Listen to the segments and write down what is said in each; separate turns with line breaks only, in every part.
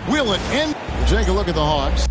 Will it end? Take a look at the Hawks.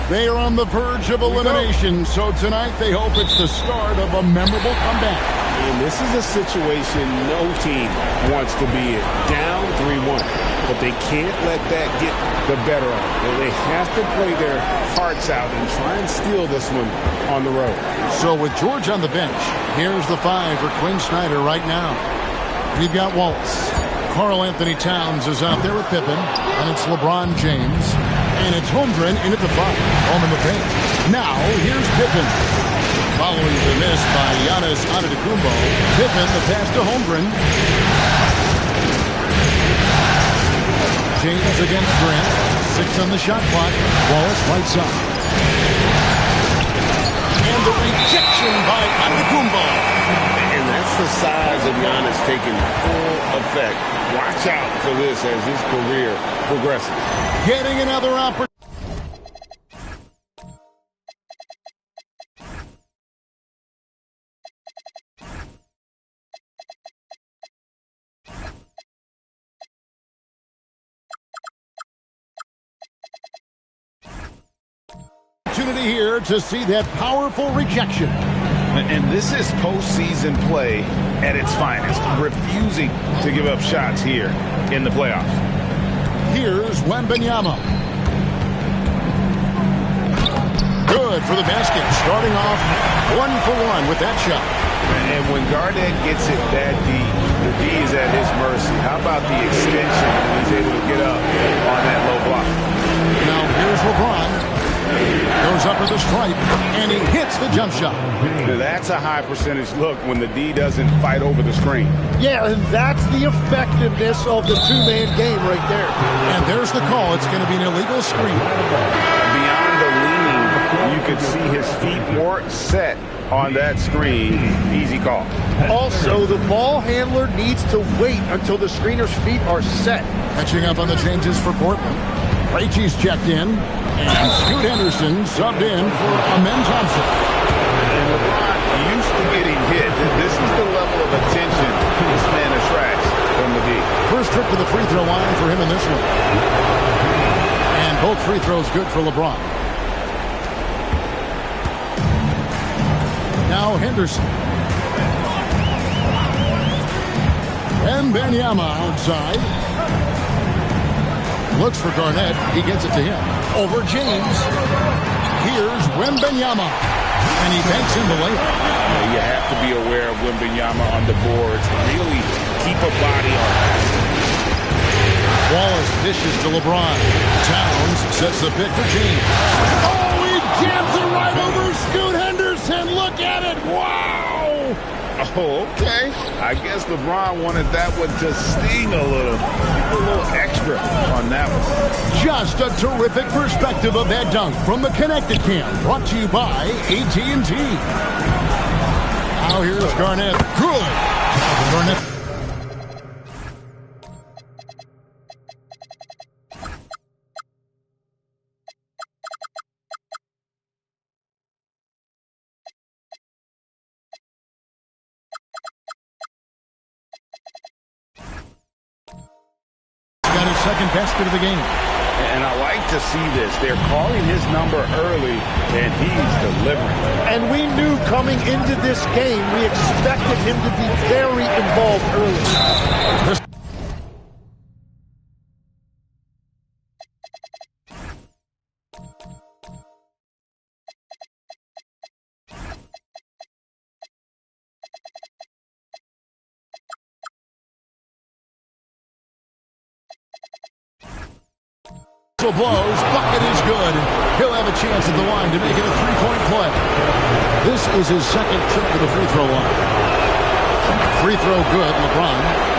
They are on the verge of elimination, so tonight they hope it's the start of a memorable comeback.
And this is a situation no team wants to be in. Down 3-1. But they can't let that get the better of them. They have to play their hearts out and try and steal this one on the road.
So with George on the bench, here's the 5 for Quinn Snyder right now. We've got Wallace. Karl Anthony Towns is out there with Pippen, and it's LeBron James. And it's Holmgren in at the 5, home in the paint. Now, here's Pippen. Following the miss by Giannis Antetokounmpo, Pippen the pass to Holmgren. James against Grant. 6 on the shot clock. Wallace lights up. And the rejection by Antetokounmpo.
And that's the size of Giannis taking full effect. Watch out for this as his career progresses.
Getting another opportunity. Here to see that powerful rejection.
And this is postseason play at its finest, refusing to give up shots here in the playoffs.
Here's Wembanyama. Good for the basket, starting off 1 for 1 with that shot.
And when Garnett gets it that deep, the D is at his mercy. How about the extension when he's able to get up on that low block?
Now here's LeBron. Goes up to the stripe, and he hits the jump shot.
Now that's a high percentage look when the D doesn't fight over the screen.
Yeah, and that's the effectiveness of the two-man game right there.
And there's the call. It's going to be an illegal screen.
Beyond the leaning, you could see his feet weren't set on that screen. Easy call.
Also, the ball handler needs to wait until the screener's feet are set.
Catching up on the changes for Portland. Krejci's checked in, and Scoot Henderson subbed in for Amen Thompson.
And LeBron used to getting hit. This is the level of attention this man attracts from the D.
First trip to the free throw line for him in this one. And both free throws good for LeBron. Now Henderson. Wembanyama outside. Looks for Garnett. He gets it to him. Over James. Here's Wembanyama. And he banks in the layup.
You have to be aware of Wembanyama on the boards. Really keep a body on it.
Wallace dishes to LeBron. Towns sets the pick for James. Oh, he jams it right over Scoot Henderson. Look at it. Wow.
Oh, okay. I guess LeBron wanted that one to sting a little. A little extra on that one.
Just a terrific perspective of that dunk from the Connected Cam. Brought to you by AT&T. Now here's Garnett. Good. Garnett. Got his second basket of the game.
And I like to see this. They're calling his number early, and he's delivering.
And we knew coming into this game, we expected him to be very involved early.
Blows, bucket is good. He'll have a chance at the line to make it a three-point play. This is his second trip to the free throw line. Free throw good, LeBron.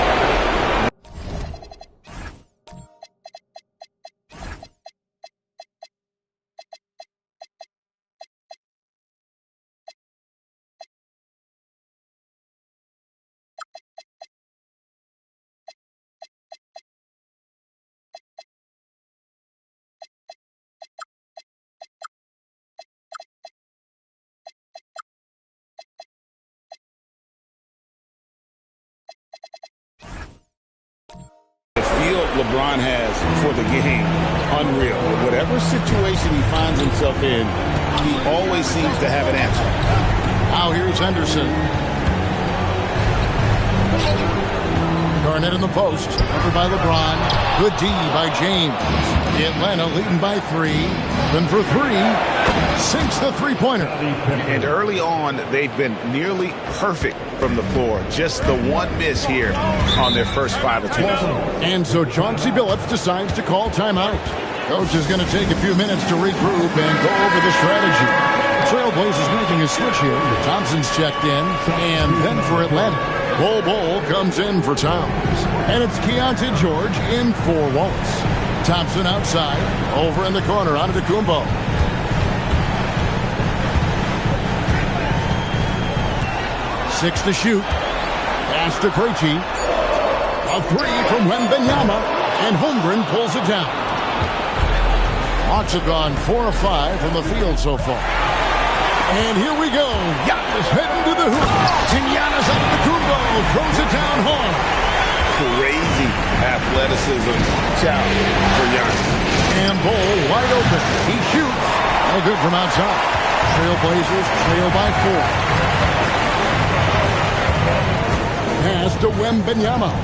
LeBron has for the game, unreal. Whatever situation he finds himself in, he always seems to have an answer.
Now here's Henderson. Garnett in the post, covered by LeBron. Good D by James. Atlanta leading by 3. Then for 3, sinks the three-pointer.
And early on, they've been nearly perfect from the floor. Just the one miss here on their first 5 attempts.
And so Chauncey Billups decides to call timeout. Coach is going to take a few minutes to regroup and go over the strategy. Trailblazers making a switch here. Thompson's checked in. And then for Atlanta, Bol comes in for Towns. And it's Keontae George in for Wallace. Thompson outside. Over in the corner, Antetokounmpo. 6 to shoot. Pass to Krejci. A 3 from Wembanyama. And Holmgren pulls it down. Hawks have gone 4 of 5 from the field so far. And here we go. Giannis heading to the hoop. And Giannis Antetokounmpo throws it down hard.
Crazy athleticism. Watch out for Giannis.
And Bol wide open. He shoots. No good from outside. Trailblazers trail by 4. Pass to Wembanyama.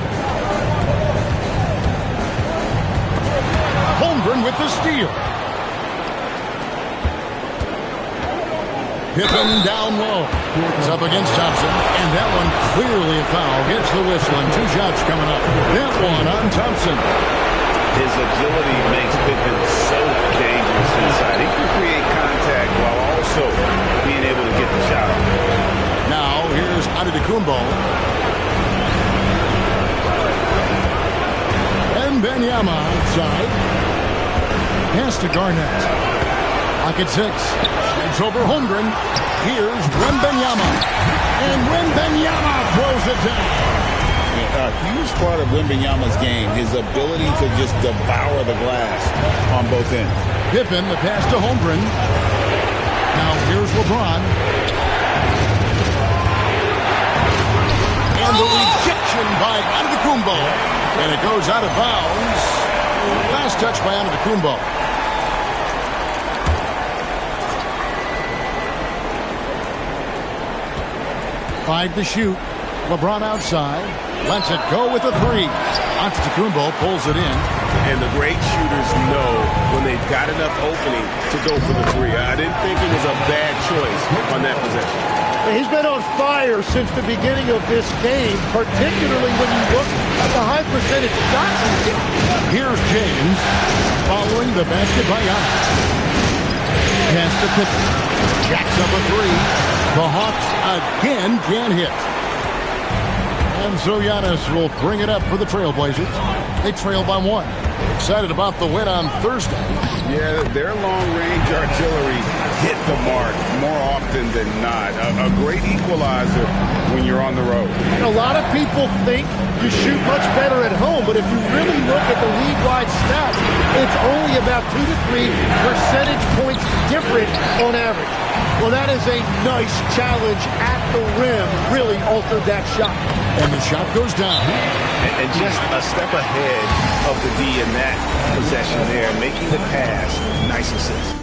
Holmgren with the steal. Pippen down low. It's up against Thompson. And that one clearly a foul. Gets the whistle and 2 shots coming up. That one on Thompson.
His agility makes Pippen so dangerous inside. He can create contact while also being able to get the shot.
Now here's Antetokounmpo. And Wembanyama outside. Pass to Garnett. Pocket 6. It's over Holmgren. Here's Wembanyama. And Wembanyama throws it down.
A huge part of Wembanyama's game, his ability to just devour the glass on both ends.
Pippen, the pass to Holmgren. Now here's LeBron. And the rejection by Antetokounmpo. And it goes out of bounds. Last touch by Antetokounmpo. 5 to shoot. LeBron outside. Lets it go with a 3. Antetokounmpo pulls it in.
And the great shooters know when they've got enough opening to go for the 3. I didn't think it was a bad choice on that possession.
He's been on fire since the beginning of this game, particularly when you look at the high percentage shots he's getting.
Here's James following the basket by Giannis. Pass to Pippen. Jacks up a 3. The Hawks again can't hit. And so Giannis will bring it up for the Trailblazers. They trail by 1. Excited about the win on Thursday.
Yeah, their long-range artillery hit the mark more often than not. A great equalizer when you're on the road.
And a lot of people think you shoot much better at home, but if you really look at the league-wide stats, it's only about 2 to 3 percentage points different on average. Well, that is a nice challenge at the rim. Really altered that shot.
And the shot goes down.
And just a step ahead of the D in that possession there, making the pass. Nice assist.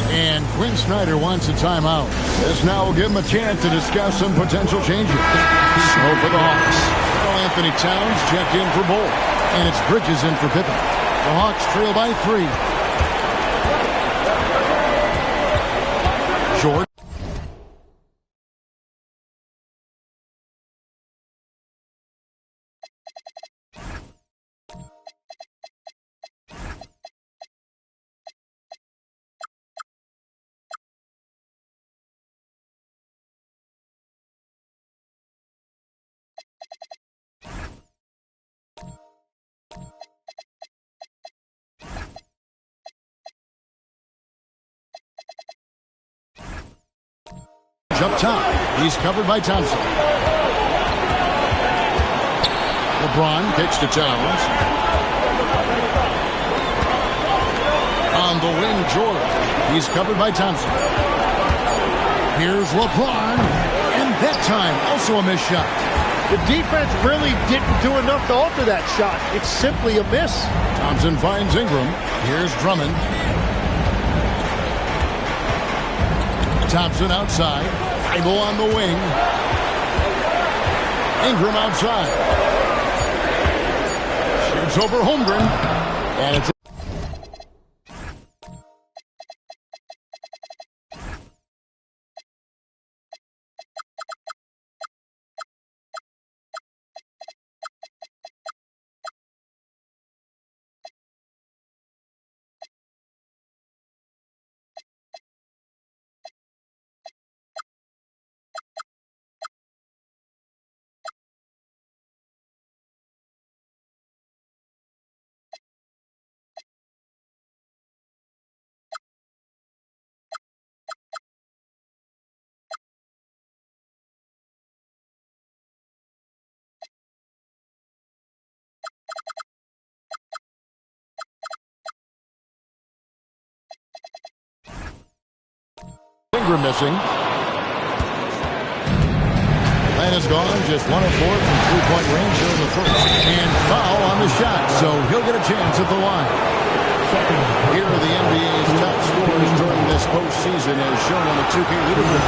And Quinn Snyder wants a timeout. This now will give him a chance to discuss some potential changes. So for the Hawks, Anthony Towns checked in for Bol. And it's Bridges in for Pippen. The Hawks trail by 3. Short. Up top. He's covered by Thompson. LeBron kicks to Towns. On On the wing, George. He's covered by Thompson. Here's LeBron. And that time, also a missed shot.
The defense really didn't do enough to alter that shot. It's simply a miss.
Thompson finds Ingram. Here's Drummond. Thompson outside. Feigl on the wing. Ingram outside. Shoots over Holmgren. And it's Ingram missing. Atlanta's gone just 1 of 4 from three-point range here in the first. And foul on the shot, so he'll get a chance at the line. Here are the NBA's top scorers during this postseason as shown on the 2K leaderboard.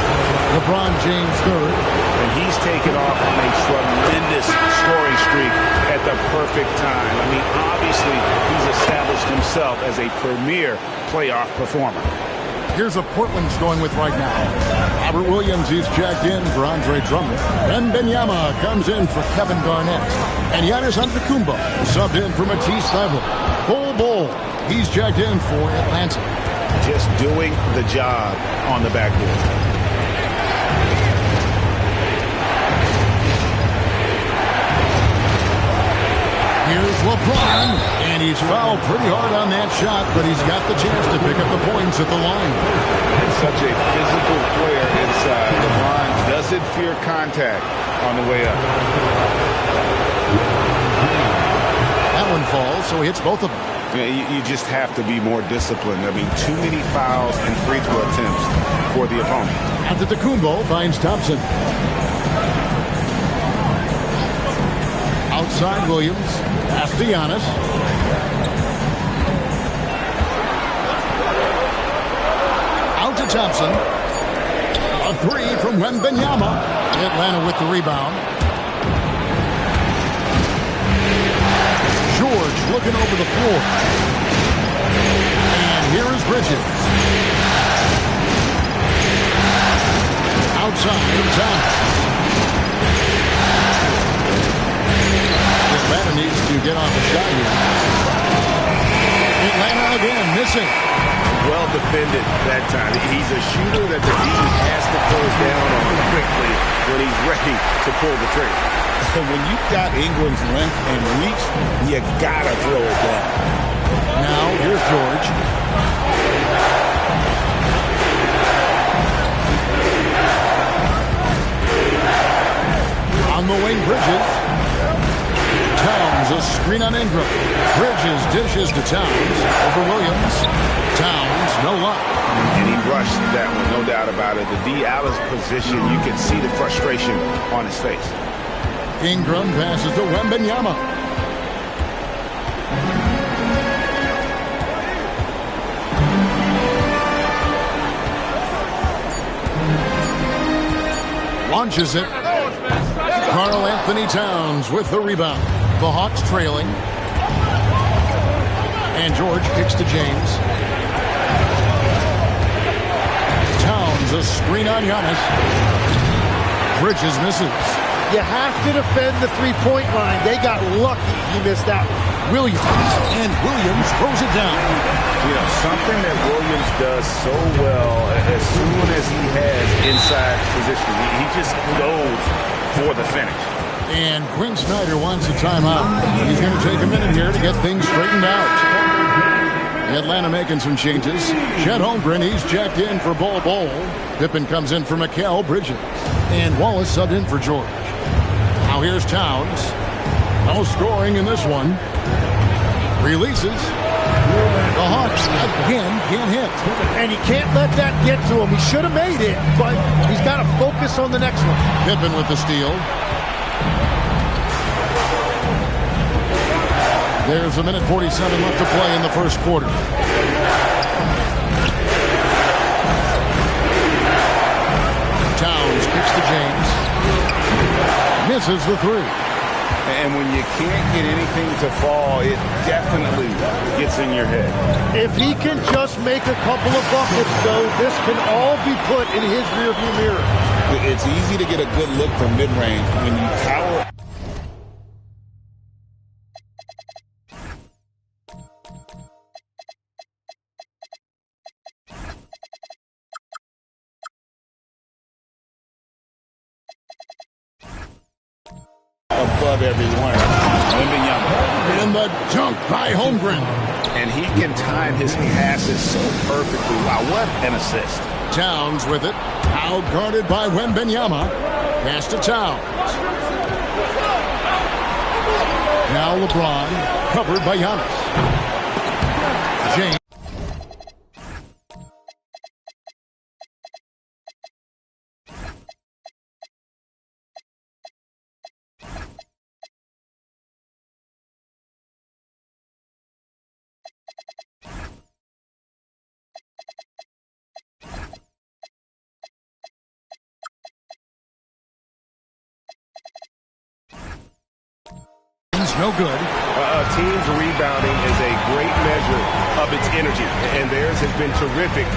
LeBron James third.
And he's taken off on a tremendous scoring streak at the perfect time. I mean, obviously, he's established himself as a premier playoff performer.
Here's a Portland's going with right now. Robert Williams, he's checked in for Andre Drummond. Wembanyama comes in for Kevin Garnett. And Giannis Antetokounmpo subbed in for Matisse Thybulle. Bol, he's checked in for Atlanta.
Just doing the job on the backboard.
Here's LeBron, and he's fouled pretty hard on that shot, but he's got the chance to pick up the points at the line.
And such a physical player inside. LeBron doesn't fear contact on the way up.
That one falls, so he hits both of them.
Yeah, you just have to be more disciplined. I mean, too many fouls and free throw attempts for the opponent.
Antetokounmpo finds Thompson. Outside Williams. Pass to Giannis. Out to Thompson. A three from Wembanyama. Atlanta with the rebound. George looking over the floor. And here is Bridges. Outside Thompson. Atlanta needs to get off a shot here. Atlanta again missing.
Well defended that time. He's a shooter that the team has to close down on quickly when he's ready to pull the trigger. So when you've got Ingram's length and reach, you gotta throw it down.
Now here's George. On the wing, Bridges. Towns, a screen on Ingram. Bridges dishes to Towns over Williams. Towns, no luck.
And he rushed that one, no doubt about it. The D out of position, you can see the frustration on his face.
Ingram passes to Wembanyama. Launches it. Karl Anthony Towns with the rebound. The Hawks trailing. And George kicks to James. Towns, a screen on Giannis. Bridges misses.
You have to defend the three-point line. They got lucky. He missed that one.
Williams, and Williams throws it down.
You know, something that Williams does so well as soon as he has inside position, he just goes for the finish.
And Quinn Snyder wants a timeout. He's going to take a minute here to get things straightened out. Atlanta making some changes. Chet Holmgren, he's checked in for Bol. Pippen comes in for Mikal Bridges. And Wallace subbed in for George. Now here's Towns. No scoring in this one. Releases. The Hawks again can't hit.
And he can't let that get to him. He should have made it, but he's got to focus on the next one.
Pippen with the steal. There's a minute 47 left to play in the first quarter. Towns kicks to James. Misses the three.
And when you can't get anything to fall, it definitely gets in your head.
If he can just make a couple of buckets, though, this can all be put in his rearview mirror.
It's easy to get a good look from mid-range when you tower. Above everyone.
And the dunk by Holmgren.
And he can time his passes so perfectly. Wow, what an assist.
Towns with it. Out guarded by Wembanyama. Pass to Towns. Now LeBron covered by Giannis. James. No good.
A team's rebounding is a great measure of its energy, and theirs has been terrific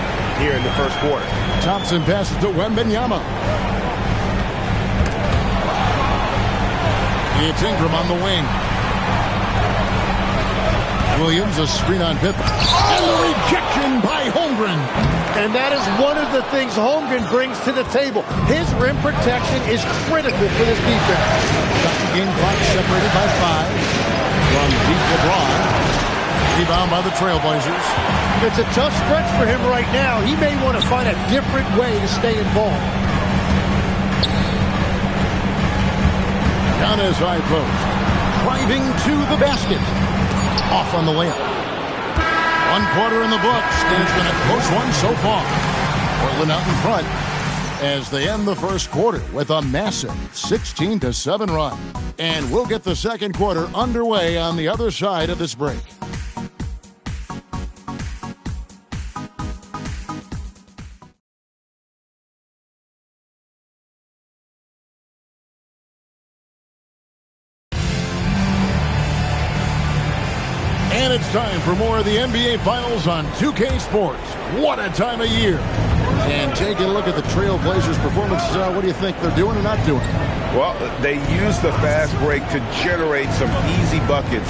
here in the first quarter.
Thompson passes to Wembanyama. It's Ingram on the wing. Williams, a screen on Pippen. And the rejection by Holmgren.
And that is one of the things Holmgren brings to the table. His rim protection is critical for this defense.
Game clock separated by 5. From deep LeBron. Rebound by the Trailblazers.
It's a tough stretch for him right now. He may want to find a different way to stay involved.
Down his high post. Driving to the basket. Off on the layup. 1 quarter in the books, and it's been a close one so far. Portland out in front as they end the first quarter with a massive 16-7 run. And we'll get the second quarter underway on the other side of this break. And it's time for more of the NBA Finals on 2K Sports. What a time of year. And taking a look at the Trailblazers' performance, what do you think they're doing or not doing?
Well, they used the fast break to generate some easy buckets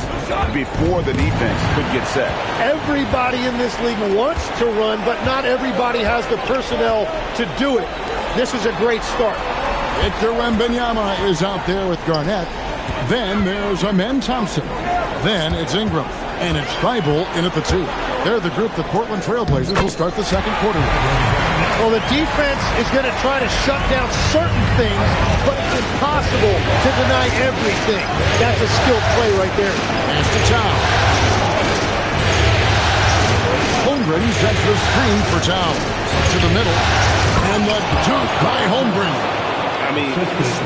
before the defense could get set.
Everybody in this league wants to run, but not everybody has the personnel to do it. This is a great start.
Victor Wembanyama is out there with Garnett. Then there's Amen Thompson. Then it's Ingram. And it's Thibault in at the 2. They're the group the Portland Trailblazers will start the second quarter with.
Well, the defense is going to try to shut down certain things, but it's impossible to deny everything. That's a skilled play right there.
Pass to Towns. Holmgren sets the screen for Towns. To the middle. And the dunk by Holmgren.
I mean,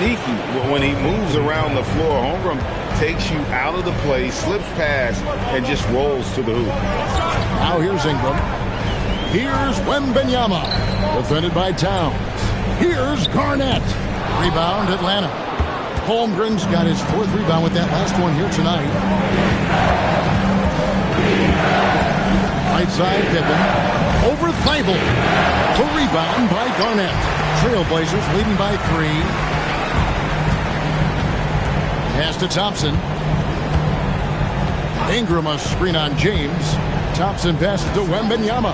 sneaky. When he moves around the floor, Holmgren takes you out of the play, slips past, and just rolls to the hoop.
Now here's Ingram. Here's Wembanyama. Defended by Towns. Here's Garnett. Rebound, Atlanta. Holmgren's got his 4th rebound with that last one here tonight. Right side, Pippen. Over Thibault. The rebound by Garnett. Trailblazers leading by 3. Pass to Thompson. Ingram a screen on James. Thompson passes to Wembanyama.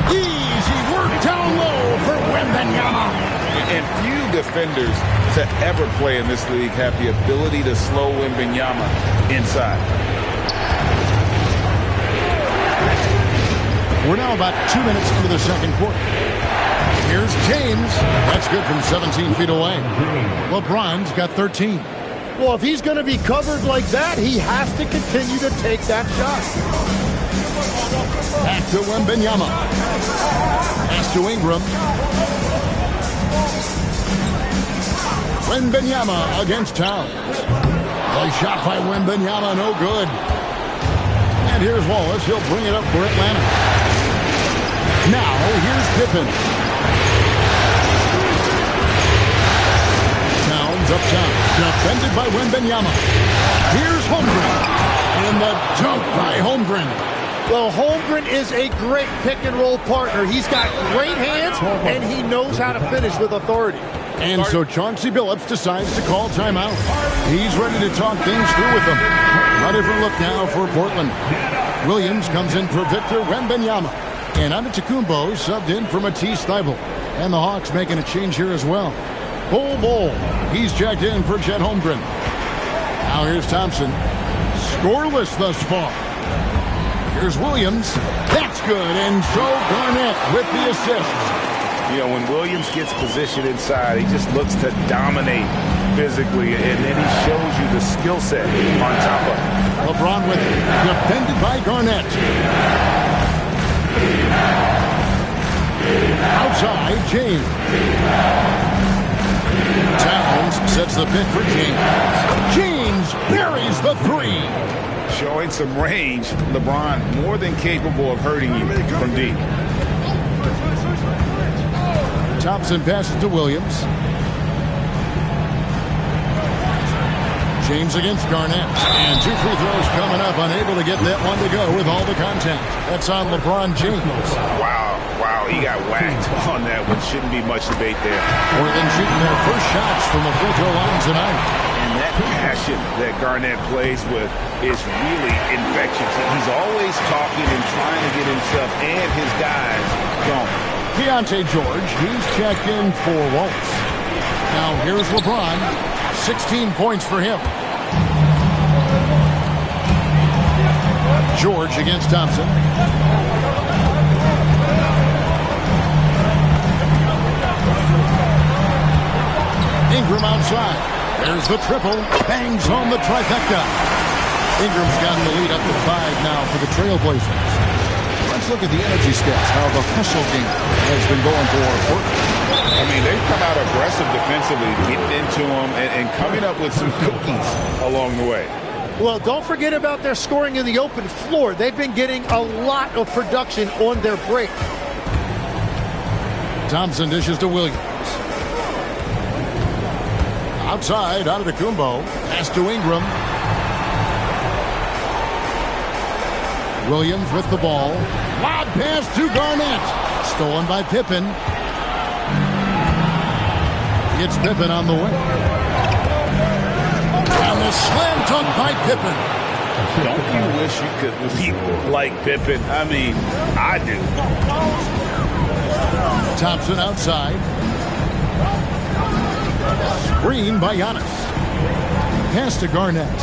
Easy work down low for Wembanyama.
And few defenders to ever play in this league have the ability to slow Wembanyama inside.
We're now about 2 minutes into the second quarter. Here's James. That's good from 17 feet away. LeBron's got 13.
Well, if he's going to be covered like that, he has to continue to take that shot.
Back to Wembanyama. Pass to Ingram. Wembanyama against Towns. A shot by Wembanyama, no good. And here's Wallace. He'll bring it up for Atlanta. Now, here's Pippen. Towns up top. Defended by Wembanyama. Here's Holmgren. And the dunk by Holmgren.
Well, Holmgren is a great pick-and-roll partner. He's got great hands, and he knows how to finish with authority.
And so Chauncey Billups decides to call timeout. He's ready to talk things through with them. A different look now for Portland. Williams comes in for Victor Wembanyama. And Antetokounmpo subbed in for Matisse Thybulle. And the Hawks making a change here as well. Bol, he's checked in for Chet Holmgren. Now here's Thompson. Scoreless thus far. Here's Williams. That's good. And so Garnett with the assist.
You know, when Williams gets positioned inside, he just looks to dominate physically, and then he shows you the skill set on top of it.
LeBron with it. Defended by Garnett. Outside, James. Towns sets the pick for James. James buries the three.
Showing some range, LeBron more than capable of hurting you from deep.
Thompson passes to Williams. James against Garnett. And 2 free throws coming up. Unable to get that one to go with all the contact. That's on LeBron James.
Wow, he got whacked on that one. Shouldn't be much debate there.
Portland shooting their first shots from the free throw line tonight.
And that passion that Garnett plays with is really infectious. He's always talking and trying to get himself and his guys going.
Keontae George, he's checked in for Wallace. Now here's LeBron. 16 points for him. George against Thompson. Ingram outside. There's the triple. Bangs home the trifecta. Ingram's gotten the lead up to 5 now for the Trailblazers. Let's look at the energy stats, how the hustle game has been going for Portland.
I mean, they've come out aggressive defensively, getting into them and coming up with some cookies along the way.
Well, don't forget about their scoring in the open floor. They've been getting a lot of production on their break.
Thompson dishes to Williams. Outside, Antetokounmpo. Pass to Ingram. Williams with the ball. Lob pass to Garnett. Stolen by Pippen. It's Pippen on the way. And the slam dunk by Pippen.
Don't you wish you could leap like Pippen? I mean, I do.
Thompson outside. Screen by Giannis. Pass to Garnett.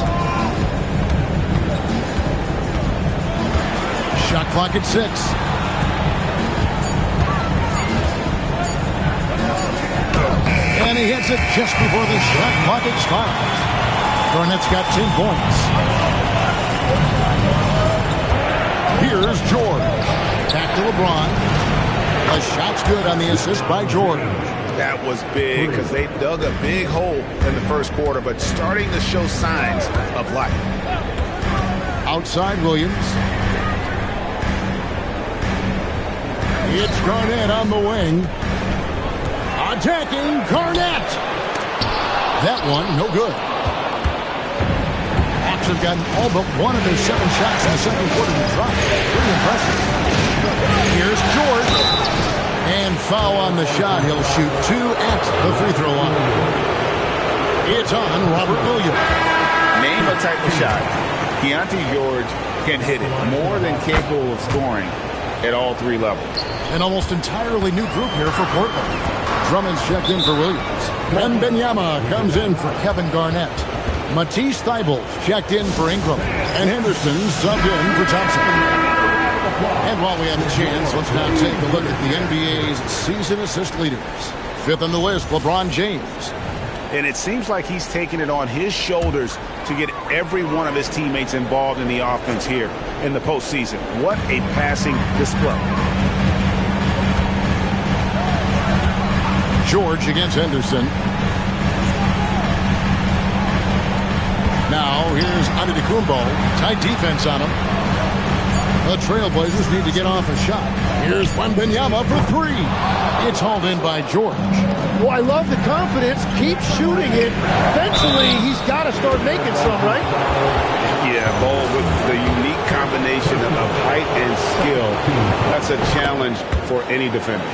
Shot clock at 6. And he hits it just before the shot clock expires. Garnett's got 10 points. Here's George. Back to LeBron. The shot's good on the assist by George.
That was big because they dug a big hole in the first quarter, but starting to show signs of life.
Outside Williams. It's Garnett on the wing. Attacking Garnett. That one, no good. Hawks have gotten all but one of their 7 shots in the second quarter to drop. Pretty impressive. Here's George. And foul on the shot. He'll shoot 2 at the free throw line. It's on Robert Williams.
Name a type of shot. Keontae George can hit it. More than capable of scoring at all 3 levels.
An almost entirely new group here for Portland. Drummond's checked in for Williams. Wembanyama comes in for Kevin Garnett. Matisse Thybulle checked in for Ingram. And Henderson subbed in for Thompson. And while we have a chance, let's now take a look at the NBA's season assist leaders. 5th on the list, LeBron James.
And it seems like he's taking it on his shoulders to get every one of his teammates involved in the offense here in the postseason. What a passing display.
George against Henderson. Now here's Antetokounmpo. Tight defense on him. The Trailblazers need to get off a shot. Here's Wembanyama for three. It's hauled in by George.
Well, I love the confidence. Keep shooting it. Eventually, he's got to start making some, right?
Yeah, Bol, with the unique combination of height and skill, that's a challenge for any defender.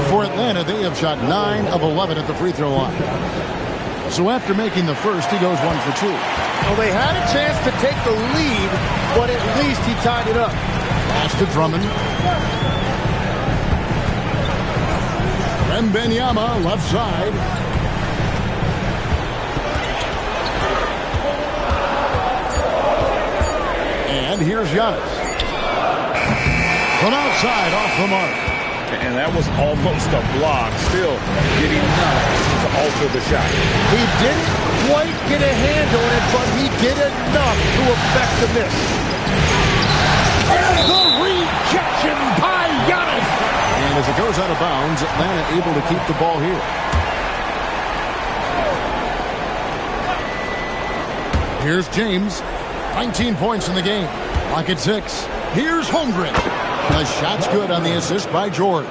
For Atlanta, they have shot 9 of 11 at the free throw line. So after making the first, he goes 1 for 2.
Well, they had a chance to take the lead, but at least he tied it up.
Pass to Drummond. Wembanyama, left side. And here's Giannis. From outside, off the mark.
And that was almost a block. Still getting enough to alter the shot.
He didn't quite get a hand on it, but he did enough to affect the miss.
And the rejection by Giannis. And as it goes out of bounds, Atlanta able to keep the ball here. Here's James. 19 points in the game. Lock at 6. Here's Holmgren. The shot's good on the assist by George.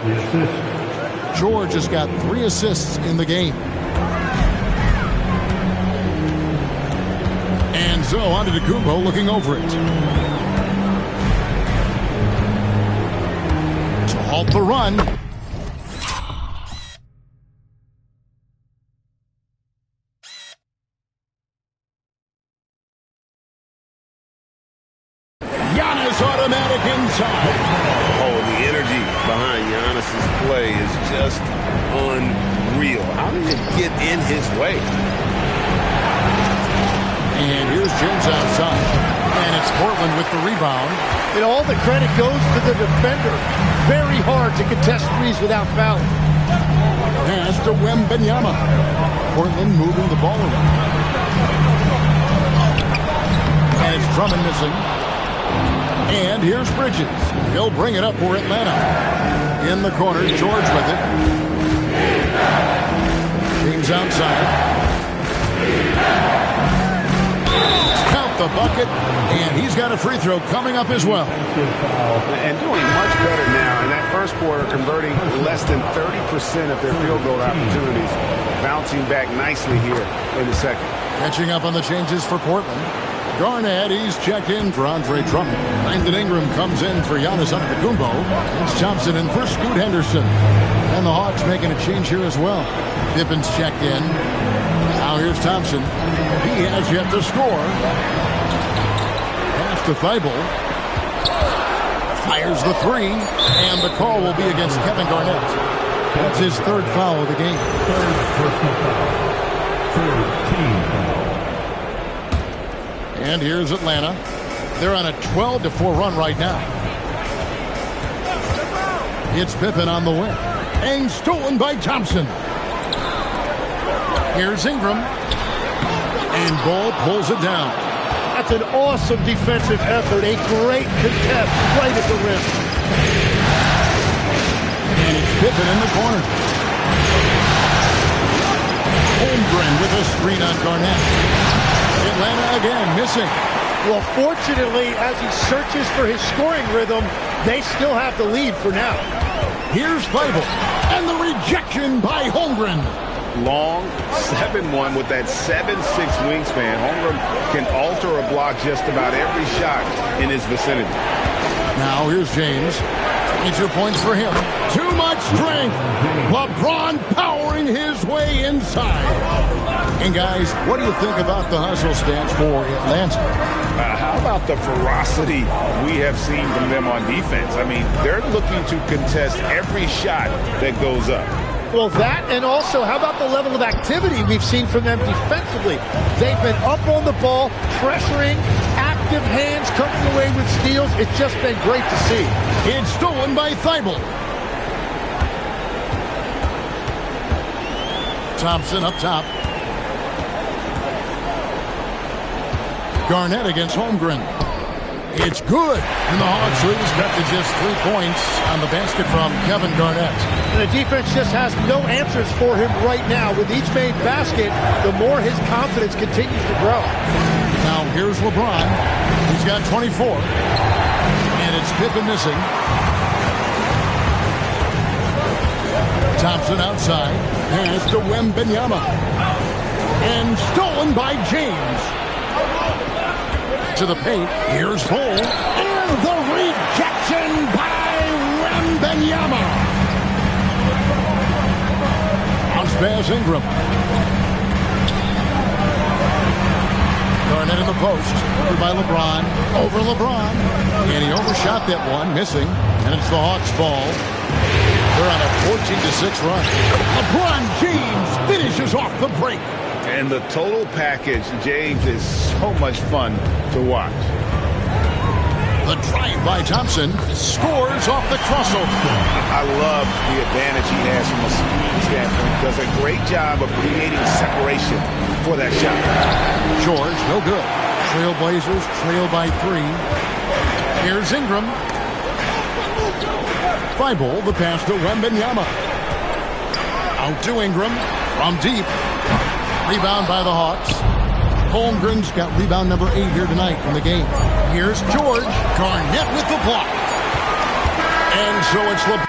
George has got 3 assists in the game. And so Antetokounmpo looking over it. To halt the run. Giannis automatic inside.
Oh, the energy behind Giannis's play is just unreal. How did it get in his way?
And here's James outside. And it's Portland with the rebound.
And all the credit goes to the defender. Very hard to contest threes without fouling.
Pass to Wembanyama. Portland moving the ball around. And it's Drummond missing. And here's Bridges. He'll bring it up for Atlanta. In the corner, George with it. James outside. Count the bucket. And he's got a free throw coming up as well.
And doing much better now. In that first quarter, converting less than 30% of their field goal opportunities. Bouncing back nicely here in the second.
Catching up on the changes for Portland. Garnett, he's checked in for Andre Drummond. Brandon Ingram comes in for Giannis Antetokounmpo. It's Thompson in for Scoot Henderson. And the Hawks making a change here as well. Pippen's checked in. Now here's Thompson. He has yet to score. Pass to Thibault. Fires the 3. And the call will be against Kevin Garnett. That's his 3rd foul of the game.
3rd personal foul. 3rd team foul.
And here's Atlanta. They're on a 12-4 run right now. It's Pippen on the wing. And stolen by Thompson. Here's Ingram. And Ball pulls it down.
That's an awesome defensive effort. A great contest right at the rim.
And it's Pippen in the corner. Holmgren with a screen on Garnett. Atlanta again missing.
Well, fortunately, as he searches for his scoring rhythm, they still have the lead for now.
Here's Thibault. And the rejection by Holmgren.
Long 7-1 with that 7'6" wingspan. Holmgren can alter a block just about every shot in his vicinity.
Now here's James. 22 points for him. Too much strength. LeBron powering his way inside. And guys, what do you think about the hustle stance for Atlanta?
How about the ferocity we have seen from them on defense? I mean, they're looking to contest every shot that goes up.
Well, that, and also, how about the level of activity we've seen from them defensively? They've been up on the ball, pressuring, active hands, coming away with steals. It's just been great to see.
It's stolen by Thibault. Thompson up top. Garnett against Holmgren. It's good. And the Hawks lead is cut to just 3 points on the basket from Kevin Garnett.
And the defense just has no answers for him right now. With each made basket, the more his confidence continues to grow.
Now here's LeBron. He's got 24. And it's Pippen missing. Thompson outside. Pass to Wembanyama. And stolen by James. To the paint. Here's Bull. And the rejection by Wembanyama. Bounce pass Ingram. Garnett in the post. Over by LeBron. Over LeBron. And he overshot that one. Missing. And it's the Hawks' ball. They're on a 14-6 run. LeBron James finishes off the break.
And the total package, James, is so much fun to watch.
The drive by Thompson scores off the crossover.
I love the advantage he has from a speed standpoint. Does a great job of creating separation for that shot.
George, no good. Trailblazers trail by 3. Here's Ingram. Thibault, the pass to Wembanyama. Out to Ingram from deep. Rebound by the Hawks. Holmgren's got rebound number 8 here tonight in the game. Here's George. Garnett with the block. And so it's LeBron.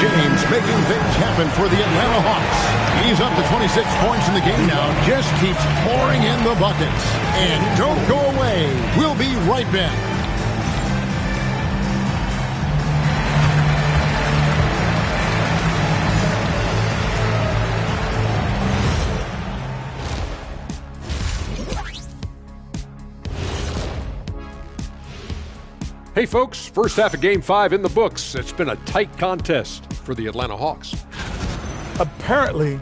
James making things happen for the Atlanta Hawks. He's up to 26 points in the game now. Just keeps pouring in the buckets. And don't go away. We'll be right back.
Hey folks, first half of Game 5 in the books. It's been a tight contest for the Atlanta Hawks.
Apparently,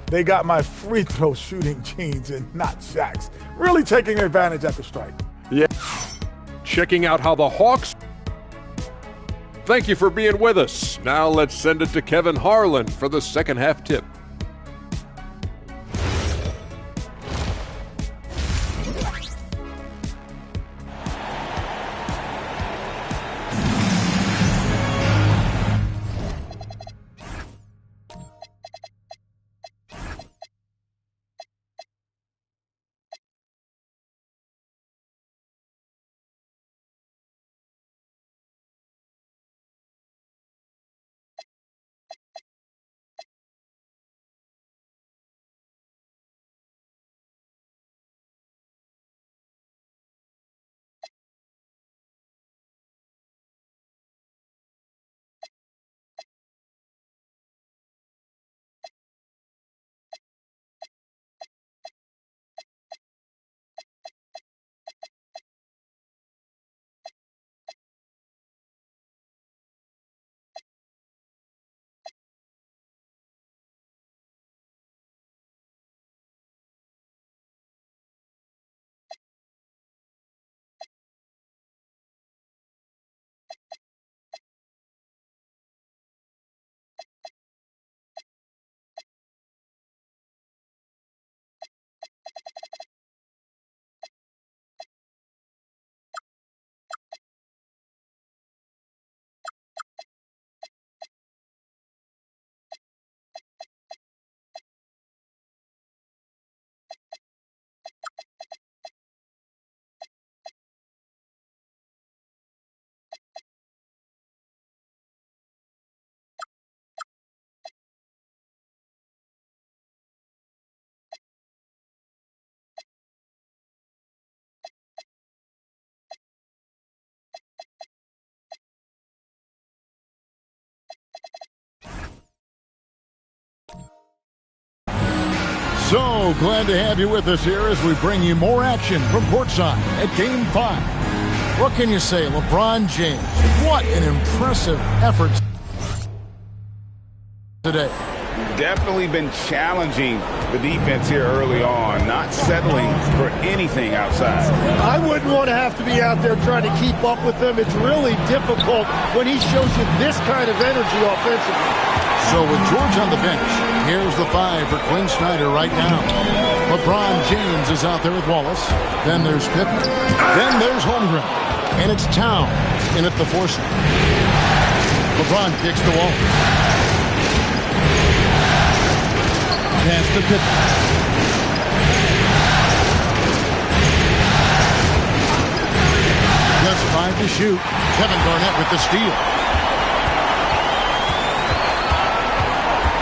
they got my free throw shooting genes and not Shaq's. Really taking advantage at the strike.
Yeah. Checking out how the Hawks... Thank you for being with us. Now let's send it to Kevin Harlan for the second half tip.
So glad to have you with us here as we bring you more action from courtside at Game 5. What can you say, LeBron James? What an impressive effort today.
Definitely been challenging the defense here early on, not settling for anything outside.
I wouldn't want to have to be out there trying to keep up with them. It's really difficult when he shows you this kind of energy offensively.
So with George on the bench, here's the 5 for Quinn Snyder right now. LeBron James is out there with Wallace. Then there's Pippen. Then there's Holmgren. And it's Towns in at the 4 slot. LeBron kicks to Wallace. Pass to Pippen. Just 5 to shoot. Kevin Garnett with the steal.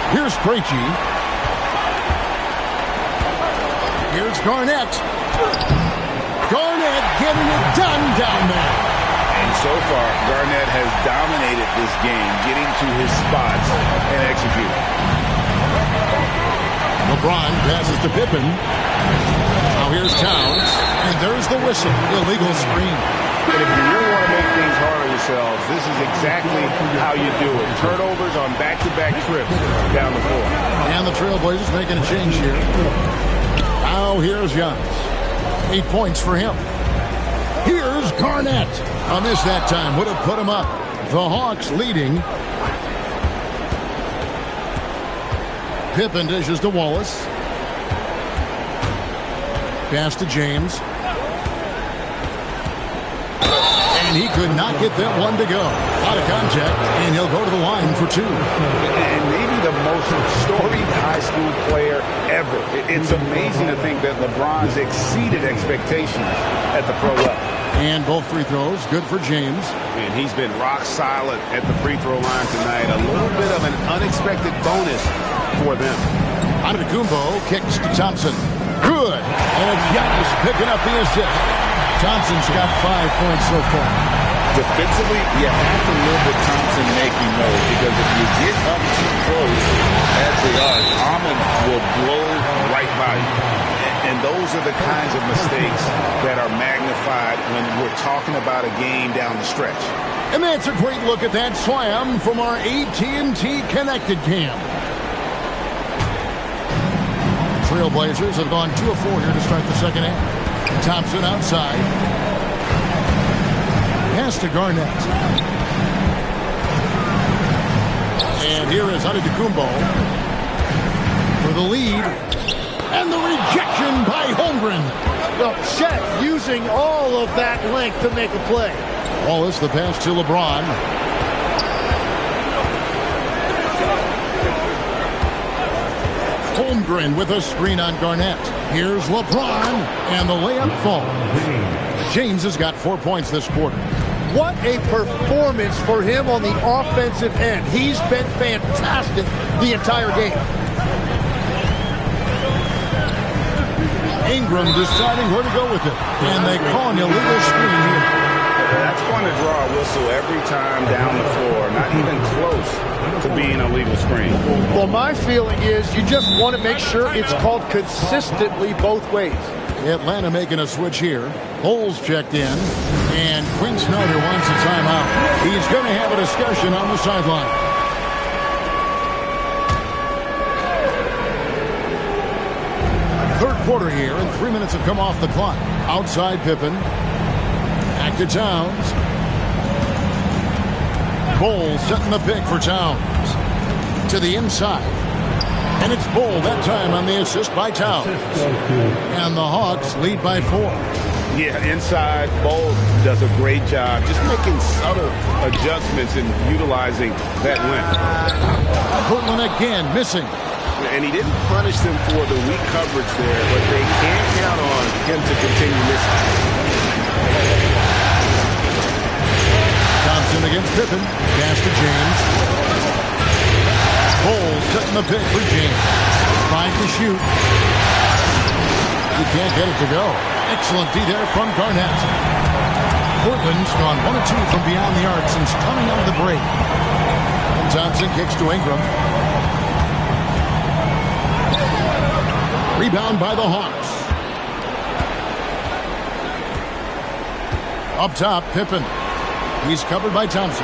Here's Krejci. Here's Garnett. Garnett getting it done down there.
And so far, Garnett has dominated this game, getting to his spots and executing.
LeBron passes to Pippen. Now here's Towns. And there's the whistle. Illegal screen.
And if you really want to make things hard on yourselves, this is exactly how you do it. Turnovers on back-to-back trips down the floor.
And the Trailblazers making a change here. Now here's Giannis. 8 points for him. Here's Garnett. A miss that time would have put him up. The Hawks leading. Pippen dishes to Wallace. Pass to James. And he could not get that one to go. Out of contact, and he'll go to the line for 2.
And maybe the most storied high school player ever. It's amazing to think that LeBron's exceeded expectations at the pro level.
And both free throws, good for James.
And he's been rock solid at the free throw line tonight. A little bit of an unexpected bonus for them.
Antetokounmpo kicks to Thompson. Good. And it's Giannis picking up the assist. Thompson's got 5 points so far.
Defensively, you have to live with Thompson making those, because if you get up too close, as they are, Ahmed will blow right by you. And those are the kinds of mistakes that are magnified when we're talking about a game down the stretch.
And that's a great look at that slam from our AT&T Connected Cam. Trailblazers have gone 2 of 4 here to start the second half. Thompson outside. Pass to Garnett. And here is Antetokounmpo for the lead. And the rejection by Holmgren.
Well, Chet using all of that length to make a play.
Wallace, the pass to LeBron. Holmgren with a screen on Garnett. Here's LeBron, and the layup falls. James has got 4 points this quarter.
What a performance for him on the offensive end. He's been fantastic the entire game.
Ingram deciding where to go with it. And they call an illegal screen here.
That's going to draw a whistle every time down the floor. Not even close to being a legal screen.
Well, my feeling is you just want to make sure it's called consistently both ways.
Atlanta making a switch here. Holes checked in. And Quinn Snyder wants a timeout. He's going to have a discussion on the sideline. Third quarter here, and 3 minutes have come off the clock. Outside Pippen. Back to Towns. Bol setting the pick for Towns. To the inside. And it's Bol that time on the assist by Towns. And the Hawks lead by 4.
Yeah, inside, Bol does a great job just making subtle adjustments and utilizing that length.
Portland again missing.
And he didn't punish them for the weak coverage there, but they can't count on him to continue missing.
Thompson against Pippen. Pass to James. Bol setting the pick for James. 5 to shoot. He can't get it to go. Excellent D there from Garnett. Portland's gone 1 of 2 from beyond the arc since coming out of the break. And Thompson kicks to Ingram. Rebound by the Hawks. Up top, Pippen. He's covered by Thompson.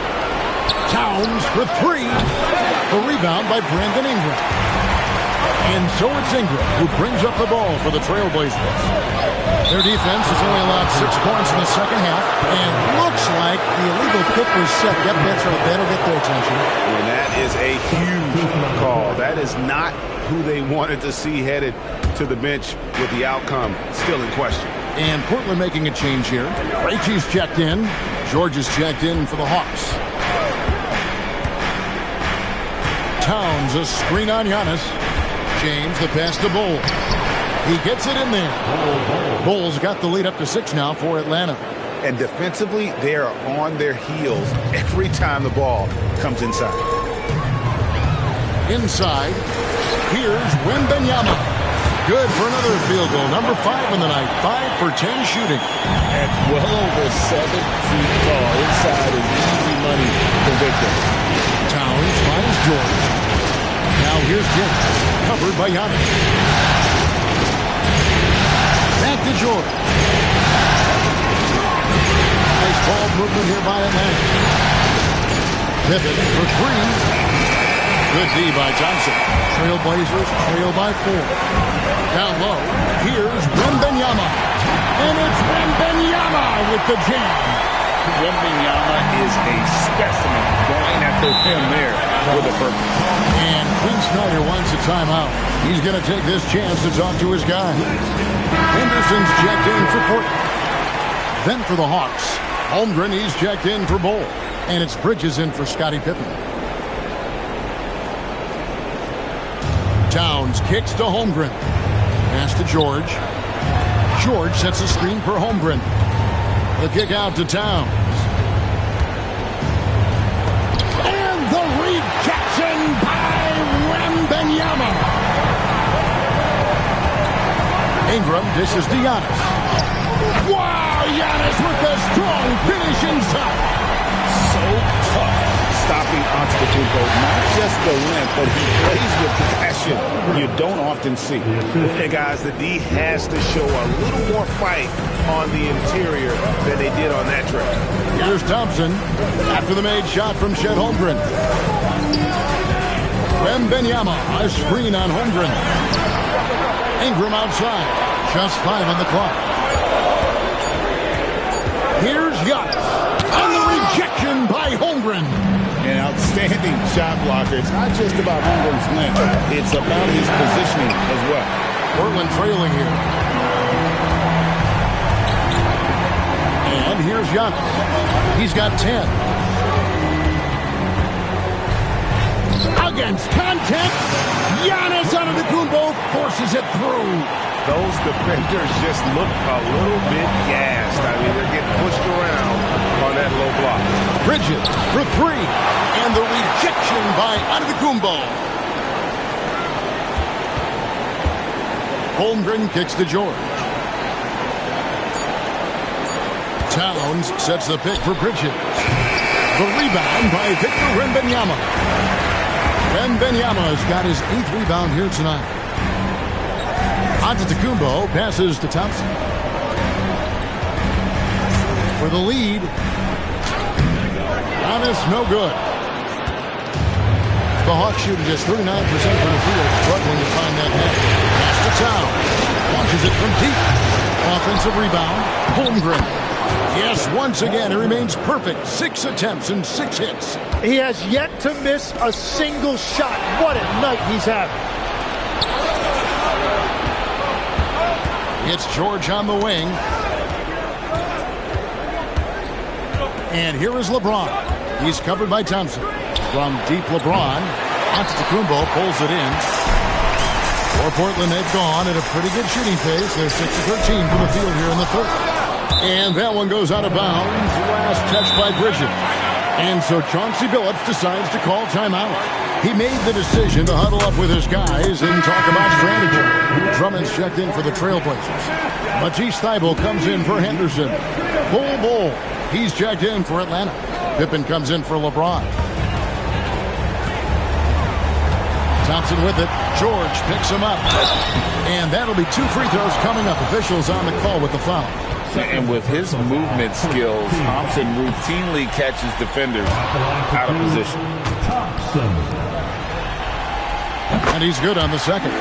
Towns for three. The rebound by Brandon Ingram. And so it's Ingram who brings up the ball for the Trailblazers. Their defense has only allowed 6 points in the second half, and looks like the illegal kick was set. Yep, that's right. That'll get their attention.
And that is a huge call. That is not who they wanted to see headed to the bench with the outcome still in question.
And Portland making a change here. Krejci's checked in. George is checked in for the Hawks. Towns, a screen on Giannis. James, the pass to Bull. He gets it in there. Bulls got the lead up to 6 now for Atlanta.
And defensively, they are on their heels every time the ball comes inside.
Inside, here's Wembanyama. Good for another field goal. Number 5 in the night. 5 for 10 shooting.
At well over 7 feet tall. Inside is easy money for Victor.
Towns finds George. Now here's James. Covered by Giannis. Back to George. Nice ball movement here by Atlanta. Pippen for 3. Good D by Johnson. Trailblazers trail by 4. Down low, here's Wembanyama. And it's Wembanyama with the jam.
Wembanyama is a specimen going at the rim there with a purpose.
And Quinn Snyder wants a timeout. He's going to take this chance to talk to his guy. Henderson's checked in for Portland. Then for the Hawks, Holmgren, he's checked in for Bull. And it's Bridges in for Scottie Pippen. Towns kicks to Holmgren. Pass to George. George sets a screen for Holmgren. The kick out to Towns. And the rejection by Wembanyama. Ingram dishes to Giannis. Wow, Giannis with a strong finish inside.
So tough stopping Antetokounmpo. Not just the length, but he plays with passion you don't often see. And guys, the D has to show a little more fight on the interior than they did on that trip.
Here's Thompson after the made shot from Chet Holmgren. Wembanyama, a screen on Holmgren. Ingram outside, just 5 on the clock. Here's Giannis, and the rejection by Holmgren.
An outstanding shot blocker. It's not just about Holmgren's length. It's about his positioning as well.
Portland trailing here. And here's Giannis. He's got 10. Against contact, Giannis Antetokounmpo forces it through.
Those defenders just look a little bit gassed. I mean, they're getting pushed around on that low block.
Bridges for 3. And the rejection by Antetokounmpo. Holmgren kicks to George. Towns sets the pick for Bridges. The rebound by Victor Wembanyama. Wembanyama's got his 8th rebound here tonight. Antetokounmpo passes to Thompson. For the lead. Giannis, no good. The Hawks shoot at just 39% from the field, struggling to find that net. Pass to Towns. Launches it from deep. Offensive rebound. Holmgren. Yes, once again, he remains perfect. 6 attempts and 6 hits.
He has yet to miss a single shot. What a night he's having.
It's George on the wing. And here is LeBron. He's covered by Thompson. From deep, LeBron. Antetokounmpo pulls it in. For Portland, they've gone at a pretty good shooting pace. They're 6 of 13 from the field here in the third. And that one goes out of bounds. Last touch by Bridges. And so Chauncey Billups decides to call timeout. He made the decision to huddle up with his guys and talk about strategy. Drummond's checked in for the Trailblazers. Matisse Thybulle comes in for Henderson. Bull. He's checked in for Atlanta. Pippen comes in for LeBron. Thompson with it. George picks him up. And that'll be 2 free throws coming up. Officials on the call with the foul.
And with his movement skills, Thompson routinely catches defenders out of position.
Thompson.
And he's good on the second.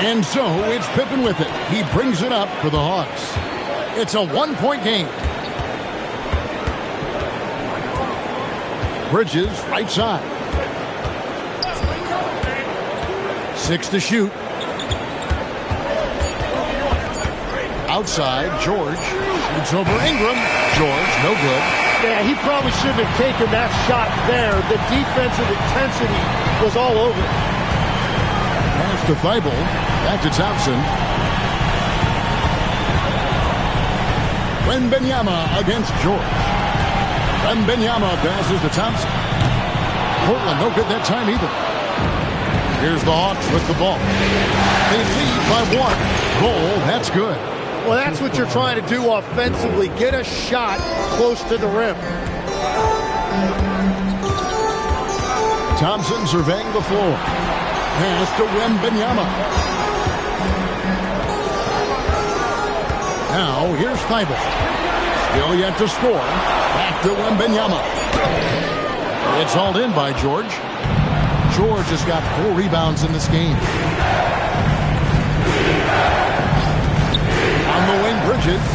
And so it's Pippen with it. He brings it up for the Hawks. It's a 1-point game. Bridges, right side. 6 to shoot. Outside, George. Shoots over Ingram. George, no good.
Yeah, he probably shouldn't have taken that shot there. The defensive intensity was all over it.
Pass to Thibault. Back to Thompson. Wembanyama against George. Wembanyama passes to Thompson. Portland no good that time either. Here's the Hawks with the ball. They lead by 1. Goal, that's good.
Well, that's what you're trying to do offensively. Get a shot close to the rim.
Thompson surveying the floor. Pass to Wembanyama. Now, here's Thibault. Still yet to score. Back to Wembanyama. It's hauled in by George. George has got 4 rebounds in this game. On the wing, Bridges.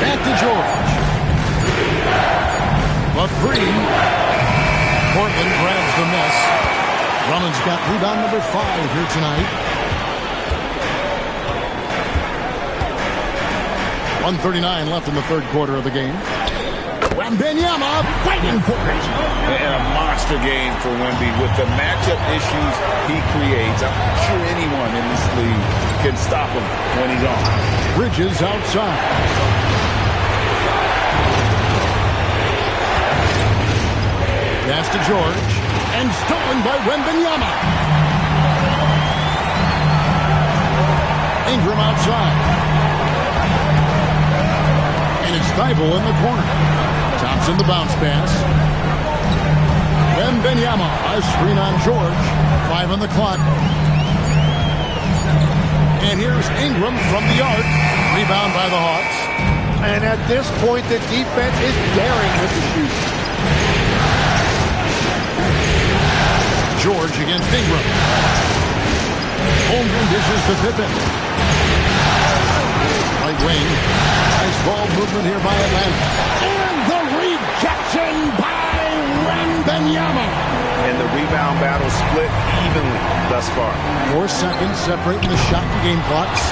Back to George. A 3. Portland grabs the miss. Drummond's got rebound number 5 here tonight. 1:39 left in the third quarter of the game. Wembanyama fighting for it.
And a monster game for Wemby with the matchup issues he creates. I'm not sure anyone in this league can stop him when he's on.
Bridges outside. Pass to George. And stolen by Wembanyama. Ingram outside. And it's Thibault in the corner. Thompson the bounce pass. Wembanyama, a screen on George. 5 on the clock. And here's Ingram from the arc. Rebound by the Hawks.
And at this point, the defense is daring him to shoot.
George against Ingram. Holmgren dishes to Pippen. Right wing. Nice ball movement here by Atlanta. And the rejection by Wembanyama.
And the rebound battle split evenly thus far.
4 seconds separating the shot and game clocks.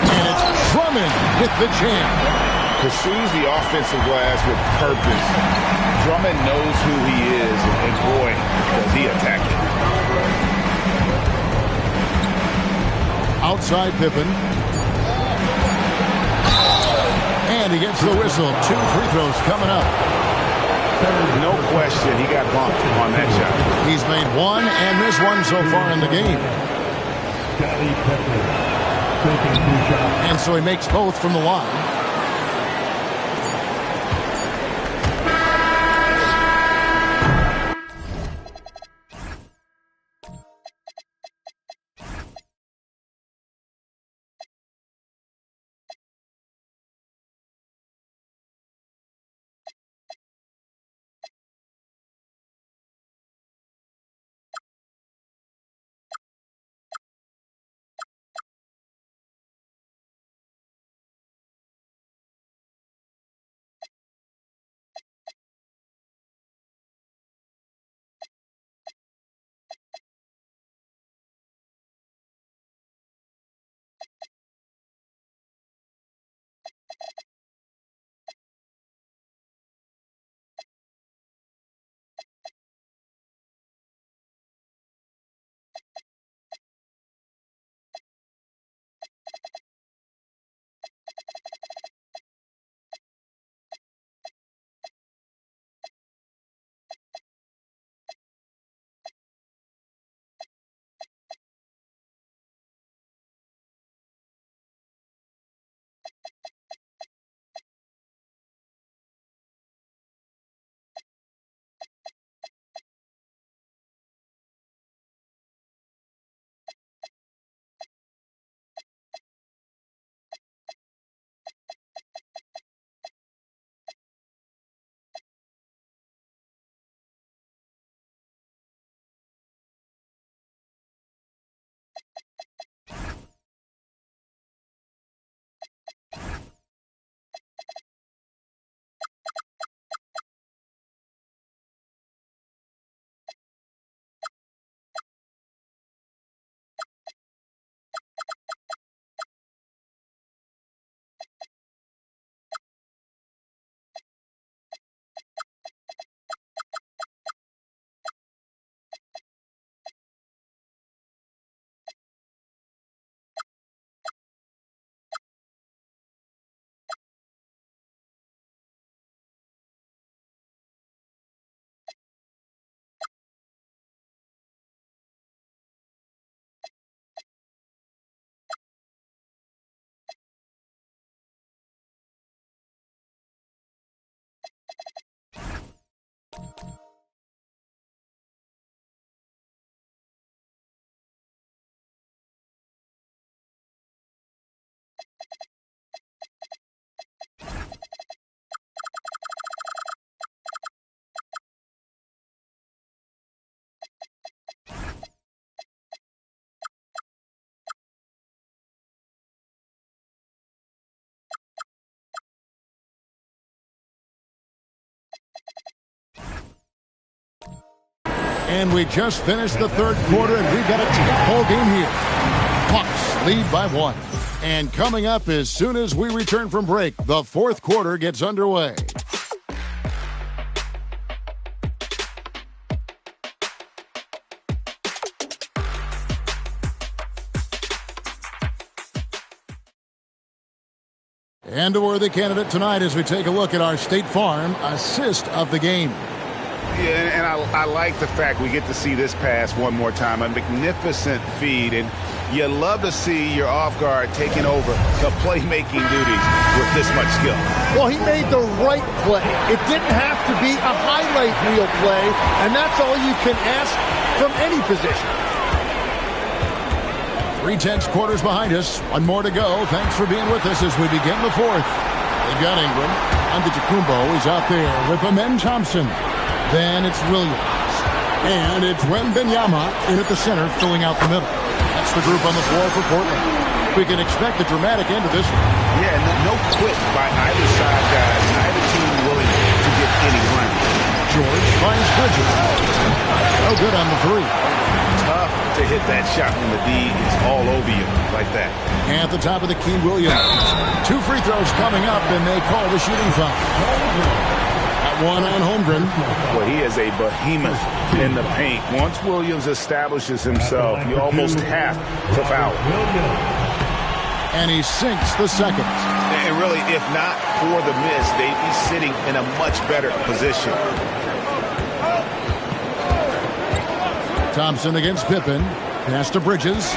And it's Drummond with the jam.
Pursues the offensive glass with purpose. Drummond knows who he is, and boy, does he attack it.
Outside Pippen. And he gets the whistle. 2 free throws coming up.
No question, he got bumped on that shot.
He's made 1 and missed 1 so far in the game.
Scottie Pippen. Taking 2 shots.
And so he makes both from the line. And we just finished the third quarter, and we've got a tight ball game here. Hawks lead by 1. And coming up as soon as we return from break, the fourth quarter gets underway. And a worthy candidate tonight as we take a look at our State Farm assist of the game.
Yeah, and I like the fact we get to see this pass one more time. A magnificent feed, and you love to see your off guard taking over the playmaking duties with this much skill.
Well, he made the right play. It didn't have to be a highlight reel play, and that's all you can ask from any position.
3/10 quarters behind us. One more to go. Thanks for being with us as we begin the fourth. They've got Ingram. Antetokounmpo is out there with Amen Thompson. Then it's Williams. And it's Wembanyama in at the center, filling out the middle. That's the group on the floor for Portland. We can expect a dramatic end to this one.
Yeah, and no quit by either side, guys. Neither team willing to get any ground.
George finds Bridges. No good on the three.
Tough to hit that shot when the D is all over you like that.
At the top of the key, Williams. 2 free throws coming up, and they call the shooting foul. That one on Holmgren.
Well, he is a behemoth in the paint. Once Williams establishes himself, you almost have to foul him.
And he sinks the second.
And really, if not for the miss, they'd be sitting in a much better position.
Thompson against Pippen. Pass to Bridges.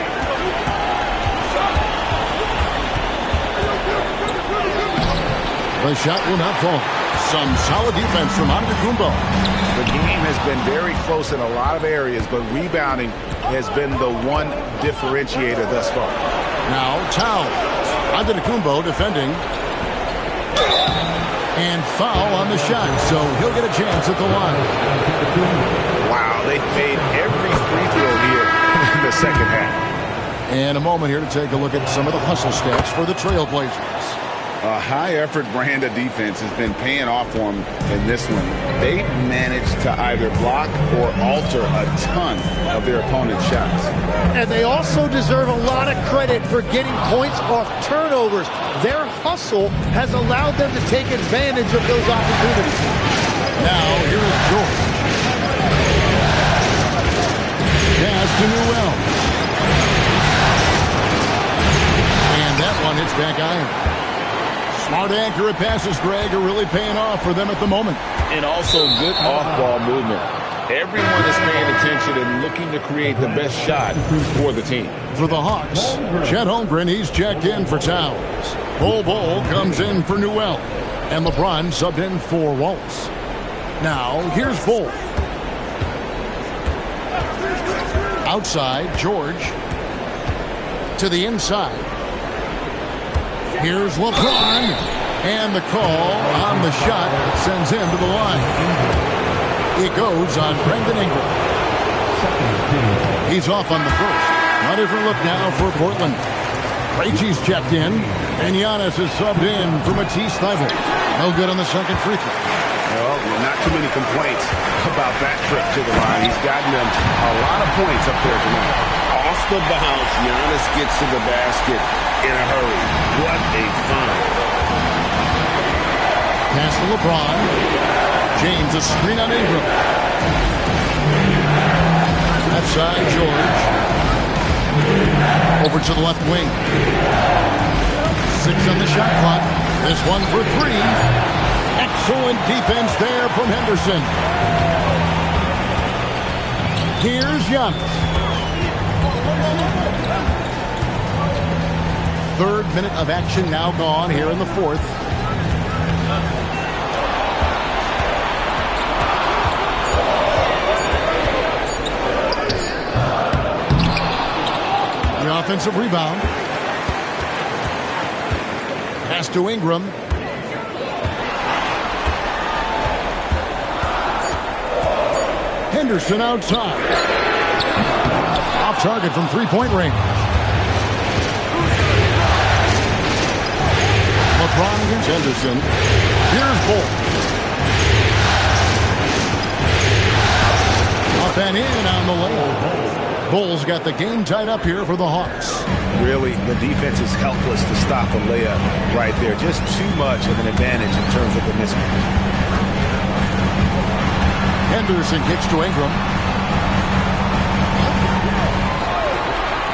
The shot will not fall. Some solid defense from Antetokounmpo.
The game has been very close in a lot of areas, but rebounding has been the one differentiator thus far.
Now Towns. Antetokounmpo defending. And foul on the shot, so he'll get a chance at the line.
Wow, they've made every free throw here in the second half.
And a moment here to take a look at some of the hustle stats for the Trailblazers.
A high-effort brand of defense has been paying off for them in this one. They've managed to either block or alter a ton of their opponent's shots.
And they also deserve a lot of credit for getting points off turnovers. Their hustle has allowed them to take advantage of those opportunities.
Now, here is George. Pass to Newell. And that one hits back iron. Smart, accurate passes, Greg, are really paying off for them at the moment.
And also good off-ball movement. Everyone is paying attention and looking to create the best shot for the team.
For the Hawks, Chet Holmgren, he's checked in for Towns. Bol comes in for Newell. And LeBron subbed in for Wallace. Now, here's Bol. Outside, George. To the inside. Here's LeBron, and the call on the shot sends him to the line. It goes on Brandon Ingram. He's off on the first. A different look now for Portland. Krejci's checked in, and Giannis is subbed in for Matisse Thybulle. No good on the second free throw.
Well, not too many complaints about that trip to the line. He's gotten them a lot of points up there tonight. Off the bounce, Giannis gets to the basket in a hurry. What a find.
Pass to LeBron. James, a screen on Ingram. Left side, George. Over to the left wing. 6 on the shot clock. This one for 3. Excellent defense there from Henderson. Here's Giannis. Third minute of action now gone here in the fourth. The offensive rebound. Pass to Ingram. Henderson outside. Off target from three-point range. LeBron against Henderson. Here's Bol. Off and in on the layup. Bulls got the game tied up here for the Hawks.
Really, the defense is helpless to stop a layup right there. Just too much of an advantage in terms of the mismatch.
Henderson kicks to Ingram.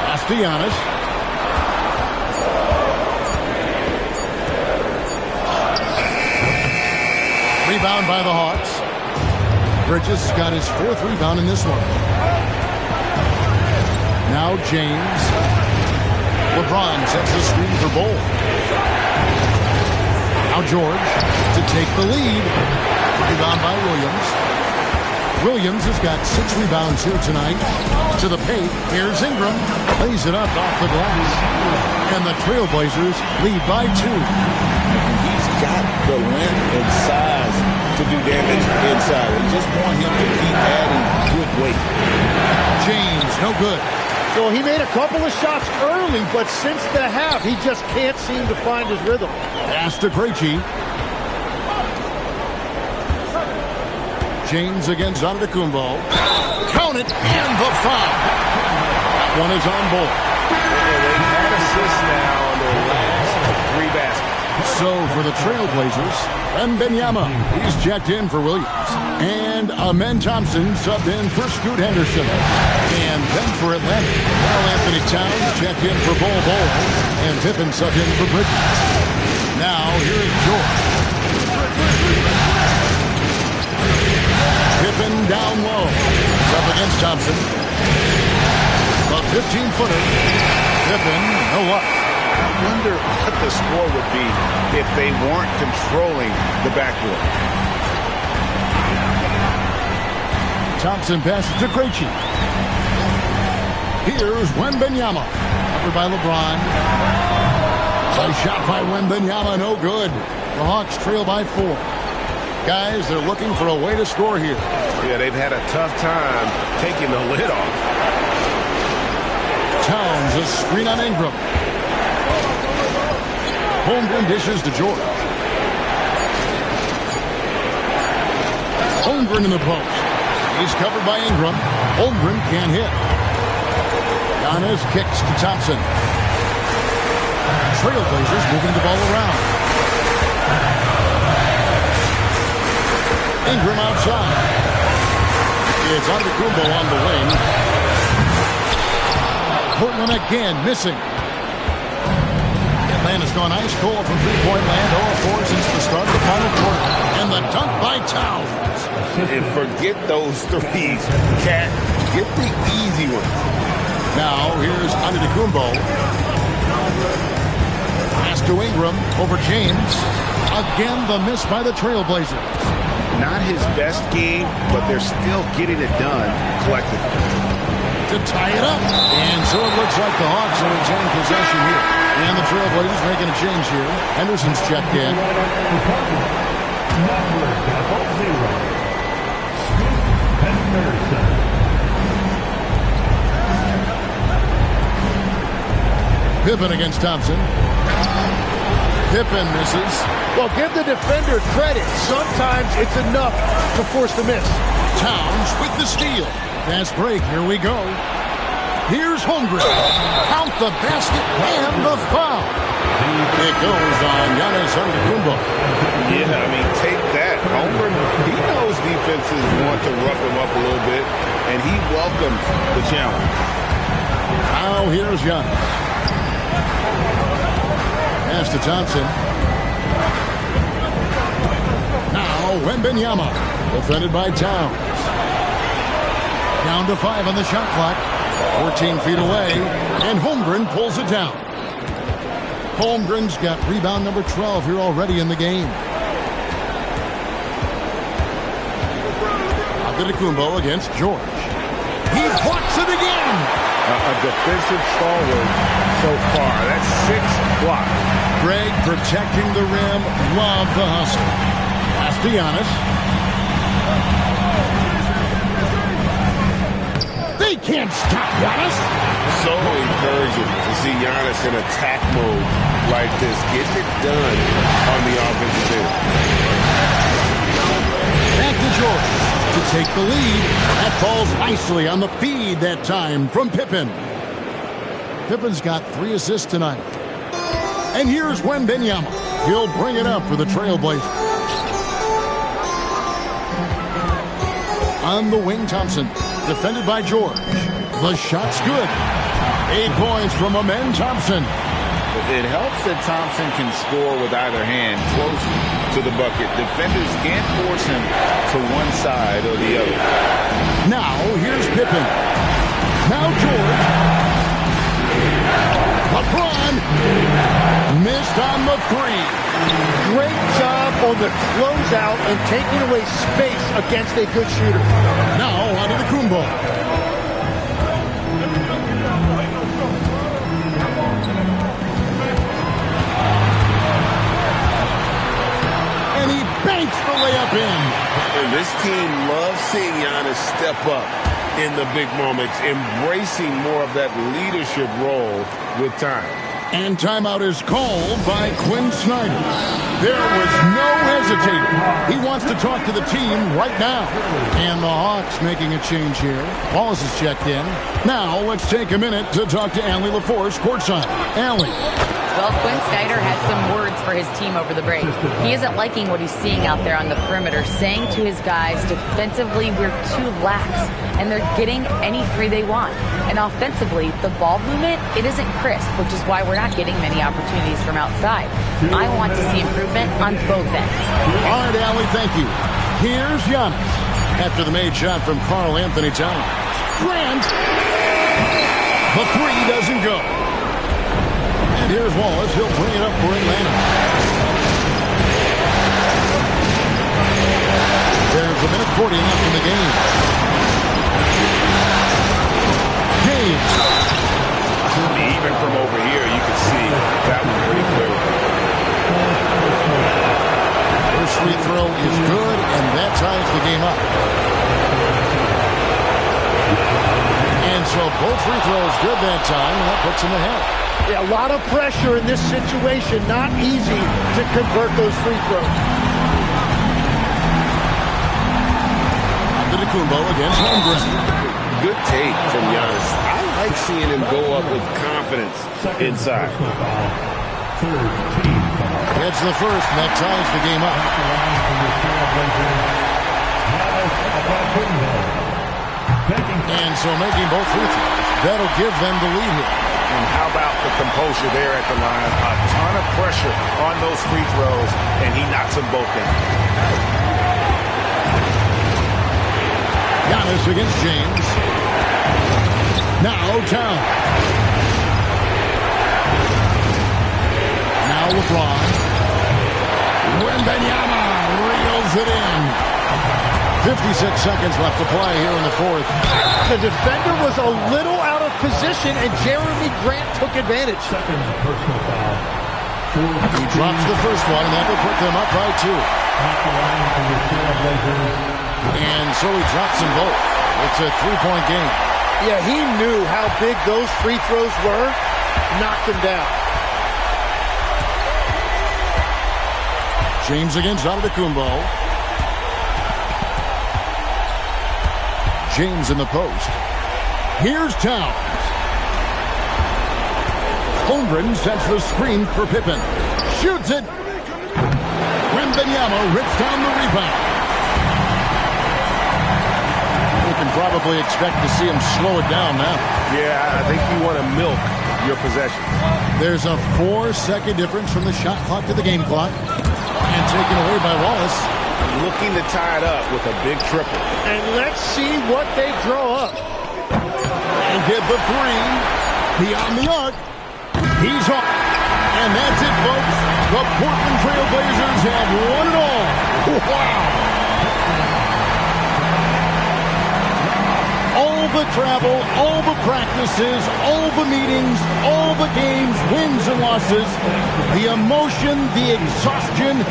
Pass to Giannis. Rebound by the Hawks. Bridges got his 4th rebound in this one. Now James. LeBron sets the screen for Bol. Now George to take the lead. Rebound by Williams. Williams has got 6 rebounds here tonight. To the paint. Here's Ingram. Lays it up off the glass. And the Trailblazers lead by 2.
And he's got the length and size to do damage inside. We just want him to keep adding good weight.
James, no good.
So he made a couple of shots early, but since the half, he just can't seem to find his rhythm.
Pass to Krejci. James against Antetokounmpo. Count it, and the foul. That one is on Bol.
They've had assists now on their last 3 baskets.
So for the Trailblazers, Wembanyama, he's checked in for Williams. And Amen Thompson subbed in for Scoot Henderson. And then for Atlanta, Karl Anthony Towns checked in for Bol. And Pippen subbed in for Bridges. Now here is George. Pippen down low. He's up against Thompson. A 15-footer. Pippen, no luck.
I wonder what the score would be if they weren't controlling the backboard.
Thompson passes to Krejci. Here's Wembanyama. Covered by LeBron. Nice shot by Wembanyama, no good. The Hawks trail by 4. Guys, they're looking for a way to score here.
Yeah, they've had a tough time taking the lid off.
Towns, a screen on Ingram. Holmgren dishes to George. Holmgren in the post. He's covered by Ingram. Holmgren can't hit. Giannis kicks to Thompson. Trailblazers moving the ball around. Ingram outside. It's Antetokounmpo on the wing. Portland again missing. Atlanta's gone ice cold from three-point land, 0-4 since the start of the final quarter. And the dunk by Towns.
And forget those threes, Cat. Get the easy ones.
Now here's Antetokounmpo. Pass to Ingram over James. Again, the miss by the Trailblazers.
Not his best game, but they're still getting it done collectively.
To tie it up. And so it looks like the Hawks will retain possession here. And the Trailblazers making a change here. Henderson's checked in. Pippen against Thompson. Pippen misses.
Well, give the defender credit. Sometimes it's enough to force the miss.
Towns with the steal. Fast break. Here we go. Here's Holmgren. Count the basket and the foul. It goes on Giannis Antetokounmpo.
Yeah, I mean, take that. Holmgren, he knows defenses want to rough him up a little bit, and he welcomed the challenge.
Now here's Giannis. Pass to Thompson. Now Wembanyama. Defended by Towns. Down to 5 on the shot clock. 14 feet away. And Holmgren pulls it down. Holmgren's got rebound number 12 here already in the game. Antetokounmpo against George. He blocks it again.
A defensive stalwart so far. That's 6 blocks.
Greg protecting the rim. Love the hustle. Pass to Giannis. They can't stop Giannis.
So encouraging to see Giannis in attack mode like this, getting it done on the offensive end.
Back to George. To take the lead. That falls nicely on the feed that time from Pippen. Pippen's got 3 assists tonight. And here's Wembanyama. He'll bring it up for the Trailblazers. On the wing, Thompson. Defended by George. The shot's good. 8 points from Amen Thompson.
It helps that Thompson can score with either hand close to the bucket. Defenders can't force him to one side or the other.
Now, here's Pippen. Now George. LeBron missed on the 3.
Great job on the closeout and taking away space against a good shooter.
Now, onto the Kumbo. And he banks the layup in.
And this team loves seeing Giannis step up in the big moments, embracing more of that leadership role with time.
And timeout is called by Quinn Snyder. There was no hesitating. He wants to talk to the team right now. And the Hawks making a change here. Wallace is checked in. Now let's take a minute to talk to Allie LaForce courtside. Allie.
Well, Quinn Snyder had some words for his team over the break. He isn't liking what he's seeing out there on the perimeter, saying to his guys, defensively, we're too lax, and they're getting any 3 they want. And offensively, the ball movement, it isn't crisp, which is why we're not getting many opportunities from outside. I want to see improvement on both ends.
All right, Allie, thank you. Here's Giannis. After the made shot from Karl Anthony Towns. Grant. The 3 doesn't go. And here's Wallace. He'll bring it up for Atlanta. There's a minute 40 left in the game. James.
Even from over here, you can see that one pretty clearly.
First free throw is good, and that ties the game up. And so both free throws good that time, and that puts them ahead.
Yeah, a lot of pressure in this situation. Not easy to convert those free throws.
Antetokounmpo against Holmgren.
Good take from Giannis. I like seeing him go up with confidence inside.
Gets the first, and that ties the game up. And so making both free throws, that'll give them the lead here.
And how about the composure there at the line? A ton of pressure on those free throws, and he knocks them both in.
Giannis against James. Now Towns. Now LeBron. Wembanyama reels it in. 56 seconds left to play here in the 4th.
The defender was a little out of position, and Jeremy Grant took advantage.
He drops the first one, and that will put them up by 2. And so he drops them both. It's a 3-point game.
Yeah, he knew how big those free throws were. Knocked him down.
James against Antetokounmpo. James in the post. Here's Towns. Holmgren sets the screen for Pippen. Shoots it. Wembanyama rips down the rebound. We can probably expect to see him slow it down now.
Yeah, I think you want to milk your possession.
There's a 4-second difference from the shot clock to the game clock. And taken away by Wallace.
Looking to tie it up with a big triple.
And let's see what they draw up.
And get the 3. Beyond the arc. He's on. And that's it, folks. The Portland Trail Blazers have won it all. Wow. All the travel, all the practices, all the meetings, all the games, wins and losses, the emotion, the exhaustion,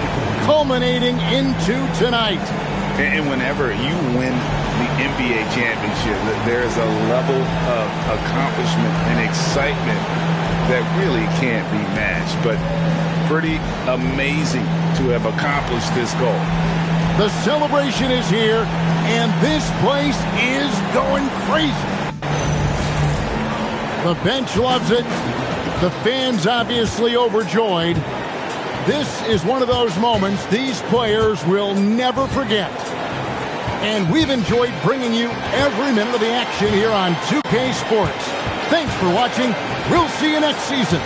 culminating into tonight.
And whenever you win the NBA championship, there's a level of accomplishment and excitement that really can't be matched. But pretty amazing to have accomplished this goal.
The celebration is here, and this place is going crazy. The bench loves it. The fans obviously overjoyed. This is one of those moments these players will never forget. And we've enjoyed bringing you every minute of the action here on 2K Sports. Thanks for watching. We'll see you next season.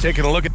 Taking a look at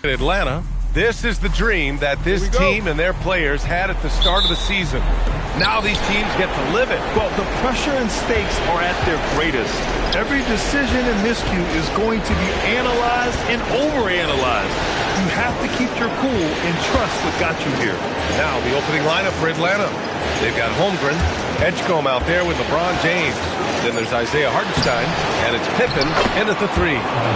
Atlanta, this is the dream that this team and their players had at the start of the season. Now these teams get to live it.
Well, the pressure and stakes are at their greatest. Every decision and miscue is going to be analyzed and overanalyzed. You have to keep your cool and trust what got you here.
Now the opening lineup for Atlanta. They've got Holmgren, Edgecombe out there with LeBron James. Then there's Isaiah Hartenstein, and it's Pippen in at the 3.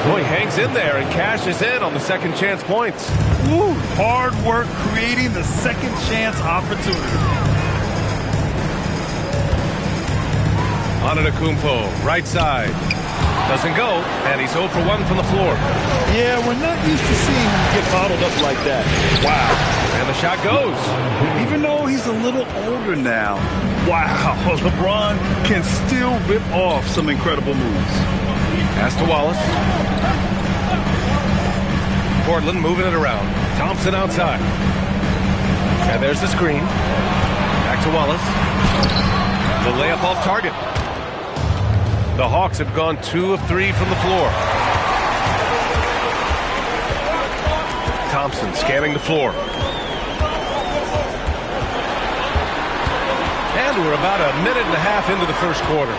Boy, hangs in there and cashes in on the second chance points.
Woo! Hard work creating the second chance opportunity.
Antetokounmpo, right side. Doesn't go, and he's 0 for 1 from the floor.
Yeah, we're not used to seeing him get bottled up like that.
Wow. And the shot goes.
Even though he's a little older now, wow, LeBron can still rip off some incredible moves.
Pass to Wallace. Portland moving it around. Thompson outside. And there's the screen. Back to Wallace. The layup off target. The Hawks have gone 2 of 3 from the floor. Thompson scanning the floor. And we're about a minute and a half into the first quarter.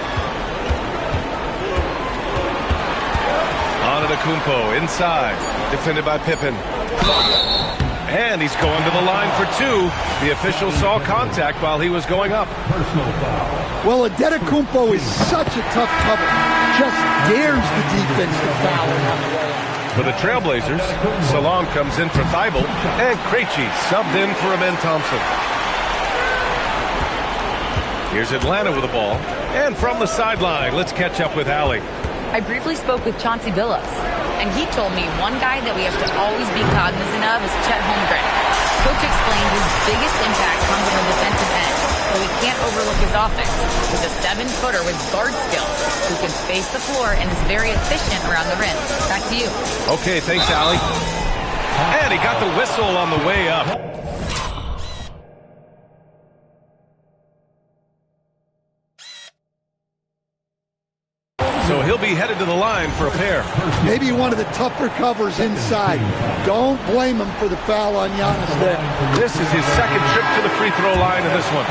Antetokounmpo inside, defended by Pippen. And he's going to the line for 2. The official saw contact while he was going up.
Well, Antetokounmpo is such a tough cover. Just dares the defense to foul him on the way out.
For the Trailblazers, Salon comes in for Thibault, and Krejci subbed in for Amen Thompson. Here's Atlanta with the ball. And from the sideline, let's catch up with Allie.
I briefly spoke with Chauncey Billups, and he told me one guy that we have to always be cognizant of is Chet Holmgren. Coach explained his biggest impact comes on the defensive end, but we can't overlook his offense. He's a 7-footer with guard skills who can space the floor and is very efficient around the rim. Back to you.
Okay, thanks, Allie. And he got the whistle on the way up. So he'll be headed to the line for a pair.
Maybe one of the tougher covers inside. Don't blame him for the foul on Giannis there.
This is his second trip to the free throw line in this one.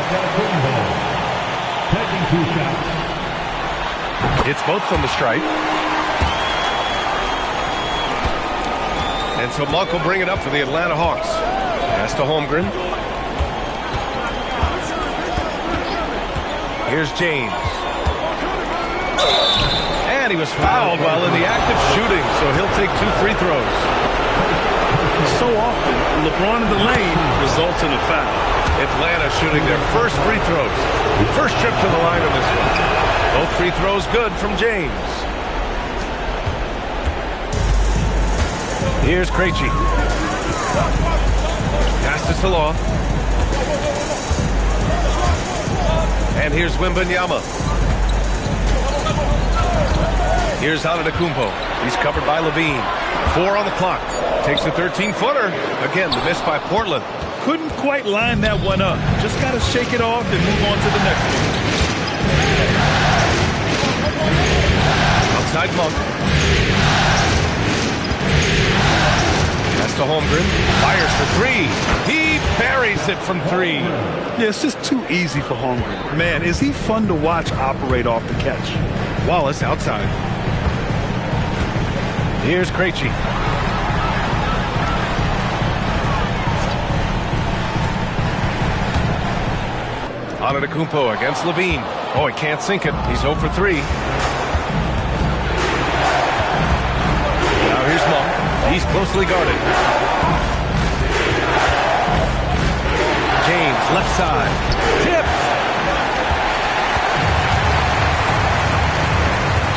It's both from the stripe. And so Monk will bring it up for the Atlanta Hawks. Pass to Holmgren. Here's James. And he was fouled while in the act of shooting, so he'll take 2 free throws.
So often, LeBron in the lane results in a foul.
Atlanta shooting their first free throws. First trip to the line on this one. Both free throws good from James. Here's Krejci. Pass to Salah. And here's Wembanyama. Here's Antetokounmpo. He's covered by Levine. 4 on the clock. Takes a 13-footer. Again, the miss by Portland.
Couldn't quite line that one up. Just got to shake it off and move on to the next one.
Outside Monk. Pass to to Holmgren. Fires for three. He buries it from three.
Yeah, it's just too easy for Holmgren. Man, is he fun to watch operate off the catch.
Wallace outside. Here's Krejci. Antetokounmpo against Levine. Oh, he can't sink it. He's 0 for 3. Now here's Monk. He's closely guarded. James, left side. Tipped.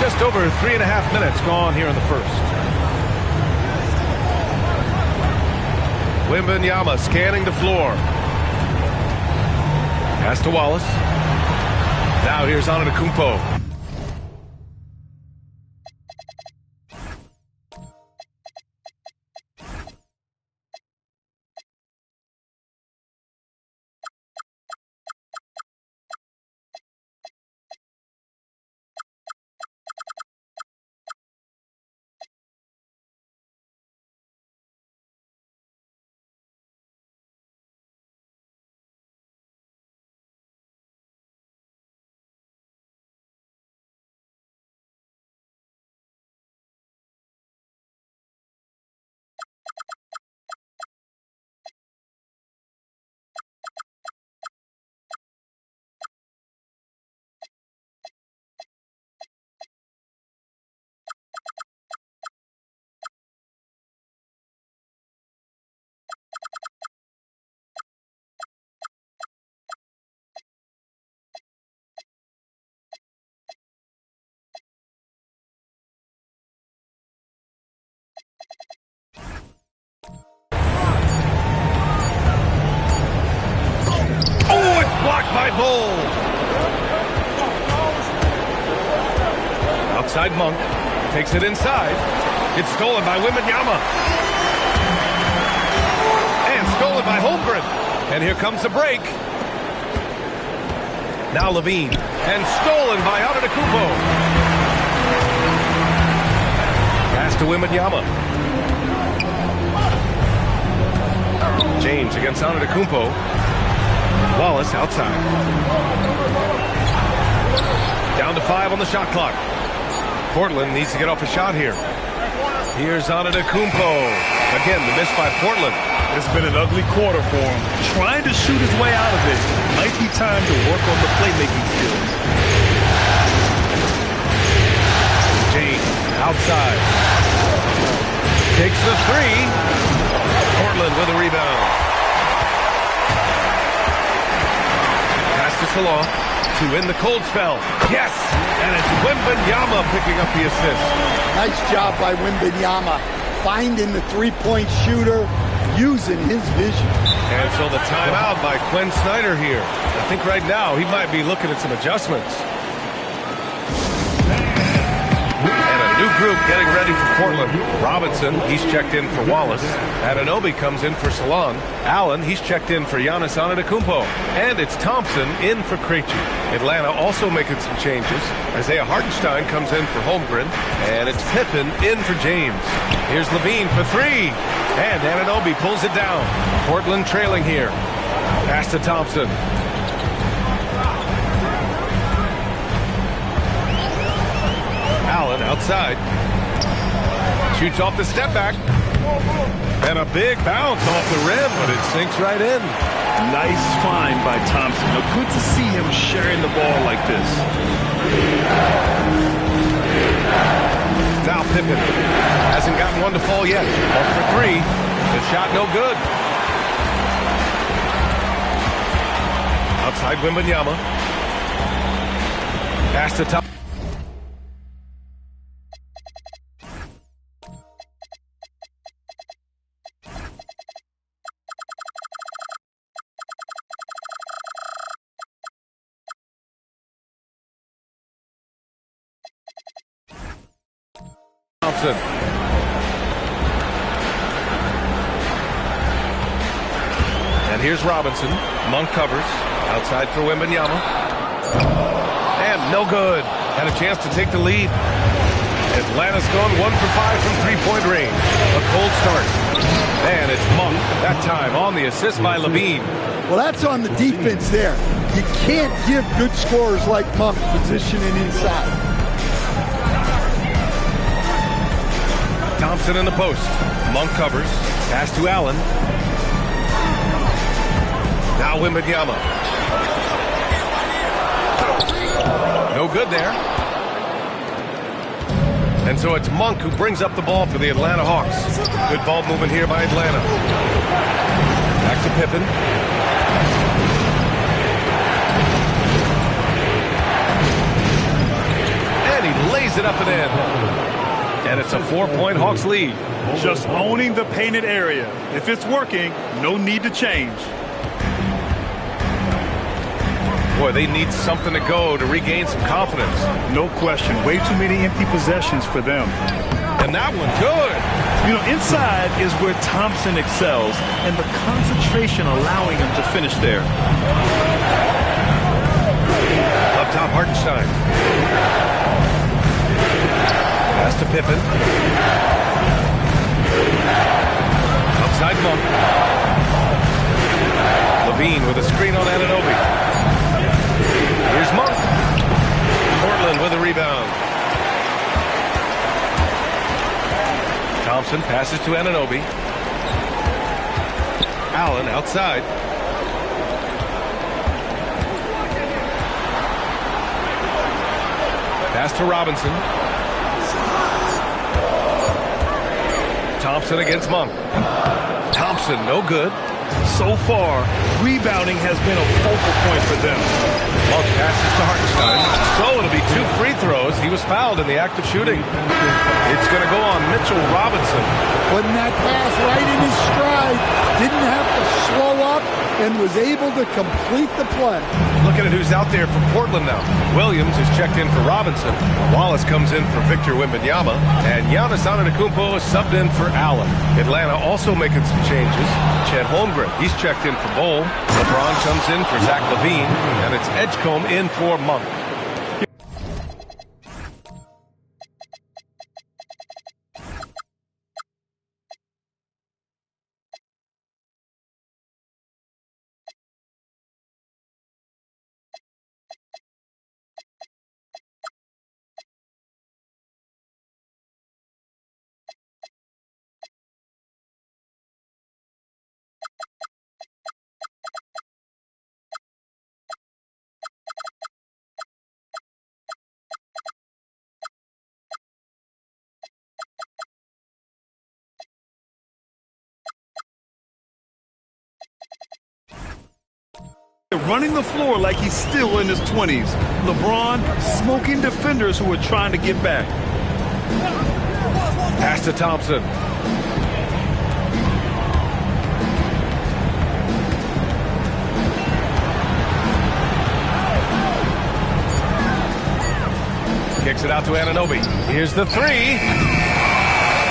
Just over 3.5 minutes gone here in the first. Wembanyama scanning the floor. Pass to Wallace. Now here's Antetokounmpo. By Bull. Outside Monk. Takes it inside. It's stolen by Wembanyama. And stolen by Holmgren. And here comes the break. Now Levine. And stolen by Antetokounmpo. Pass to Wembanyama. James against Antetokounmpo. Wallace outside. Down to 5 on the shot clock. Portland needs to get off a shot here. Here's Antetokounmpo. Again, the miss by Portland.
It's been an ugly quarter for him. Trying to shoot his way out of it. Might be time to work on the playmaking skills.
James outside. Takes the three. Portland with a rebound. Salon to end the cold spell. Yes! And it's Wembanyama picking up the assist.
Nice job by Wembanyama. Finding the three-point shooter, using his vision.
And so the timeout by Quinn Snyder here. I think right now he might be looking at some adjustments. And a new group getting ready for Portland. Robinson, he's checked in for Wallace. Anunoby comes in for Salon. Allen, he's checked in for Giannis Antetokounmpo. And it's Thompson in for Krejci. Atlanta also making some changes. Isaiah Hartenstein comes in for Holmgren. And it's Pippen in for James. Here's Levine for three. And Anunoby pulls it down. Portland trailing here. Pass to Thompson. Allen outside. Shoots off the step back. And a big bounce off the rim, but it sinks right in.
Nice find by Thompson. Good to see him sharing the ball like this.
Now Pippen hasn't gotten one to fall yet. 1 for 3. The shot no good. Outside Wembanyama. Pass to top. Thompson. And here's Robinson. Monk covers. Outside for Wembanyama. And no good. Had a chance to take the lead. Atlanta's gone 1 for 5 from three-point range. A cold start. And it's Monk, that time on the assist by Levine.
Well, that's on the defense there. You can't give good scorers like Monk positioning inside.
Thompson in the post. Monk covers. Pass to Allen. Now Wembanyama. No good there. And so it's Monk who brings up the ball for the Atlanta Hawks. Good ball movement here by Atlanta. Back to Pippen. And he lays it up and in. And it's a 4-point Hawks lead.
Just owning the painted area. If it's working, no need to change.
Boy, they need something to go to regain some confidence.
No question. Way too many empty possessions for them.
And that one, good.
You know, inside is where Thompson excels, and the concentration allowing him to finish there.
Up top, Hartenstein. Pass to Pippen. Outside Monk. Levine with a screen on Anunoby. Here's Monk. Portland with a rebound. Thompson passes to Anunoby. Allen outside. Pass to Robinson. Thompson against Monk. Thompson, no good.
So far, rebounding has been a focal point for them.
Monk passes to Hartenstein. So it'll be 2 free throws. He was fouled in the act of shooting. It's going to go on Mitchell Robinson.
Putting that pass right in his stride. Didn't have to slow up and was able to complete the play.
Looking at who's out there for Portland now. Williams is checked in for Robinson. Wallace comes in for Victor Wembanyama. And Giannis Antetokounmpo is subbed in for Allen. Atlanta also making some changes. Chet Holmgren, he's checked in for Bol. LeBron comes in for Zach LaVine. And it's Edgecombe in for Monk.
Running the floor like he's still in his 20s. LeBron smoking defenders who are trying to get back.
Pass to Thompson. Kicks it out to Anunoby. Here's the three.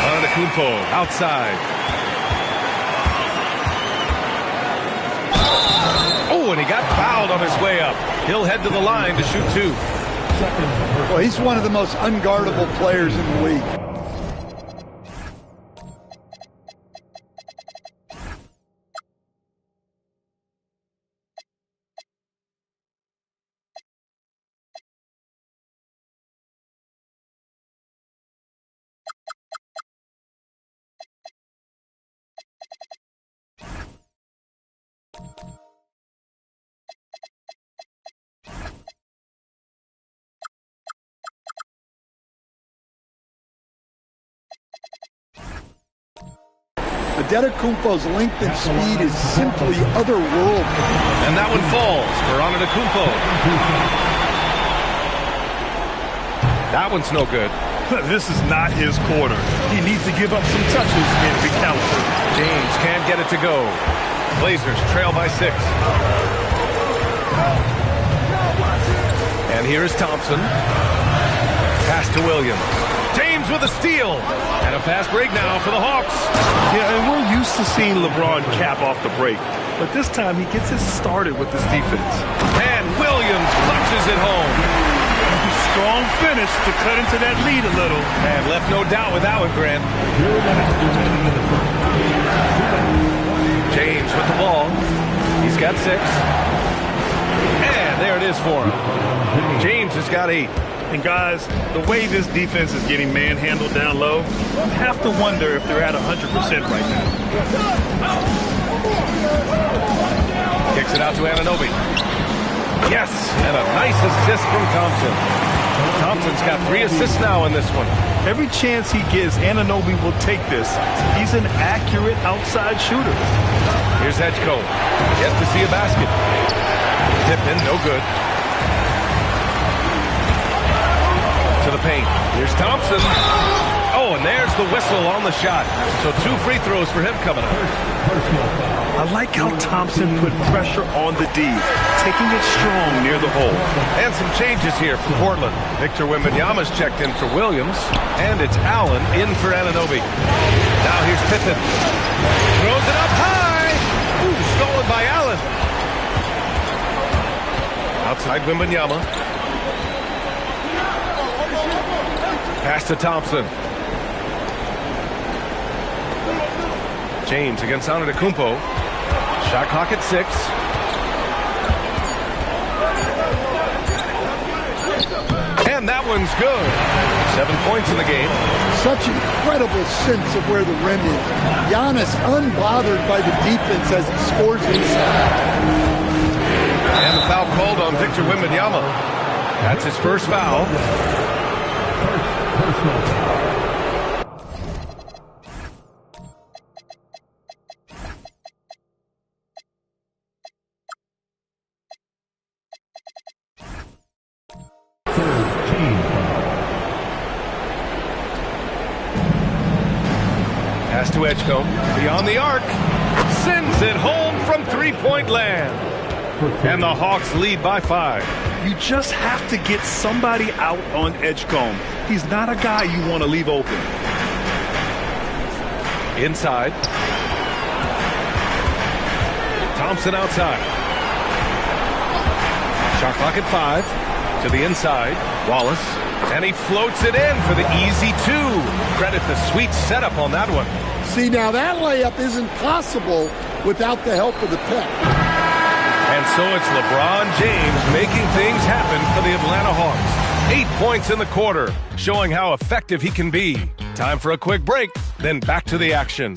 Antetokounmpo outside. Oh, and he got fouled on his way up. He'll head to the line to shoot 2.
Well, he's one of the most unguardable players in the league. Antetokounmpo's length and speed is simply otherworldly.
And that one falls for Antetokounmpo. That one's no good.
This is not his quarter. He needs to give up some touches and be counted.
James can't get it to go. Blazers trail by 6. And here is Thompson. Pass to Williams. James with a steal. And a fast break now for the Hawks.
Yeah, and we're used to seeing LeBron cap off the break. But this time he gets it started with his defense.
And Williams punches it home.
strong finish to cut into that lead a little.
And left no doubt with that one, Grant. James with the ball. He's got 6. And there it is for him. James has got 8.
And guys, the way this defense is getting manhandled down low, you have to wonder if they're at 100% right now.
Kicks it out to Anunoby. Yes, and a nice assist from Thompson. Thompson's got 3 assists now in this one.
Every chance he gets, Anunoby will take this. He's an accurate outside shooter.
Here's Edgecombe. Yet to see a basket. Pippen, no good. To the paint. Here's Thompson. Oh, and there's the whistle on the shot. So 2 free throws for him coming up.
I like how Thompson put pressure on the D, taking it strong near the hole.
And some changes here for Portland. Victor Wembanyama's checked in for Williams, and it's Allen in for Anunoby. Now here's Pippen. Throws it up high. Ooh, stolen by Allen. Outside Wembanyama. Pass to Thompson. James against Antetokounmpo. Shot clock at 6. And that one's good. 7 points in the game.
Such incredible sense of where the rim is. Giannis unbothered by the defense as he scores inside.
And the foul called on Victor Wembanyama. That's his first foul. Pass to Edgecombe. Beyond the arc. Sends it home from three-point land. And the Hawks lead by 5.
You just have to get somebody out on Edgecombe. He's not a guy you want to leave open.
Inside. Thompson outside. Shot clock at 5. To the inside. Wallace. And he floats it in for the easy 2. Credit the sweet setup on that one.
See, now that layup isn't possible without the help of the pick.
And so it's LeBron James making things happen for the Atlanta Hawks. 8 points in the quarter, showing how effective he can be. Time for a quick break, then back to the action.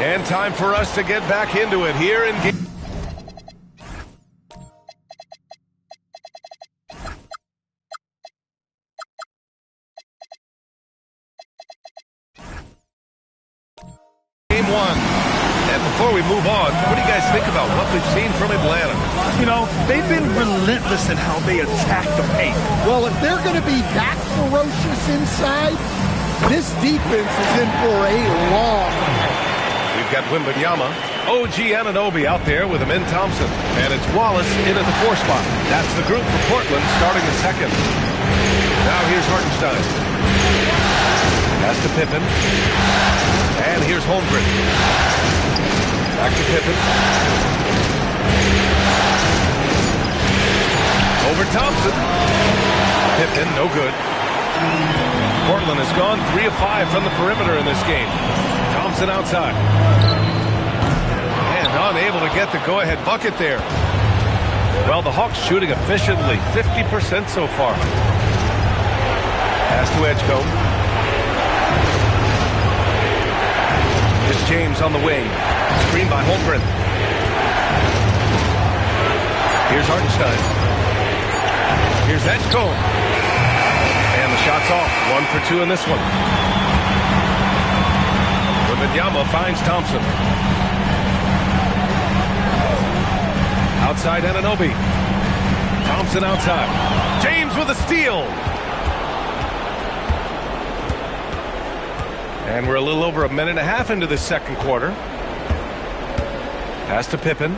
And time for us to get back into it here in game. Game 1. And before we move on, what do you guys think about what we've seen from Atlanta?
You know, they've been relentless in how they attack the paint.
Well, if they're going to be that ferocious inside, this defense is in for a long night.
We've got Wembanyama, OG Anunoby out there with Amin Thompson. And it's Wallace in at the 4 spot. That's the group for Portland starting the second. Now here's Hartenstein. Pass to Pippen. And here's Holmgren. Back to Pippen. Over Thompson. Pippen, no good. Portland has gone 3 of 5 from the perimeter in this game. Thompson outside. And unable to get the go-ahead bucket there. Well, the Hawks shooting efficiently, 50% so far. Pass to Edgecombe. James on the wing. Screen by Holmgren. Here's Hartenstein. Here's Edgecombe. And the shot's off. 1 for 2 in this one. Wembanyama finds Thompson. Outside Anunoby. Thompson outside. James with a steal. And we're a little over a minute and a half into this second quarter. Pass to Pippen.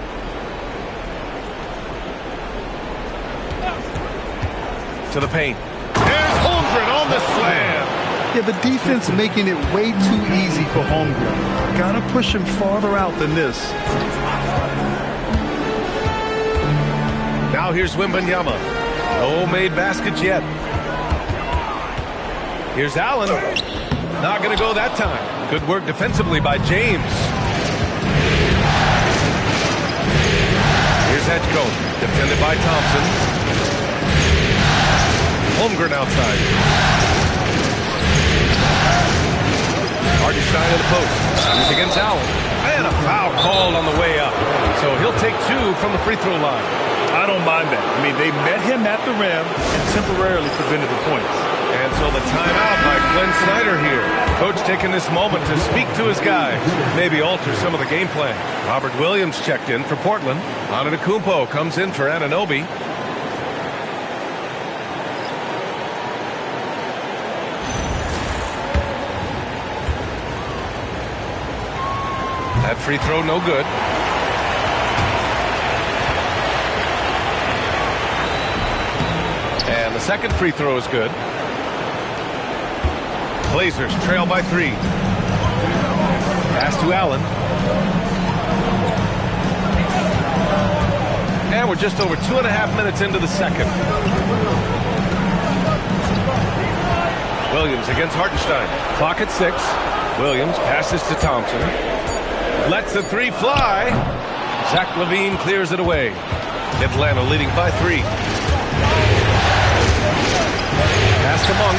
To the paint. There's Holmgren on the slam.
Yeah, the defense making it way too easy for Holmgren. Gotta push him farther out than this.
Now here's Wembanyama. No made baskets yet. Here's Allen. Not going to go that time. Good work defensively by James. Here's Edgecombe. Defended by Thompson. Holmgren outside. Hartenstein in the post. He's against Allen. And a foul called on the way up. So he'll take 2 from the free throw line.
I don't mind that. I mean, they met him at the rim and temporarily prevented the points.
And so the timeout by Glenn Snyder here. Coach taking this moment to speak to his guys. Maybe alter some of the game plan. Robert Williams checked in for Portland. Antetokounmpo comes in for Anunoby. That free throw no good. And the second free throw is good. Blazers trail by 3. Pass to Allen. And we're just over 2.5 minutes into the second. Williams against Hartenstein. Clock at 6. Williams passes to Thompson. Lets the 3 fly. Zach LaVine clears it away. Atlanta leading by 3. Pass to Monk.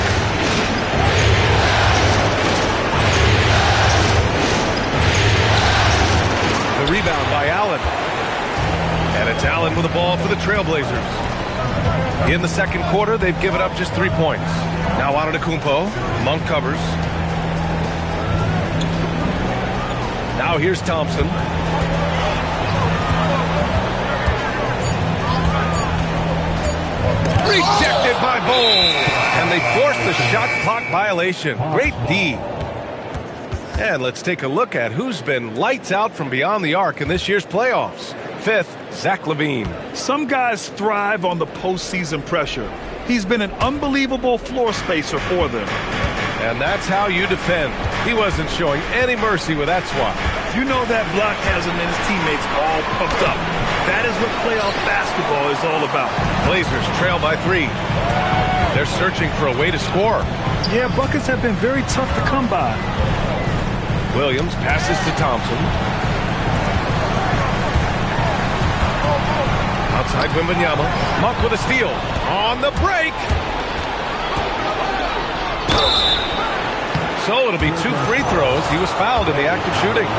The rebound by Allen. And it's Allen with the ball for the Trailblazers. In the second quarter, they've given up just 3 points. Now Antetokounmpo. Monk covers. Now here's Thompson. Rejected by Bone. And they force the shot clock violation. Great D. And let's take a look at who's been lights out from beyond the arc in this year's playoffs. 5th, Zach LaVine.
Some guys thrive on the postseason pressure. He's been an unbelievable floor spacer for them.
And that's how you defend. He wasn't showing any mercy with that swat.
You know that block has him and his teammates all pumped up. That is what playoff basketball is all about.
Blazers trail by 3. They're searching for a way to score.
Yeah, buckets have been very tough to come by.
Williams passes to Thompson. Outside Wembanyama. Monk with a steal. On the break. So it'll be 2 free throws. He was fouled in the act of shooting.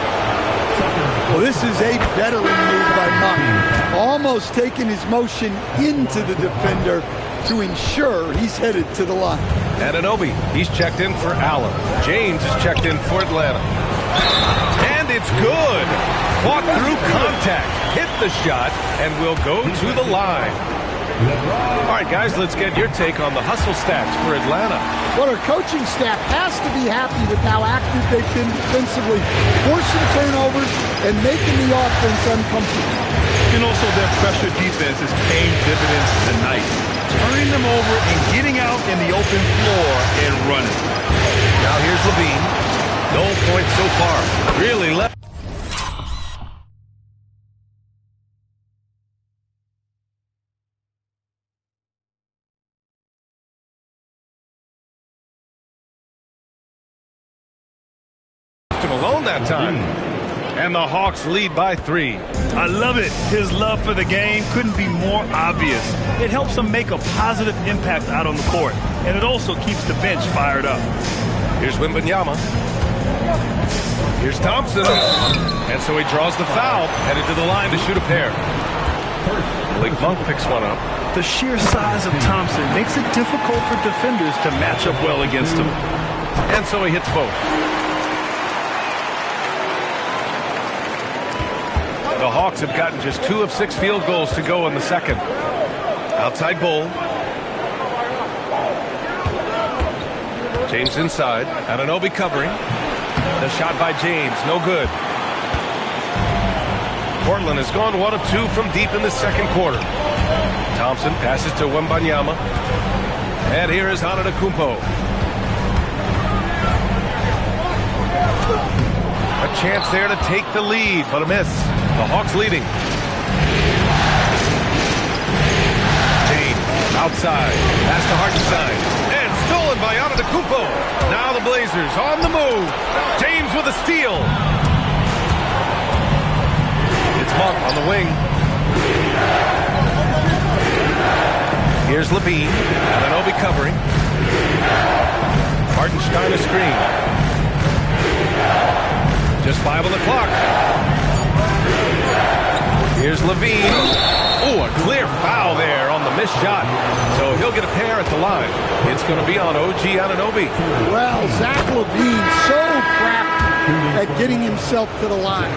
Well, this is a veteran move by Monk. Almost taking his motion into the defender to ensure he's headed to the line.
Anunoby, he's checked in for Allen. James is checked in for Atlanta. And it's good. Fought through contact, hit the shot, and will go to the line. All right, guys, let's get your take on the hustle stats for Atlanta.
Well, our coaching staff has to be happy with how active they've been defensively, forcing turnovers and making the offense uncomfortable.
And also their pressure defense is paying dividends tonight, turning them over and getting out in the open floor and running.
Now here's LaVine. No points so far. Really left. Alone that time. And the Hawks lead by 3.
I love it. His love for the game couldn't be more obvious. It helps him make a positive impact out on the court, and it also keeps the bench fired up.
Here's Wembanyama. Here's Thompson. And so he draws the foul, headed to the line to shoot a pair. Malik Monk picks one up.
The sheer size of Thompson makes it difficult for defenders to match up well against him.
And so he hits both. The Hawks have gotten just 2 of 6 field goals to go in the second. Outside Bull. James inside. Anunoby covering. The shot by James, no good. Portland has gone 1 of 2 from deep in the second quarter. Thompson passes to Wembanyama. And here is Antetokounmpo. A chance there to take the lead, but a miss. The Hawks leading. James outside. Pass to Hartenstein. And stolen by Antetokounmpo. Now the Blazers on the move. James with a steal. It's Monk on the wing. Here's Levine. Anunoby covering. Hartenstein a screen. Just 5 on the clock. Here's Levine. Oh, a clear foul there on the missed shot. So he'll get a pair at the line. It's going to be on OG Anunoby.
Well, Zach Levine so crafty at getting himself to the line.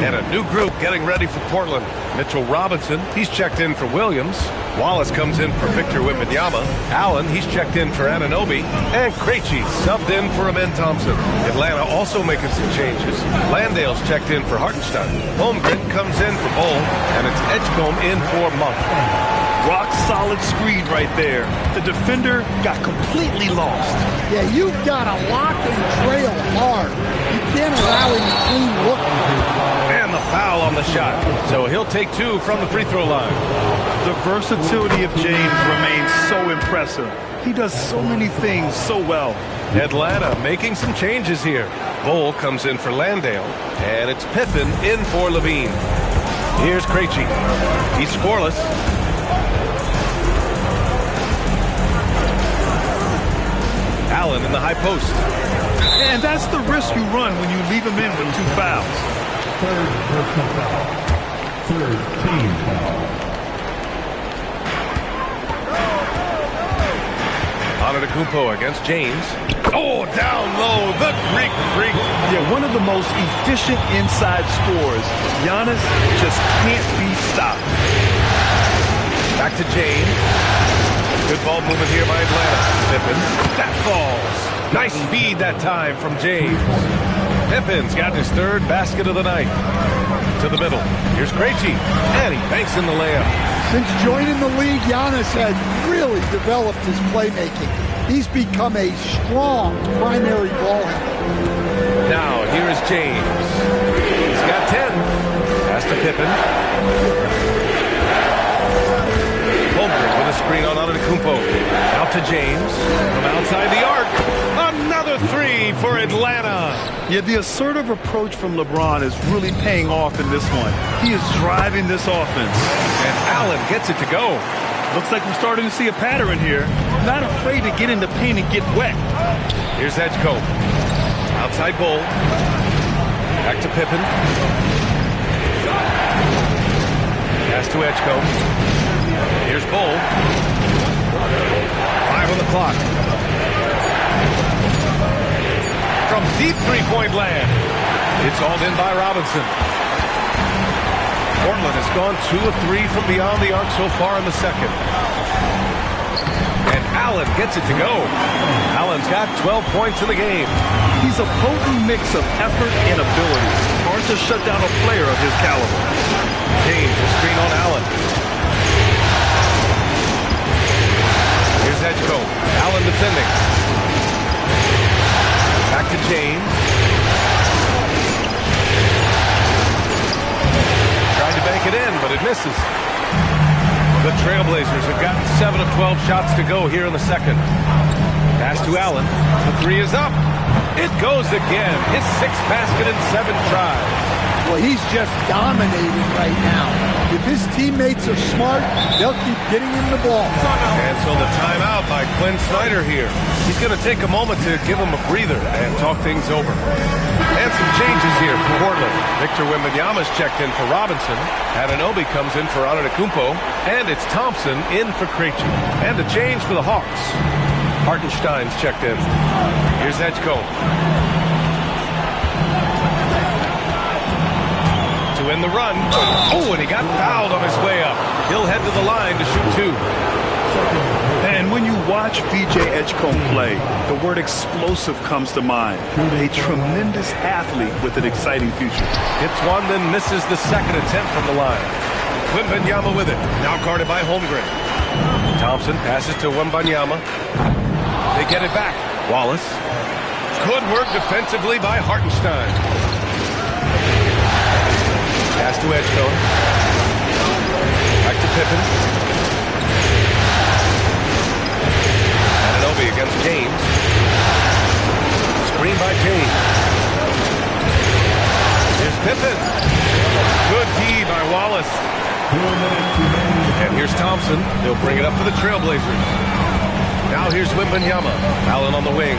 And a new group getting ready for Portland. Mitchell Robinson, he's checked in for Williams. Wallace comes in for Victor Wembanyama. Allen, he's checked in for Anunoby. And Krejci subbed in for Amen Thompson. Atlanta also making some changes. Landale's checked in for Hartenstein. Holmgren comes in for Bull. And it's Edgecombe in for Monk.
Rock solid screen right there. The defender got completely lost.
Yeah, you've got to lock and trail hard. You can't allow him to clean look.
And the foul on the shot. So he'll take 2 from the free throw line.
The versatility of James remains so impressive. He does so many things so well.
Atlanta making some changes here. Bull comes in for Landale. And it's Pippen in for Levine. Here's Krejci. He's scoreless. Allen in the high post.
And that's the risk you run when you leave him in with 2 fouls.
Third personal foul. Third team foul.
Antetokounmpo against James. Oh, down low, the Greek freak.
Yeah, one of the most efficient inside scorers. Giannis just can't be stopped.
Back to James. Good ball movement here by Atlanta. Pippen. That falls. Nice feed that time from James. Pippen's got his 3rd basket of the night. To the middle. Here's Krejci. And he banks in the layup.
Since joining the league, Giannis has really developed his playmaking. He's become a strong primary ball handler.
Now, here is James. He's got 10. Pass to Pippen. Holmgren with a screen on Antetokounmpo. Out to James. From outside the arc. Another 3 for Atlanta.
Yeah, the assertive approach from LeBron is really paying off in this one. He is driving this offense.
And Allen gets it to go.
Looks like we're starting to see a pattern here. Not afraid to get in the paint and get wet.
Here's Edgecombe. Outside Bull. Back to Pippen. Pass to Edgecombe. Here's Bull. 5 on the clock. From deep three-point land. It's hauled in by Robinson. Portland has gone 2 of 3 from beyond the arc so far in the second. And Allen gets it to go. Allen's got 12 points in the game.
He's a potent mix of effort and ability. Hard to shut down a player of his caliber.
James, a screen on Allen. Here's Edgecombe. Allen defending. Back to James. Tried to bank it in, but it misses. The Trailblazers have gotten 7 of 12 shots to go here in the second. Pass to Allen. The 3 is up. It goes again. His 6th basket in 7 tries.
Well, he's just dominating right now. If his teammates are smart, they'll keep getting him the ball.
And so the timeout by Quinn Snyder here. He's going to take a moment to give him a breather and talk things over. And some changes here for Portland. Victor Wembanyama's checked in for Robinson. Anunoby comes in for Antetokounmpo. And it's Thompson in for Krejci. And a change for the Hawks. Hartenstein's checked in. Here's Edgecombe. To win the run. Oh, and he got fouled on his way up. He'll head to the line to shoot two.
And when you watch VJ Edgecombe play, the word explosive comes to mind. A tremendous athlete with an exciting future.
Hits one, then misses the second attempt from the line. Wembanyama with it. Now guarded by Holmgren. Thompson passes to Wembanyama. They get it back. Wallace. Good work defensively by Hartenstein. Pass to Edgecombe. Back to Pippen. Anunoby against James. Screen by James. Here's Pippen. Good D by Wallace. And here's Thompson. He'll bring it up for the Trailblazers. Now here's Wembanyama. Allen on the wing.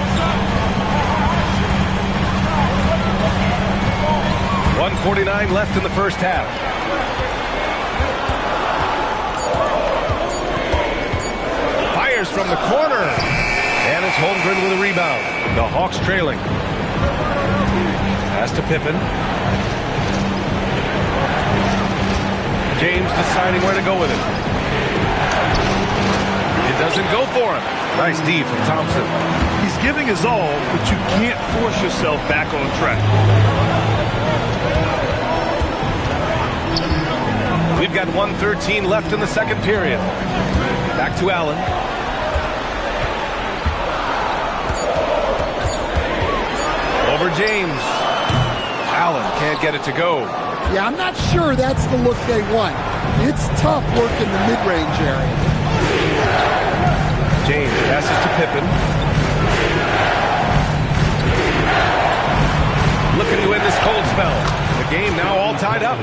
1:49 left in the first half. Fires from the corner. And it's Holmgren with a rebound. The Hawks trailing. Pass to Pippen. James deciding where to go with it. It doesn't go for him. Nice D from Thompson.
He's giving his all, but you can't force yourself back on track.
We've got 1:13 left in the second period. Back to Allen. Over James. Allen can't get it to go.
Yeah, I'm not sure that's the look they want. It's tough work in the mid-range area.
James passes to Pippen. Looking to end this cold spell. The game now all tied up.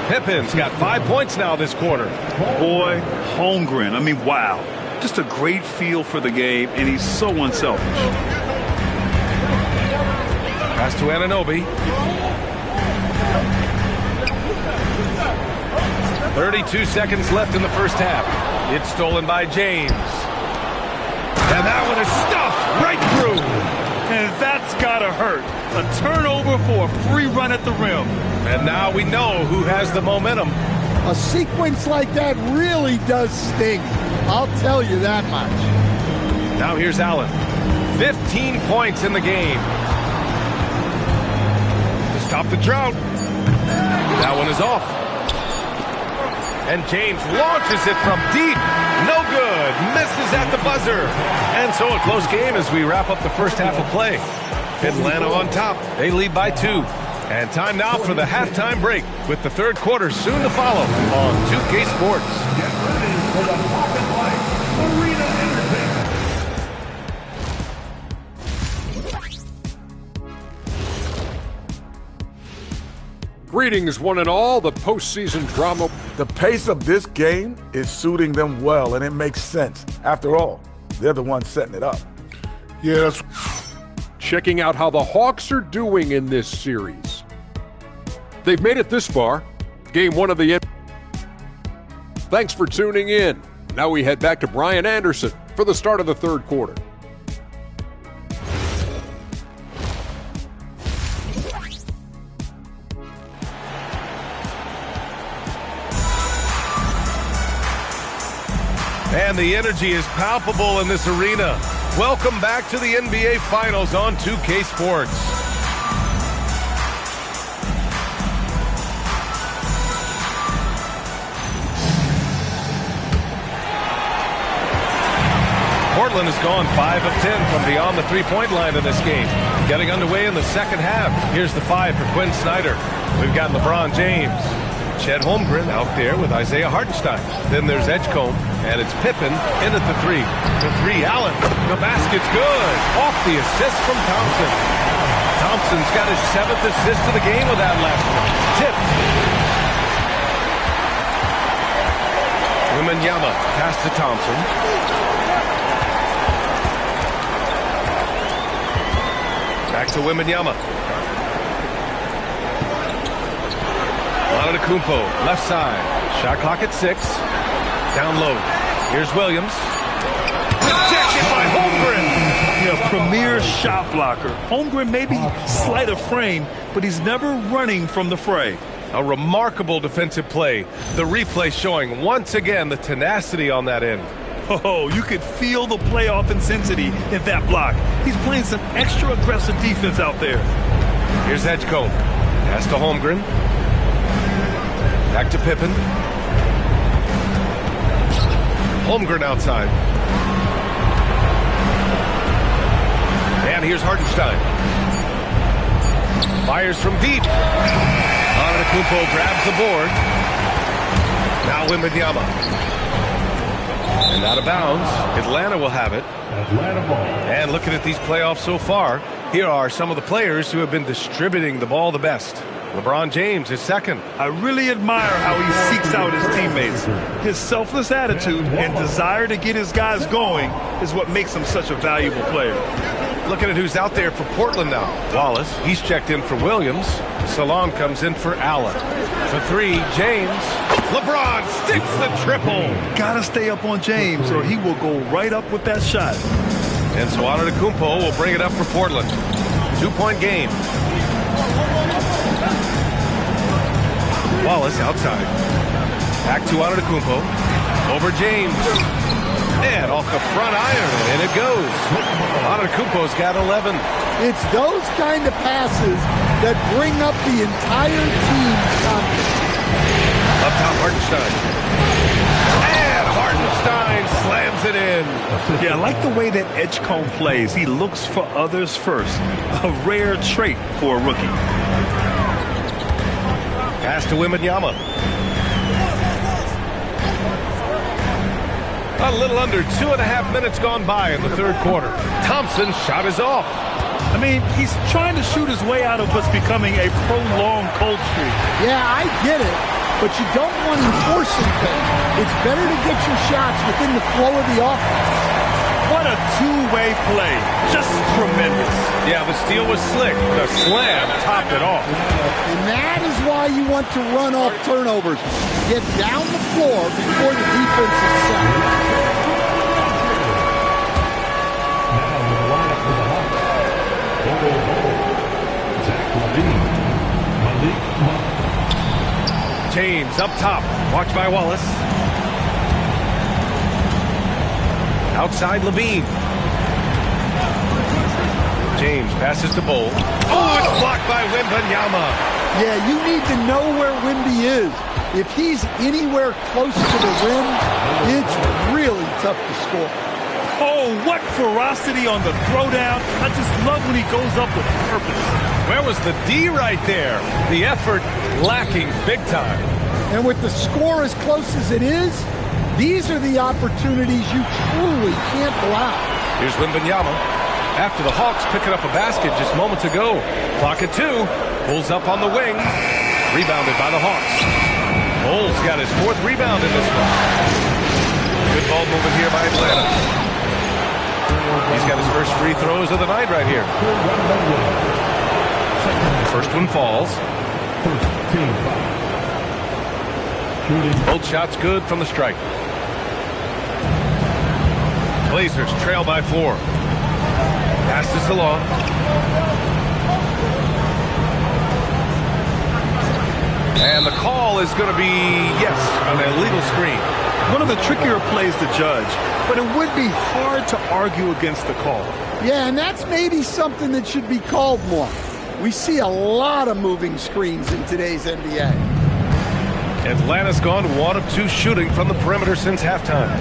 Pippen's got 5 points now this quarter.
Boy, Holmgren, I mean, wow. Just a great feel for the game, and he's so unselfish.
Pass to Anunoby. 32 seconds left in the first half. It's stolen by James. And that one is stuffed right through.
And that's gotta hurt. A turnover for a free run at the rim.
And now we know who has the momentum.
A sequence like that really does sting. I'll tell you that much.
Now here's Allen. 15 points in the game. To stop the drought. That one is off. And James launches it from deep. No good. Misses at the buzzer. And so a close game as we wrap up the first half of play. Atlanta on top. They lead by 2. And time now for the halftime break with the third quarter soon to follow on 2K Sports.
Get ready for the Pocket Light Arena Entertainment.
Greetings, one and all. The postseason drama.
The pace of this game is suiting them well, and it makes sense. After all, they're the ones setting it up.
Yeah, that's...
Checking out how the Hawks are doing in this series. They've made it this far. Game 1 of the... Thanks for tuning in. Now we head back to Brian Anderson for the start of the third quarter.
And the energy is palpable in this arena. Welcome back to the NBA Finals on 2K Sports. Portland has gone 5 of 10 from beyond the three-point line in this game. Getting underway in the second half. Here's the 5 for Quinn Snyder. We've got LeBron James. Chet Holmgren out there with Isaiah Hartenstein. Then there's Edgecombe, and it's Pippen in at the 3. The 3, Allen. The basket's good. Off the assist from Thompson. Thompson's got his 7th assist of the game with that last one. Tipped. Wembanyama pass to Thompson. Back to Wembanyama. Antetokounmpo, left side. Shot clock at 6. Down low. Here's Williams. Protection by Holmgren.
Yeah, premier shot blocker. Holmgren may be slight of frame, but he's never running from the fray.
A remarkable defensive play. The replay showing once again the tenacity on that end.
Oh, you could feel the playoff intensity in that block. He's playing some extra aggressive defense out there.
Here's Edgecombe. Pass to Holmgren. Back to Pippen. Holmgren outside. And here's Hartenstein. Fires from deep. Antetokounmpo grabs the board. Now Wembanyama. And out of bounds. Atlanta will have it.
Atlanta ball.
And looking at these playoffs so far, here are some of the players who have been distributing the ball the best. LeBron James is second.
I really admire how he seeks out his teammates. His selfless attitude and desire to get his guys going is what makes him such a valuable player.
Looking at who's out there for Portland now. Wallace, he's checked in for Williams. Salon comes in for Allen. For 3, James. LeBron sticks the triple.
Gotta stay up on James or he will go right up with that shot.
And so Antetokounmpo will bring it up for Portland. 2-point game. Wallace outside. Back to Antetokounmpo. Over James. And off the front iron, and it goes. Antetokounmpo's got 11.
It's those kind of passes that bring up the entire team's confidence.
Up top, Hartenstein. And Hartenstein slams it in.
Yeah, I like the way that Edgecombe plays. He looks for others first. A rare trait for a rookie.
Pass to Wembanyama. A little under 2.5 minutes gone by in the third quarter. Thompson's shot is off.
I mean, he's trying to shoot his way out of what's becoming a prolonged cold streak.
Yeah, I get it, but you don't want to force anything. It's better to get your shots within the flow of the offense.
What a two-way play. Just tremendous.
Yeah, the steal was slick. The slam topped it off.
And that is why you want to run off turnovers. Get down the floor before the defense is set.
James up top. Watched by Wallace. Outside Levine. James passes to Bol. Oh, it's blocked by Wembanyama.
Yeah, you need to know where Wemby is. If he's anywhere close to the rim, it's really tough to score.
Oh, what ferocity on the throwdown. I just love when he goes up with purpose.
Where was the D right there? The effort lacking big time.
And with the score as close as it is, these are the opportunities you truly can't allow.
Here's Wembanyama. After the Hawks picking up a basket just moments ago. Clock at 2. Pulls up on the wing. Rebounded by the Hawks. Bol's got his 4th rebound in this one. Good ball movement here by Atlanta. He's got his first free throws of the night right here. First one falls. Both shots good from the strike. Blazers trail by 4. Pass to Salon. And the call is going to be, yes, an illegal screen.
One of the trickier plays to judge, but it would be hard to argue against the call.
Yeah, and that's maybe something that should be called more. We see a lot of moving screens in today's NBA.
Atlanta's gone 1 of 2 shooting from the perimeter since halftime.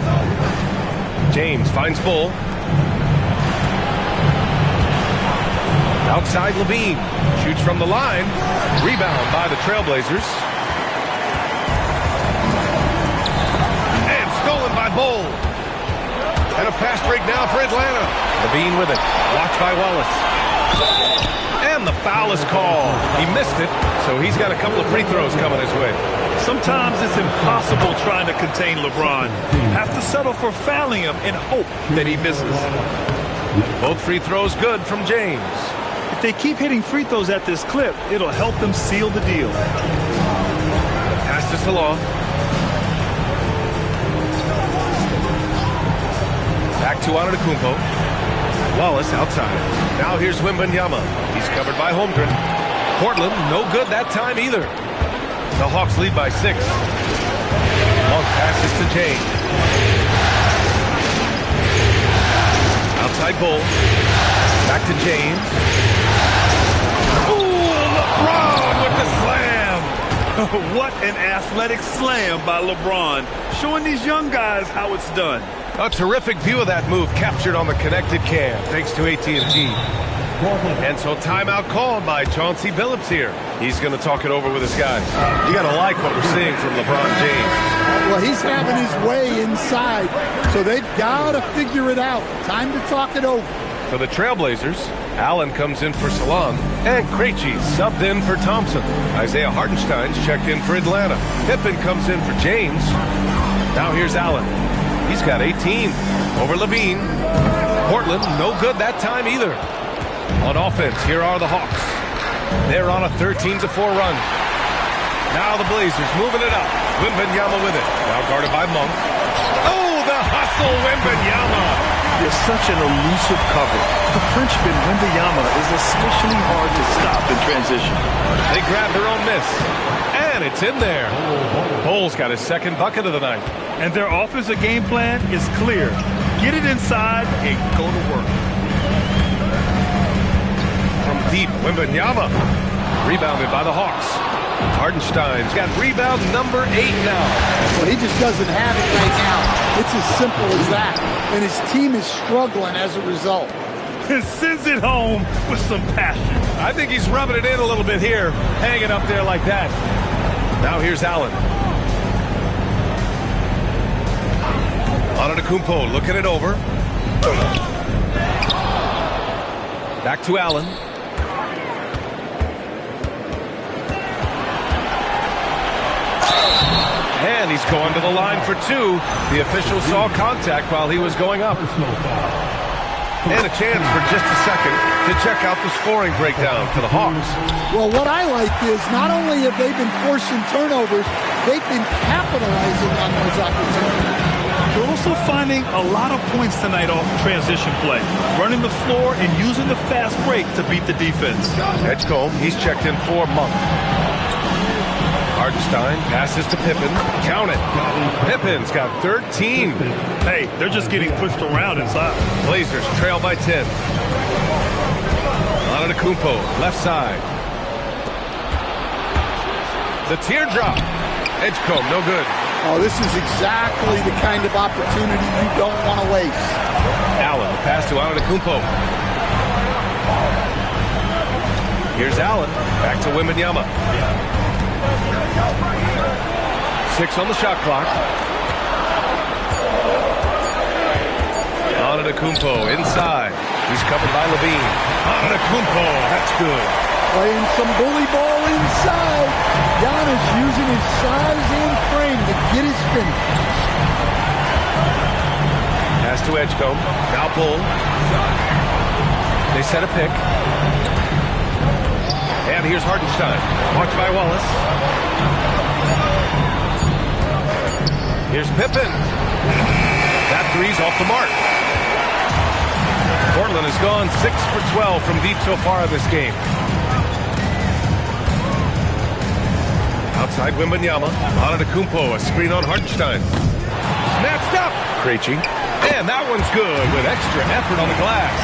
James finds Bol. Outside Levine. Shoots from the line. Rebound by the Trailblazers. And stolen by Bol. And a fast break now for Atlanta. Levine with it. Watched by Wallace. And and the foul is called. He missed it, so he's got a couple of free throws coming his way.
Sometimes it's impossible trying to contain LeBron. Have to settle for fouling him and hope that he misses.
Both free throws good from James.
If they keep hitting free throws at this clip, it'll help them seal the deal.
Pass to Salon. Back to Antetokounmpo. Wallace outside. Now here's Wembanyama. He's covered by Holmgren. Portland, no good that time either. The Hawks lead by 6. Monk passes to James. Outside Bull. Back to James. Ooh, LeBron with the slam.
What an athletic slam by LeBron, showing these young guys how it's done.
A terrific view of that move captured on the connected cam, thanks to AT&T. And so timeout called by Chauncey Billups here. He's going to talk it over with his guys. You got to like what we're seeing from LeBron James.
Well, he's having his way inside, so they've got to figure it out. Time to talk it over.
For the Trailblazers, Allen comes in for Salon, and Krejci subbed in for Thompson. Isaiah Hartenstein's checked in for Atlanta. Pippen comes in for James. Now here's Allen. He's got 18 over Levine. Portland, no good that time either. On offense, here are the Hawks. They're on a 13-4 run. Now the Blazers moving it up. Wembanyama with it. Now guarded by Monk. Oh, the hustle, Wembanyama.
You're such an elusive cover. The Frenchman, Wembanyama, is especially hard to stop in transition.
They grab their own miss. And it's in there. Bull's got his second bucket of the night.
And their offensive game plan is clear. Get it inside and go to work.
From deep, Wembanyama. Rebounded by the Hawks. Hartenstein's got rebound number 8 now.
Well, he just doesn't have it right now. It's as simple as that. And his team is struggling as a result.
And sends it home with some passion.
I think he's rubbing it in a little bit here. Hanging up there like that. Now here's Allen. Antetokounmpo looking it over. Back to Allen. And he's going to the line for 2. The official saw contact while he was going up. And a chance for just a second to check out the scoring breakdown for the Hawks.
Well, what I like is not only have they been forcing turnovers, they've been capitalizing on those opportunities.
They're also finding a lot of points tonight off transition play, running the floor and using the fast break to beat the defense.
Edgecombe, he's checked in for Monk. Hartenstein passes to Pippen. Count it. Pippen's got 13.
Hey, they're just getting pushed around inside.
Blazers trail by 10. Antetokounmpo, left side. The teardrop. Edgecombe, no good.
Oh, this is exactly the kind of opportunity you don't want to waste.
Allen, the pass to Antetokounmpo. Here's Allen. Back to Wembanyama. 6 on the shot clock. Antetokounmpo inside. He's covered by Levine. Antetokounmpo, that's good.
Playing some bully ball inside. Giannis using his size and frame to get his finish.
Pass to Edgecombe. Now Bull. They set a pick. And here's Hartenstein. Watched by Wallace. Here's Pippen. That three's off the mark. Portland has gone 6 for 12 from deep so far in this game. Outside Wembanyama. Antetokounmpo, a screen on Hartenstein. Snatched up. Krejci. And that one's good with extra effort on the glass.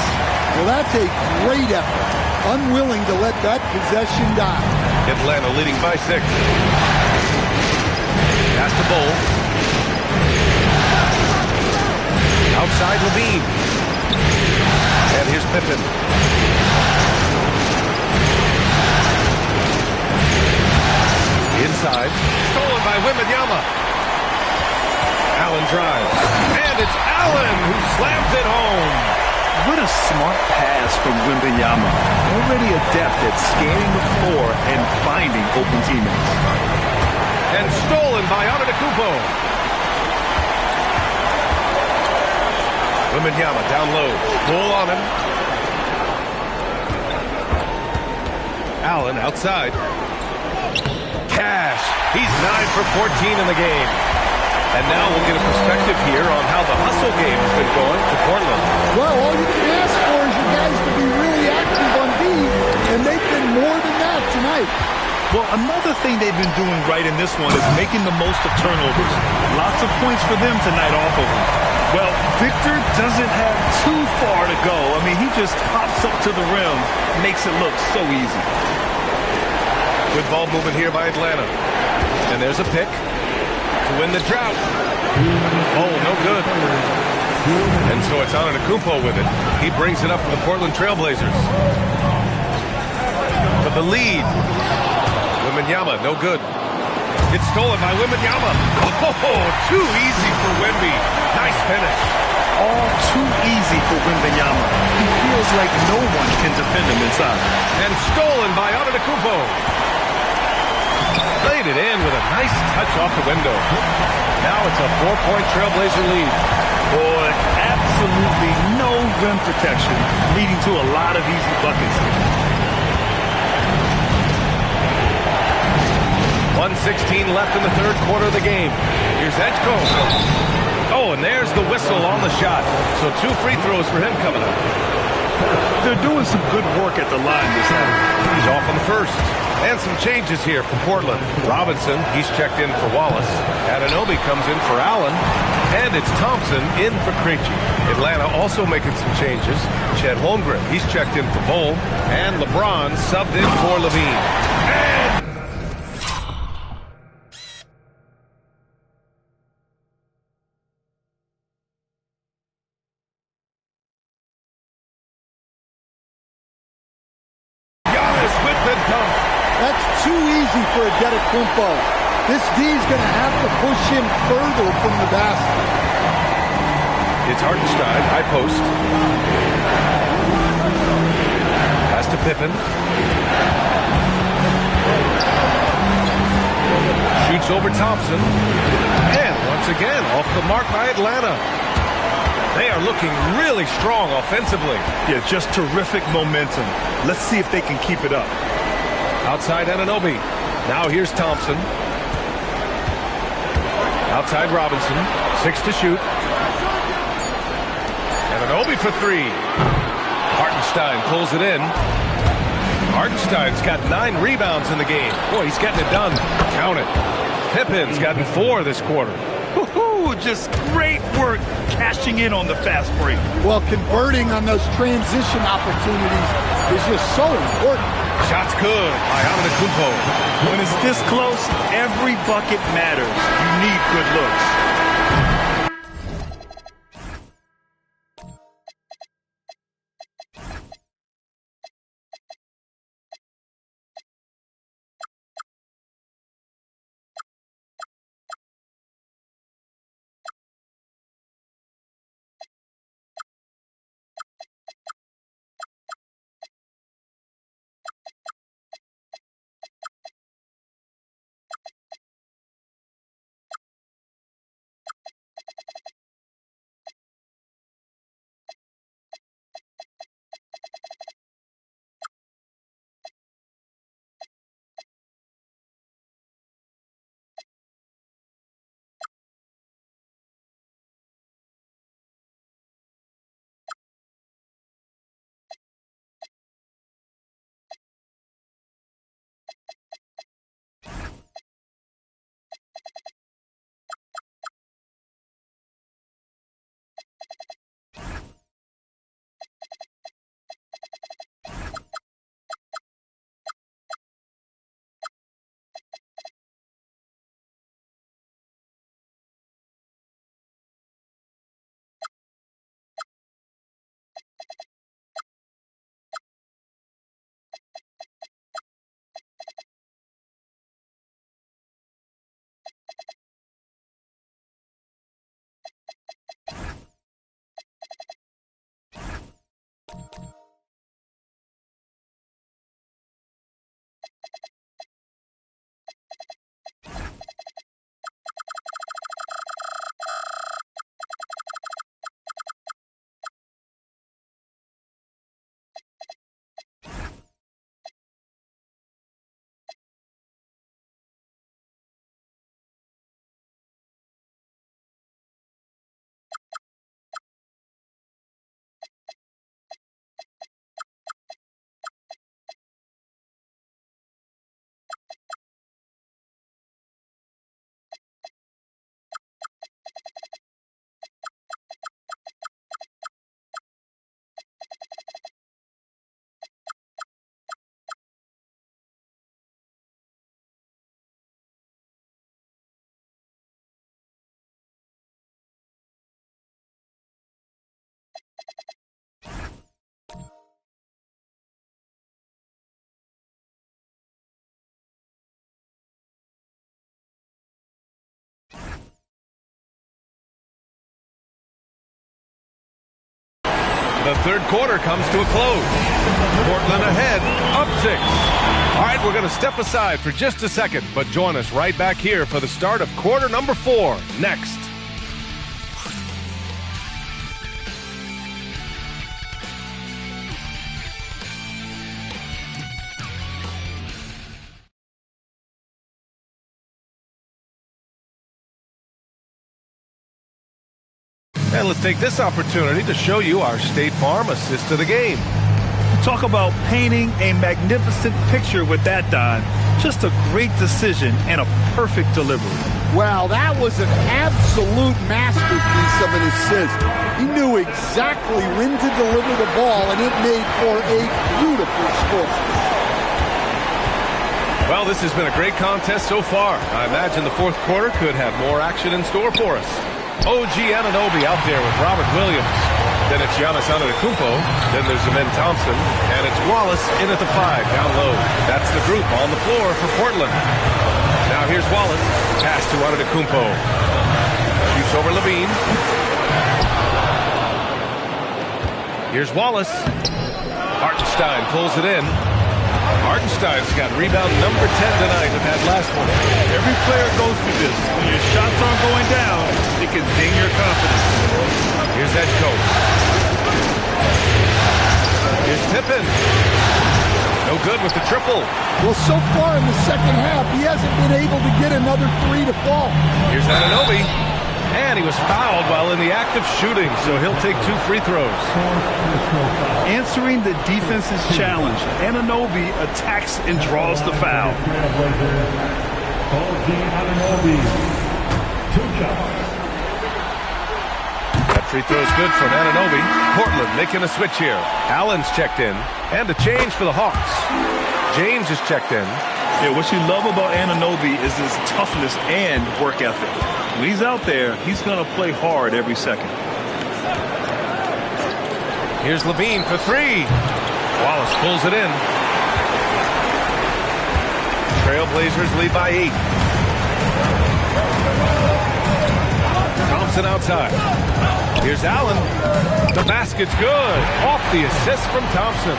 Well, that's a great effort. Unwilling to let that possession die.
Atlanta leading by 6. Pass to Bull. Outside Levine. And here's Pippen. Inside. Stolen by Wembanyama. Allen drives. And it's Allen who slams it home.
What a smart pass from Wembanyama. Already adept at scanning the floor and finding open teammates.
And stolen by Antetokounmpo. Wembanyama down low. Pull on him. Allen outside. Cash. He's 9 for 14 in the game. And now we'll get a perspective here on how the hustle game has been going for Portland.
Well, all you can ask for is your guys to be really active on D, and they've been more than that tonight.
Well, another thing they've been doing right in this one is making the most of turnovers. Lots of points for them tonight off of them. Well, Victor doesn't have too far to go. I mean, he just pops up to the rim, makes it look so easy.
Good ball movement here by Atlanta. And there's a pick to win the drought. Oh, no good. And so it's Antetokounmpo with it. He brings it up for the Portland Trailblazers. For the lead. Wembanyama, no good. It's stolen by Wembanyama. Oh, too easy for Wemby. Nice finish.
All too easy for Wembanyama. He feels like no one can defend him inside.
And stolen by Antetokounmpo. Laid it in with a nice touch off the window. Now it's a 4-point Trailblazer lead.
Boy, absolutely no rim protection, leading to a lot of easy buckets.
1:16 left in the third quarter of the game. Here's Edgecombe. Oh, and there's the whistle on the shot. So 2 free throws for him coming up.
They're doing some good work at the line this time.
He's off on the first. And some changes here for Portland. Robinson, he's checked in for Wallace. Anunoby comes in for Allen. And it's Thompson in for Krejci. Atlanta also making some changes. Chet Holmgren, he's checked in for Bol. And LeBron subbed in for Levine. And Giannis with the dunk.
That's too easy for Antetokounmpo. This D's going to have to push him further from the basket.
It's Hartenstein, high post. Pass to Pippen. Shoots over Thompson. And once again, off the mark by Atlanta. They are looking really strong offensively.
Yeah, just terrific momentum. Let's see if they can keep it up.
Outside Anunoby. Now here's Thompson. Outside Robinson. 6 to shoot. Anunoby for 3. Hartenstein pulls it in. Hartenstein's got 9 rebounds in the game. Boy, he's getting it done. Count it. Pippin's gotten 4 this quarter.
Woohoo! Just great work cashing in on the fast break.
Well, converting on those transition opportunities is just so important.
Shot's good by Antetokounmpo.
When it's this close, every bucket matters. You need good looks.
The third quarter comes to a close. Portland ahead, up 6. All right, we're going to step aside for just a second, but join us right back here for the start of quarter number 4 next. And let's take this opportunity to show you our State Farm assist to the game.
Talk about painting a magnificent picture with that, Don. Just a great decision and a perfect delivery.
Wow, that was an absolute masterpiece of an assist. He knew exactly when to deliver the ball, and it made for a beautiful score.
Well, this has been a great contest so far. I imagine the fourth quarter could have more action in store for us. OG Anunoby out there with Robert Williams. Then it's Giannis Antetokounmpo. Then there's Amen Thompson. And it's Wallace in at the 5 down low. That's the group on the floor for Portland. Now here's Wallace. Pass to Antetokounmpo. Shoots over Levine. Here's Wallace. Hartenstein pulls it in. Hartenstein's got rebound number 10 tonight with that last one.
Every player goes through this. When your shots aren't going down, it can ding your confidence.
Here's Edgecombe. Here's Pippen. No good with the triple.
Well, so far in the second half, he hasn't been able to get another 3 to fall.
Here's Anunoby. And he was fouled while in the act of shooting, so he'll take 2 free throws.
Answering the defense's challenge, Anunoby attacks and draws the foul.
That free throw is good from Anunoby. Portland making a switch here. Allen's checked in. And a change for the Hawks. James is checked in.
Yeah, what you love about Anunoby is his toughness and work ethic. When he's out there, he's going to play hard every second.
Here's Levine for 3. Wallace pulls it in. Trailblazers lead by 8. Thompson outside. Here's Allen. The basket's good. Off the assist from Thompson.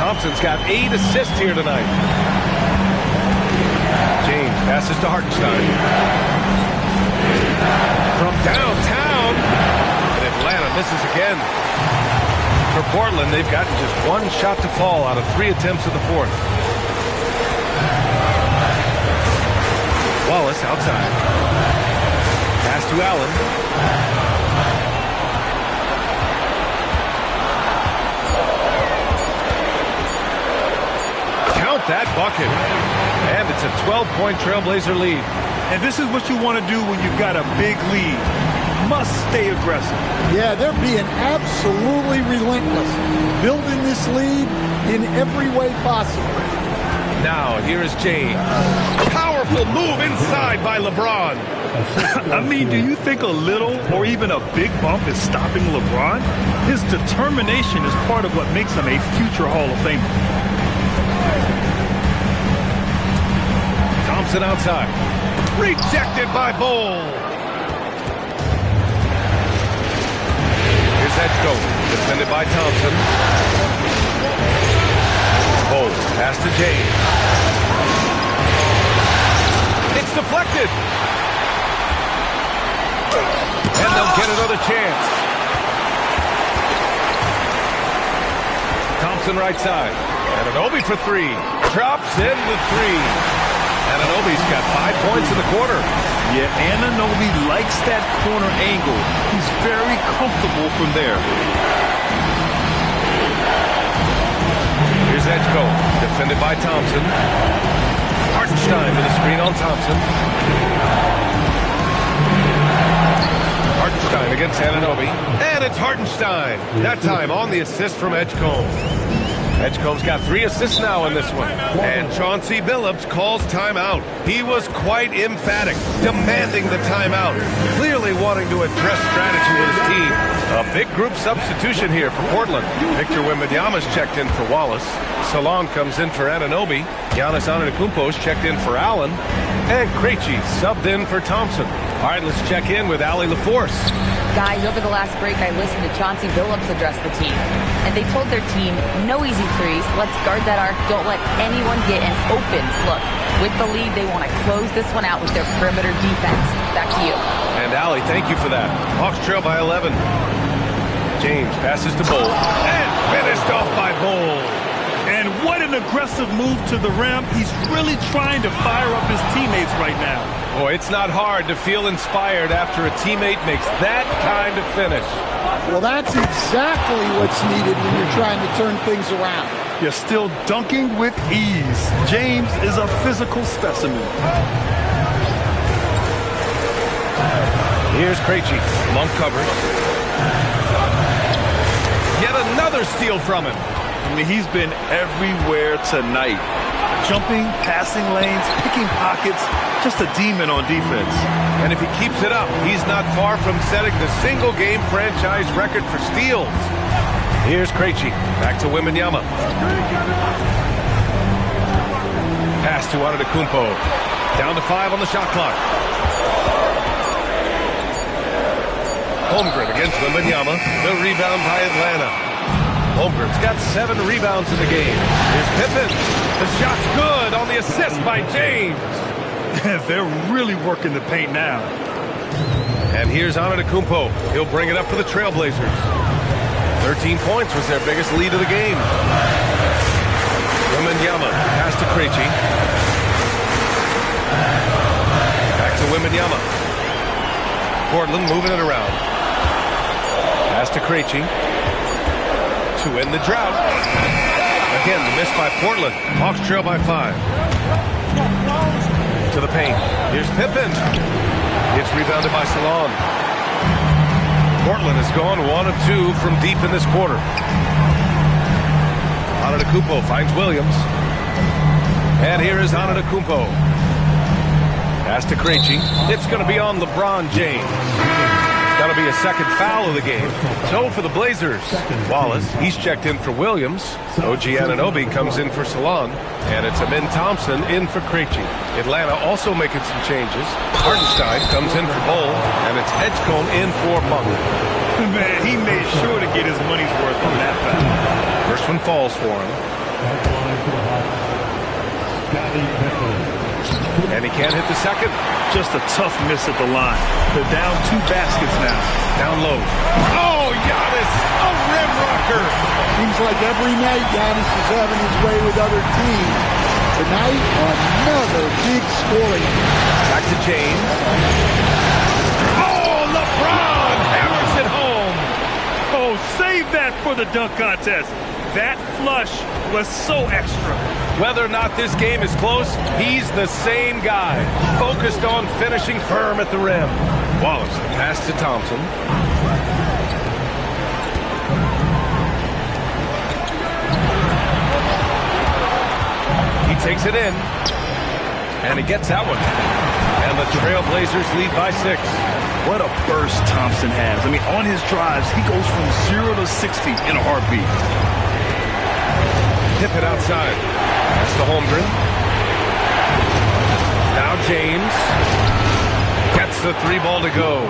Thompson's got 8 assists here tonight. James passes to Hartenstein. From downtown, and Atlanta misses again. For Portland, they've gotten just 1 shot to fall out of 3 attempts in the fourth. Wallace outside. Pass to Allen. Count that bucket. And it's a 12-point Trailblazer lead.
And this is what you want to do when you've got a big lead. Must stay aggressive. Yeah,
they're being absolutely relentless. Building this lead in every way possible.
Now, here is James. Powerful move inside by LeBron.
I mean, do you think a little or even a big bump is stopping LeBron? His determination is part of what makes him a future Hall of Famer.
Thompson outside. Rejected by Bol. Here's Edgecombe. Defended by Thompson. Bol. Pass to James. It's deflected. And they'll get another chance. Thompson right side. Anunoby for 3. Drops in the 3. Anunoby's got 5 points in the quarter.
Yeah, Anunoby likes that corner angle. He's very comfortable from there.
Here's Edgecombe, defended by Thompson. Hartenstein with a screen on Thompson. Hartenstein against Anunoby. And it's Hartenstein. That time on the assist from Edgecombe. Edgecombe's got 3 assists now in this one. And Chauncey Billups calls timeout. He was quite emphatic, demanding the timeout, clearly wanting to address strategy with his team. A big group substitution here for Portland. Victor Wembanyama's checked in for Wallace. Salon comes in for Anunoby. Giannis Antetokounmpo's checked in for Allen. And Krejci subbed in for Thompson. All right, let's check in with Allie LaForce.
Guys, over the last break, I listened to Chauncey Billups address the team. And they told their team, no easy threes. Let's guard that arc. Don't let anyone get an open look. With the lead, they want to close this one out with their perimeter defense. Back to you.
And Allie, thank you for that. Hawks trail by 11. James passes to Bol. And finished off by Bol.
And what an aggressive move to the rim. He's really trying to fire up his teammates right now.
Boy, it's not hard to feel inspired after a teammate makes that kind of finish.
Well, that's exactly what's needed when you're trying to turn things around.
You're still dunking with ease. James is a physical specimen.
Here's Krejci. Monk covers. Yet another steal from him.
I mean, he's been everywhere tonight. Jumping, passing lanes, picking pockets, just a demon on defense.
And if he keeps it up, he's not far from setting the single-game franchise record for steals. Here's Krejci. Back to Wembanyama. Pass to Antetokounmpo. Down to 5 on the shot clock. Holmgren against Wembanyama. The rebound by Atlanta. Holmgren's got 7 rebounds in the game. Here's Pippen. The shot's good on the assist by James.
They're really working the paint now.
And here's Antetokounmpo. He'll bring it up for the Trailblazers. 13 points was their biggest lead of the game. Wembanyama pass to Krejci. Back to Wembanyama. Portland moving it around. Pass to Krejci. To end the drought. Again, the miss by Portland. Hawks trail by 5. To the paint. Here's Pippen. It's rebounded by Salon. Portland has gone 1 of 2 from deep in this quarter. Antetokounmpo finds Williams. And here is Antetokounmpo. Pass to Krejci. It's going to be on LeBron James. That'll be a second foul of the game. So for the Blazers, Wallace, he's checked in for Williams. OG Anunoby comes in for Salon. And it's Amin Thompson in for Krejci. Atlanta also making some changes. Hartenstein comes in for Bol. And it's Edgecombe in for Monk.
Man, he made sure to get his money's worth from that foul.
First one falls for him. And he can't hit the second.
Just a tough miss at the line. They're down 2 baskets now.
Down low. Oh, Giannis, a rim rocker.
Seems like every night Giannis is having his way with other teams. Tonight, another big scoring.
Back to James. Oh, LeBron hammers it home.
Oh, save that for the dunk contest. That flush was so extra.
Whether or not this game is close, he's the same guy. Focused on finishing firm at the rim. Wallace, the pass to Thompson. He takes it in. And he gets that one. And the Trailblazers lead by 6.
What a burst Thompson has. I mean, on his drives, he goes from 0 to 60 in a heartbeat.
Pippen outside. That's to Holmgren. Now James gets the 3 ball to go.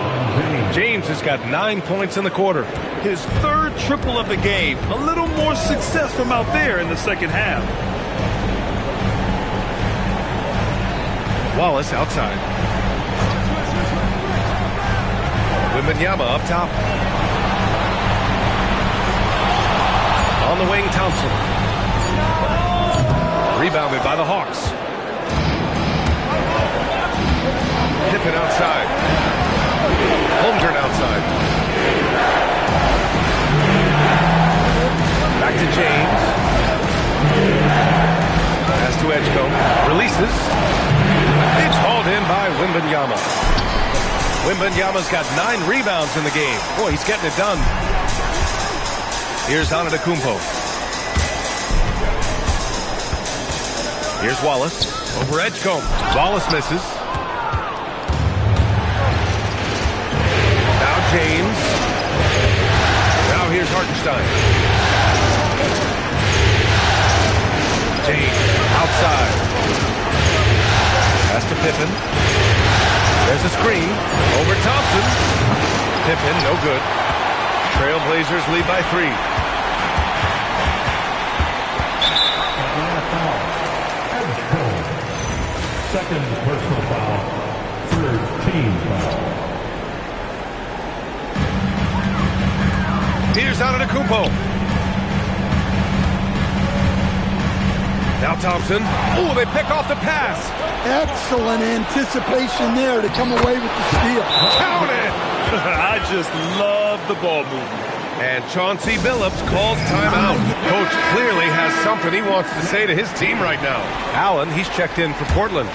James has got 9 points in the quarter.
His 3rd triple of the game. A little more success from out there in the second half.
Wallace outside. Wembanyama up top. On the wing, Thompson. Rebounded by the Hawks. Pippen outside. Holmgren outside. Back to James. Pass to Edgecombe. Releases. It's hauled in by Wembanyama. Wembanyama's got 9 rebounds in the game. Boy, he's getting it done. Here's Antetokounmpo. Here's Wallace. Over Edgecombe. Wallace misses. Now James. Now here's Hartenstein. James outside. Pass to Pippen. There's a screen. Over Thompson. Pippen, no good. Trailblazers lead by 3.
Second personal foul. Third team foul.
Here's Antetokounmpo. Now Thompson. Oh, they pick off the pass.
Excellent anticipation there to come away with the steal.
Count it.
I just love the ball movement.
And Chauncey Billups calls timeout. Coach clearly has something he wants to say to his team right now. Allen, he's checked in for Portland.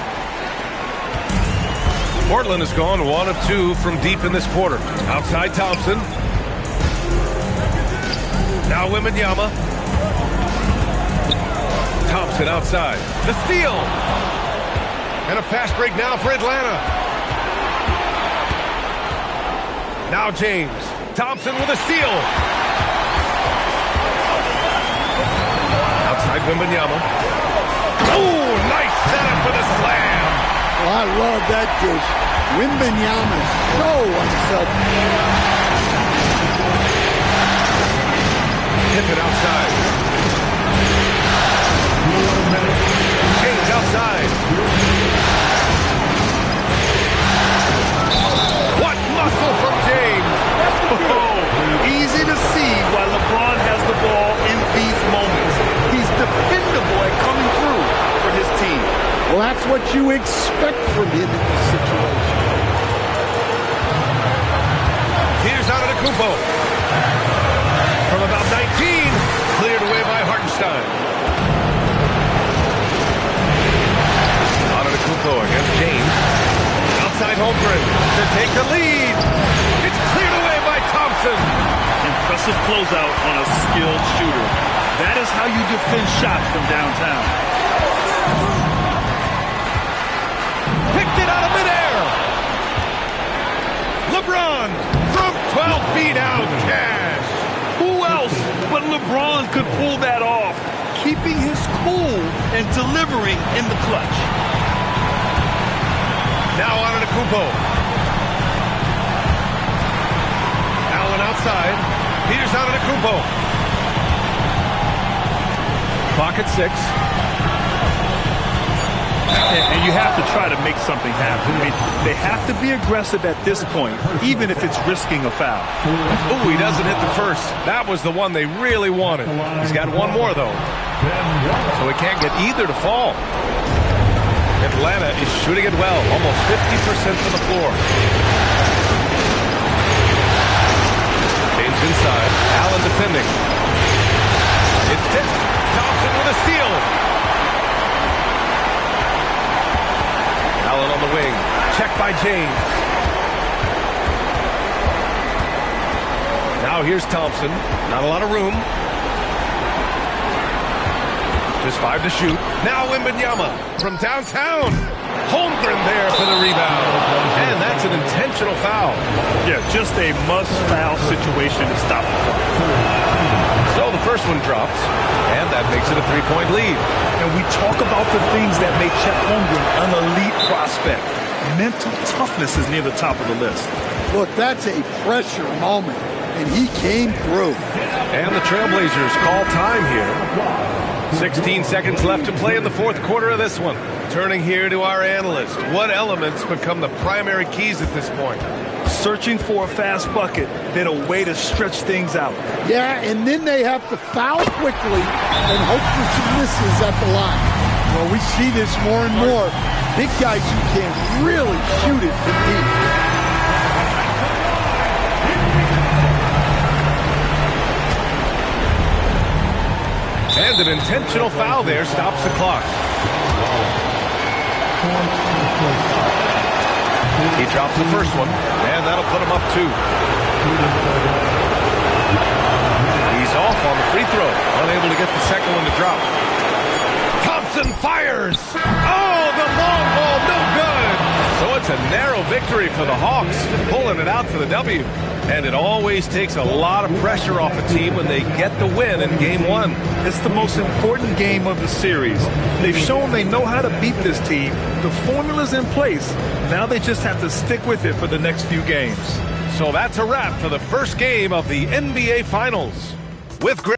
Portland has gone 1 of 2 from deep in this quarter. Outside Thompson. Now Wembanyama. Thompson outside. The steal. And a fast break now for Atlanta. Now James. Thompson with a steal. Outside Wembanyama. Oh, nice setup for the slam.
Well, I love that dish. Wembanyama so unselfish.
Pippen outside. James outside. What muscle from James.
Oh, easy to see why LeBron has the ball in these moments. He's dependable at coming through for his team.
Well, that's what you expect from him in this situation.
Here's Antetokounmpo. From about 19, cleared away by Hartenstein. Antetokounmpo against James. Outside Holmgren to take the lead. It's cleared away by Thompson.
Impressive closeout on a skilled shooter. That is how you defend shots from downtown.
Picked it out of midair. LeBron from 12 feet out. Cash.
Who else but LeBron could pull that off? Keeping his cool and delivering in the clutch.
Now Antetokounmpo. Allen outside. Here's Antetokounmpo. Clock at 6.
And you have to try to make something happen. I mean, they have to be aggressive at this point, even if it's risking a foul.
Oh, he doesn't hit the first. That was the one they really wanted. He's got one more, though. So he can't get either to fall. Atlanta is shooting it well, almost 50% from the floor. James inside. Allen defending. It's tipped. Thompson with a steal. Allen on the wing. Check by James. Now here's Thompson. Not a lot of room. Just 5 to shoot. Now Wembanyama from downtown. Holmgren there for the rebound. And that's an intentional foul.
Yeah, just a must-foul situation to stop the clock.
So the first one drops, and that makes it a 3-point lead.
And we talk about the things that make Chet Holmgren an elite prospect. Mental toughness is near the top of the list.
Look, that's a pressure moment, and he came through.
And the Trailblazers call time here. 16 seconds left to play in the fourth quarter of this one. Turning here to our analyst. What elements become the primary keys at this point?
Searching for a fast bucket, then a way to stretch things out.
Yeah, and then they have to foul quickly and hope for some misses at the line. Well, we see this more and more. Big guys who can really shoot it from deep.
And an intentional foul there stops the clock. He drops the first one, and that'll put him up 2. He's off on the free throw, unable to get the second one to drop. Thompson fires! Oh, the long ball, no good! So it's a narrow victory for the Hawks, pulling it out for the W. And it always takes a lot of pressure off a team when they get the win in Game 1.
It's the most important game of the series. They've shown they know how to beat this team. The formula's in place. Now they just have to stick with it for the next few games.
So that's a wrap for the first game of the NBA Finals. With Greg.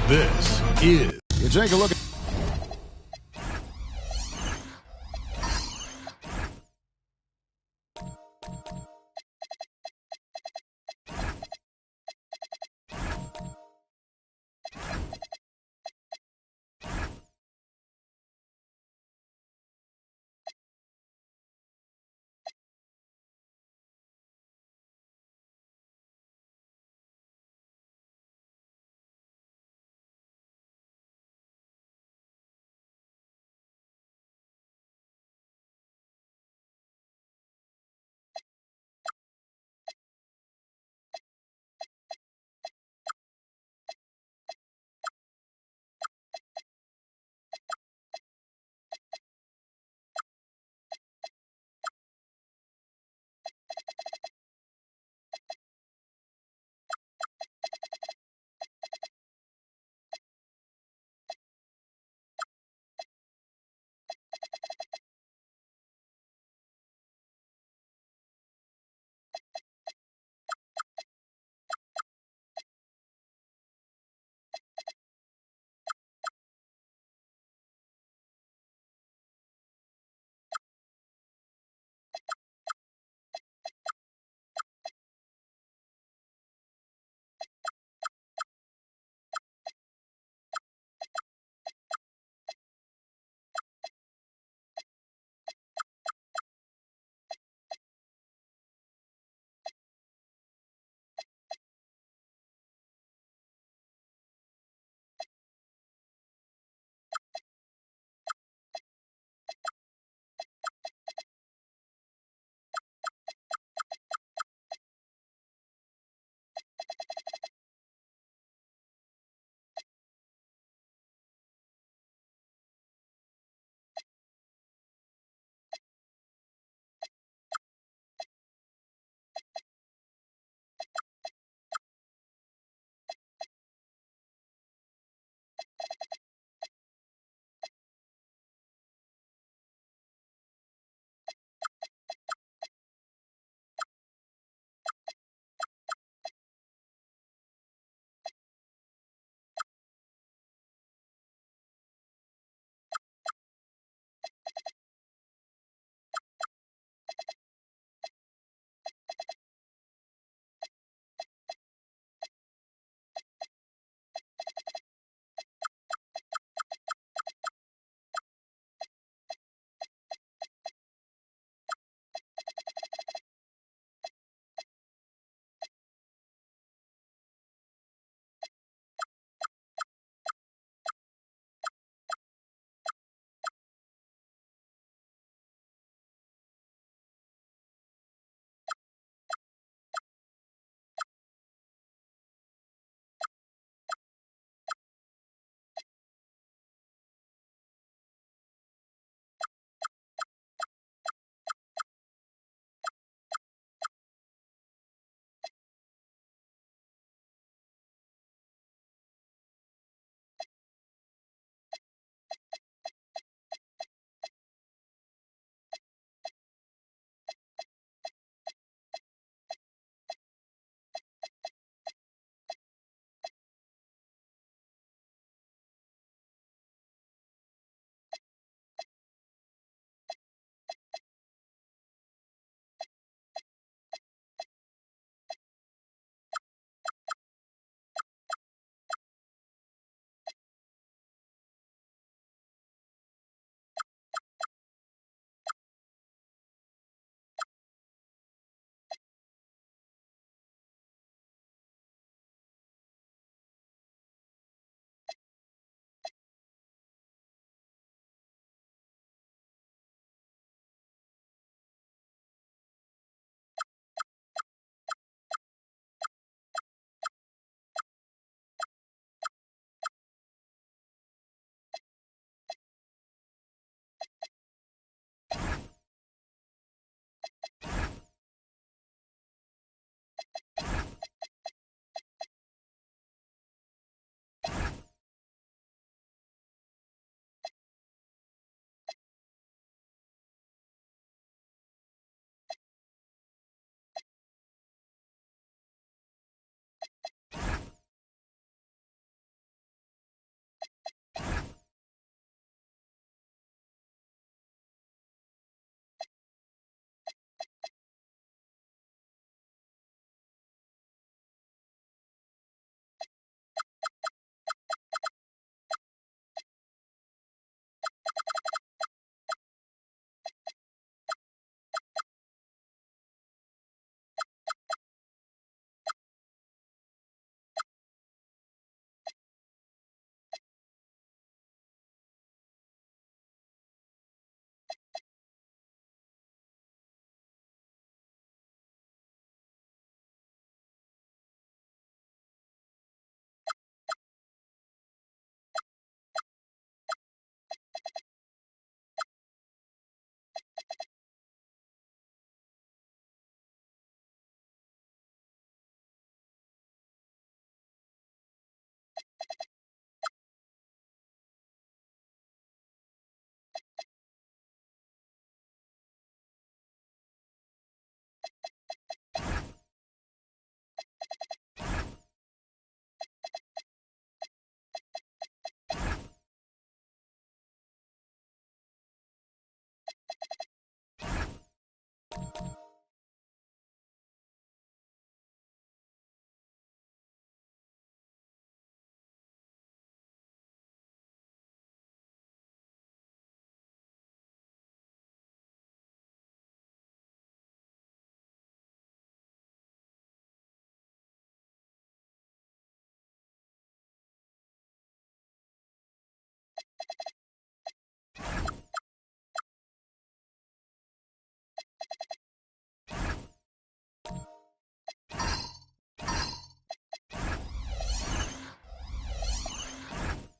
This is
You take a look at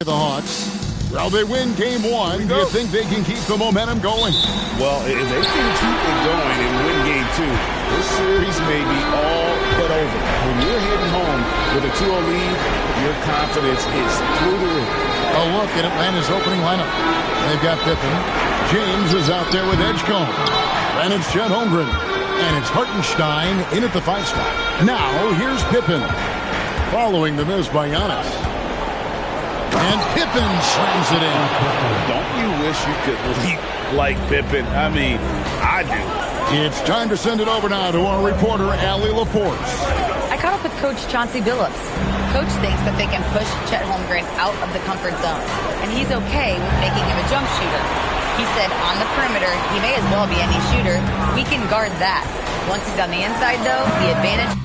The Hawks. Well, they win game one. Do you think they can keep the momentum going?
Well, if they can keep it going and win game two, this series may be all but over. When you're heading home with a 2-0 lead, your confidence is through the roof.
A look at Atlanta's opening lineup. They've got Pippen. James is out there with Edgecombe. And it's Chet Holmgren. And it's Hartenstein in at the 5 spot. Now, here's Pippen. Following the miss by Giannis. And Pippen slams it in.
Don't you wish you could leap like Pippen? I mean, I do.
It's time to send it over now to our reporter, Allie LaForce.
I caught up with Coach Chauncey Billups. Coach thinks that they can push Chet Holmgren out of the comfort zone, and he's okay with making him a jump shooter. He said on the perimeter, he may as well be any shooter. We can guard that. Once he's on the inside, though, the advantage...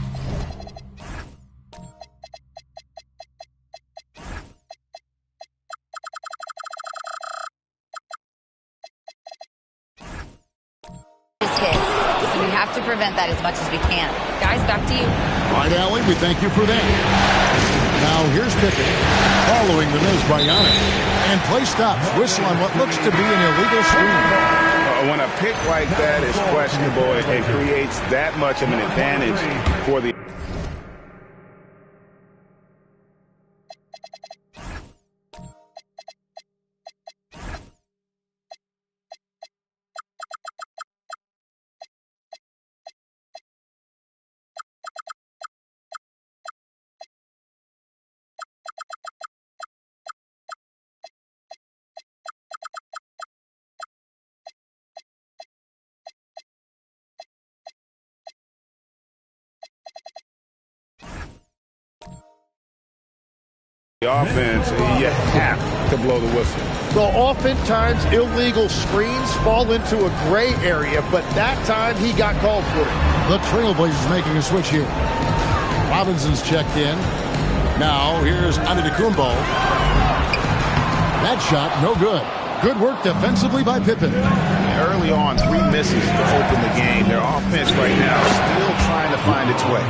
So we have to prevent that as much as we can. Guys, back to you.
All right, Allie, we thank you for that. Now here's Pippen, following the miss by Giannis. And play stops, whistle on what looks to be an illegal screen.
When a pick like that is questionable, it creates that much of an advantage for the... offense, you have to blow the whistle.
So oftentimes illegal screens fall into a gray area, but that time he got called for it.
The Trailblazers making a switch here. Robinson's checked in. Now here's Antetokounmpo. That shot, no good. Good work defensively by Pippen.
Early on, 3 misses to open the game. Their offense right now still trying to find its way.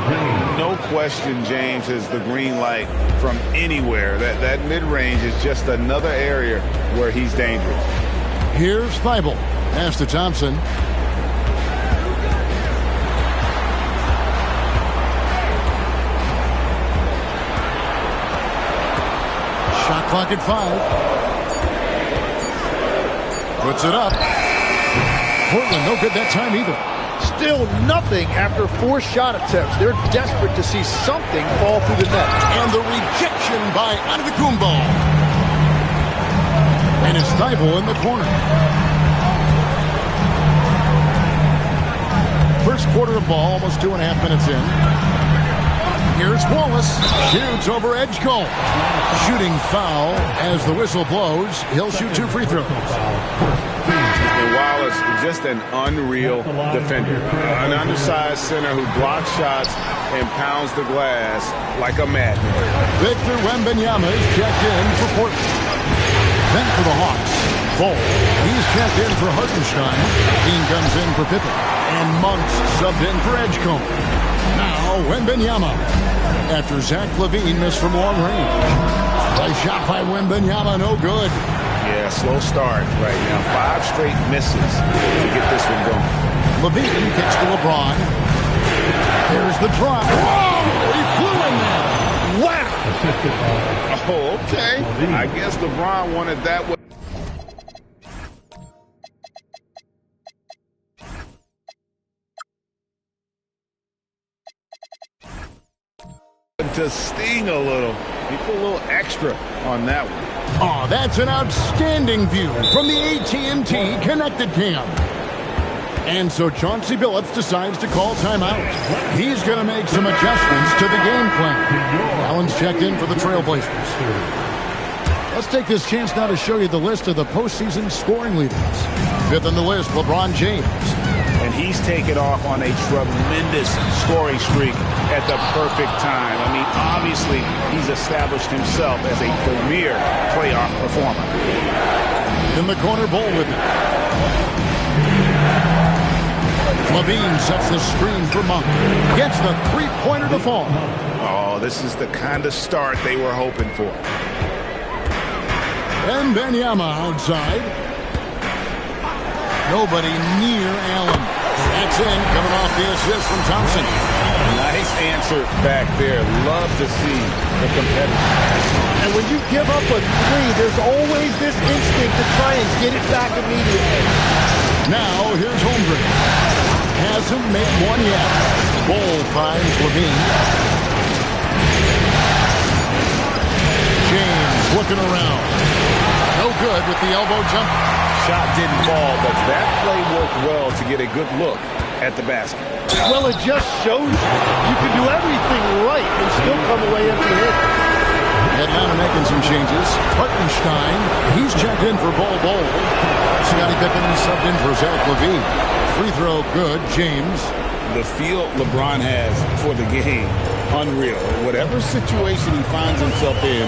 No question, James, is the green light from anywhere. That mid-range is just another area where he's dangerous.
Here's Thibault. Pass to Thompson. Shot clock at 5. Puts it up. Portland no good that time either.
Still nothing after 4 shot attempts. They're desperate to see something fall through the net.
And the rejection by Antetokounmpo. And it's Thibault in the corner. First quarter of ball, almost 2.5 minutes in. Here's Wallace. Shoots over Edgecombe. Shooting foul as the whistle blows. He'll shoot 2 free throws.
And Wallace, just an unreal defender. An undersized center who blocks shots and pounds the glass like a madman.
Victor Wembanyama is checked in for Portland. Then for the Hawks, Bol. He's checked in for Hartenstein. Dean comes in for Pippen. And Monks subbed in for Edgecombe. Now Wembanyama. After Zach LaVine missed from long range. Play shot by Wembanyama, no good.
Yeah, slow start right now. 5 straight misses to get this one going.
LaVine kicks to LeBron. There's the drive. Whoa! He flew in there. Wow!
Oh, okay. I guess LeBron wanted that one. To sting a little. He put a little extra on that one.
Oh, that's an outstanding view from the AT&T Connected Cam. And so Chauncey Billups decides to call timeout. He's going to make some adjustments to the game plan. Allen's checked in for the Trailblazers. Let's take this chance now to show you the list of the postseason scoring leaders. 5th on the list, LeBron James.
And he's taken off on a tremendous scoring streak at the perfect time. I mean, obviously, he's established himself as a premier playoff performer.
In the corner, Bol with it. LaVine sets the screen for Monk. Gets the three-pointer to fall.
Oh, this is the kind of start they were hoping for.
Wembanyama outside. Nobody near Allen. That's in, coming off the assist from Thompson.
Nice answer back there. Love to see the competitor.
And when you give up a three, there's always this instinct to try and get it back immediately.
Now, here's Holmgren. Hasn't made one yet. Ball finds Levine. James looking around. No good with the elbow jump.
Shot didn't fall, but that play worked well to get a good look at the basket.
Well, it just shows you can do everything right and still come away empty-handed.
Atlanta making some changes. Hartenstein, he's checked in for Bol Bol. Scottie Pippen is subbed in for Zach LaVine. Free throw good, James.
The feel LeBron has for the game, unreal. Whatever situation he finds himself in,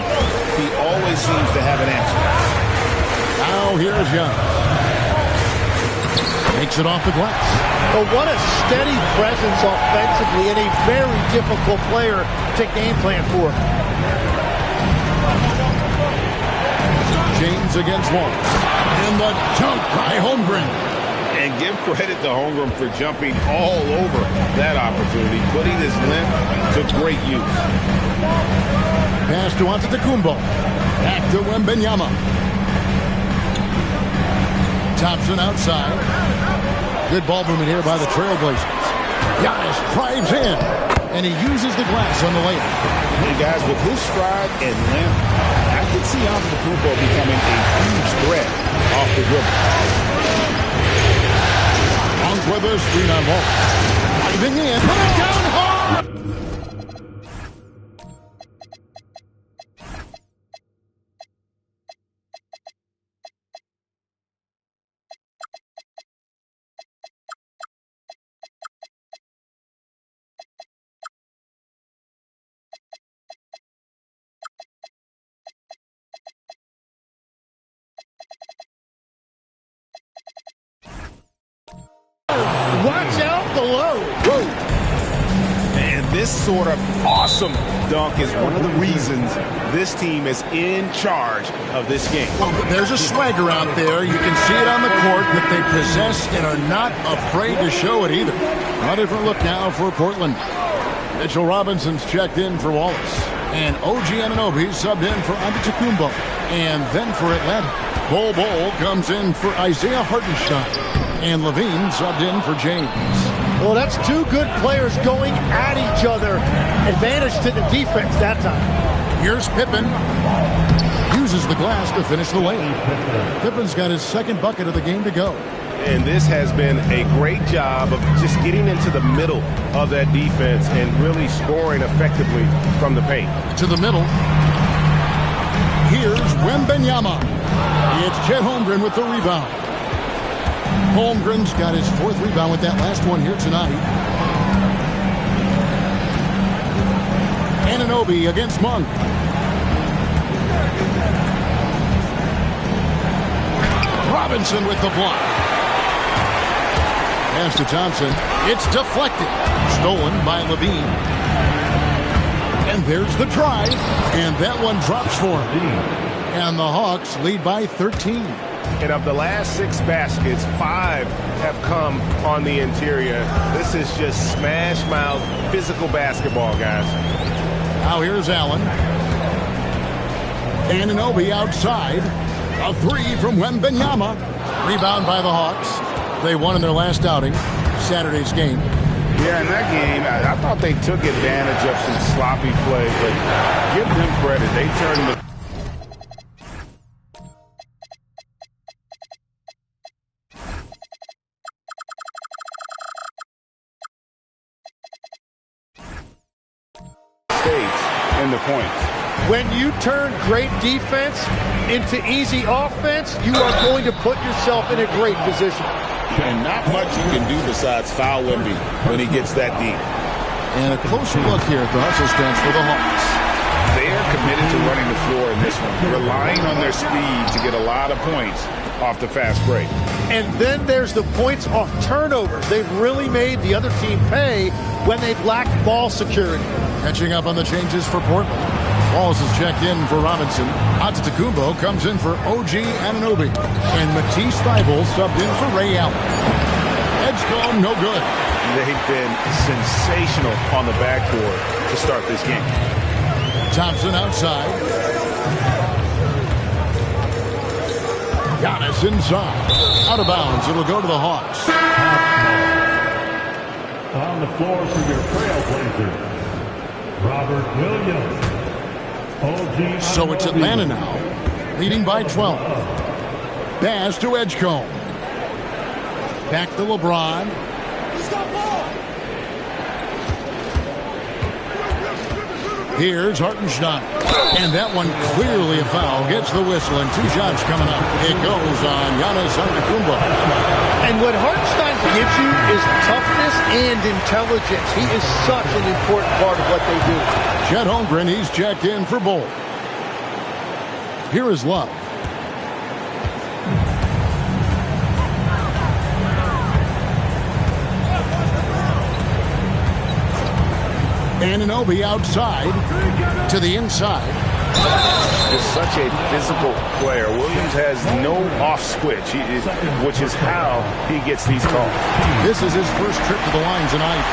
he always seems to have an answer.
Now here's Young. Makes it off the glass.
But what a steady presence offensively and a very difficult player to game plan for.
James against Wallace. And the dunk by Holmgren.
And give credit to Holmgren for jumping all over that opportunity, putting his length to great use.
Pass to Antetokounmpo. Back to Wembanyama. Thompson outside. Good ball movement here by the Trailblazers. Giannis drives in, and he uses the glass on the layup.
And guys, with his stride and length, I could see Antetokounmpo becoming a huge threat off the dribble.
Monk with a screen on Wall. Driving in, put it down hard.
Watch out below.
Whoa. And this sort of awesome dunk is one of the reasons this team is in charge of this game.
Well, there's a swagger out there. You can see it on the court that they possess and are not afraid to show it either. A different look now for Portland. Mitchell Robinson's checked in for Wallace. And OG Anunoby subbed in for Antetokounmpo. And then for Atlanta, Bol Bol comes in for Isaiah Hartenstein. And Levine subbed in for James.
Well, that's two good players going at each other. Advantage to the defense that time.
Here's Pippen. Uses the glass to finish the layup. Pippen's got his second bucket of the game to go.
And this has been a great job of just getting into the middle of that defense and really scoring effectively from the paint.
To the middle. Here's Wembanyama. It's Chet Holmgren with the rebound. Holmgren's got his fourth rebound with that last one here tonight. Anunoby against Monk. Robinson with the block. Pass to Thompson. It's deflected. Stolen by Levine. And there's the drive. And that one drops for him. And the Hawks lead by 13.
And of the last 6 baskets, 5 have come on the interior. This is just smash-mouth physical basketball, guys.
Now here's Allen. Anunoby outside. A three from Wembanyama. Rebound by the Hawks. They won in their last outing, Saturday's game.
Yeah, in that game, I thought they took advantage of some sloppy play, but give them credit. They turned the in the points.
When you turn great defense into easy offense, you are going to put yourself in a great position.
And not much you can do besides foul Wemby when he gets that deep.
And a closer look here at the hustle stance for the Hawks.
They are committed to running the floor in this one, relying on their speed to get a lot of points off the fast break.
And then there's the points off turnovers. They've really made the other team pay when they've lacked ball security.
Catching up on the changes for Portland. Wallace is checked in for Robinson. Antetokounmpo comes in for OG Anunoby. And Matisse Thybulle subbed in for Ray Allen. Edgecombe, no good.
They've been sensational on the backboard to start this game.
Thompson outside. Giannis inside. Out of bounds. It'll go to the Hawks.
On the floor for your Trailblazers, Robert Williams.
So it's Atlanta now, leading by 12. Pass to Edgecombe. Back to LeBron. Here's Hartenstein. And that one clearly a foul. Gets the whistle and 2 shots coming up. It goes on Giannis Antetokounmpo.
And what Hartenstein gives you is toughness and intelligence. He is such an important part of what they do.
Chet Holmgren, he's checked in for Bull. Here is Love. Anunoby outside to the inside.
Is such a physical player. Williams has no off switch, which is how he gets these calls.
This is his first trip to the line tonight.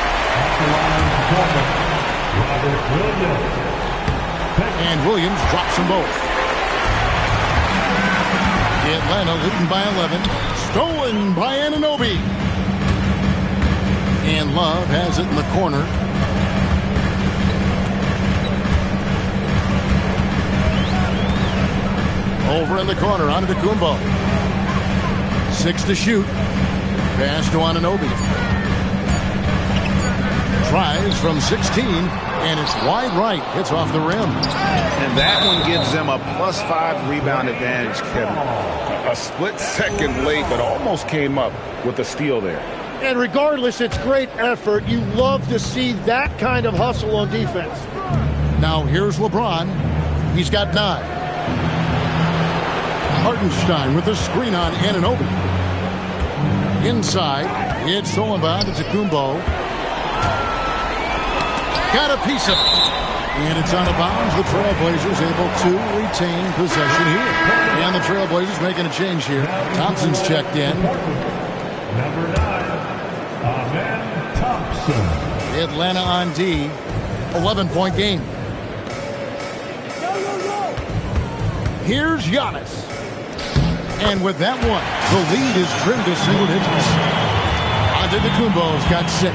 And Williams drops them both. Atlanta leading by 11. Stolen by Anunoby. And Love has it in the corner. Over in the corner, Antetokounmpo. 6 to shoot. Pass to Anunoby. Tries from 16, and it's wide right. Hits off the rim.
And that one gives them a +5 rebound advantage, Kevin. A split second late, but almost came up with a steal there.
And regardless, it's great effort. You love to see that kind of hustle on defense.
Now here's LeBron. He's got 9. Hartenstein with a screen on Anunoby. Inside, it's stolen by Antetokounmpo. Got a piece of it. And it's out of bounds. The Trailblazers able to retain possession here. And the Trailblazers making a change here. Thompson's checked in.
Number 9, Amen Thompson.
Atlanta on D. 11-point game. Here's Giannis. And with that one, the lead is trimmed to single digits. Antetokounmpo's got 6.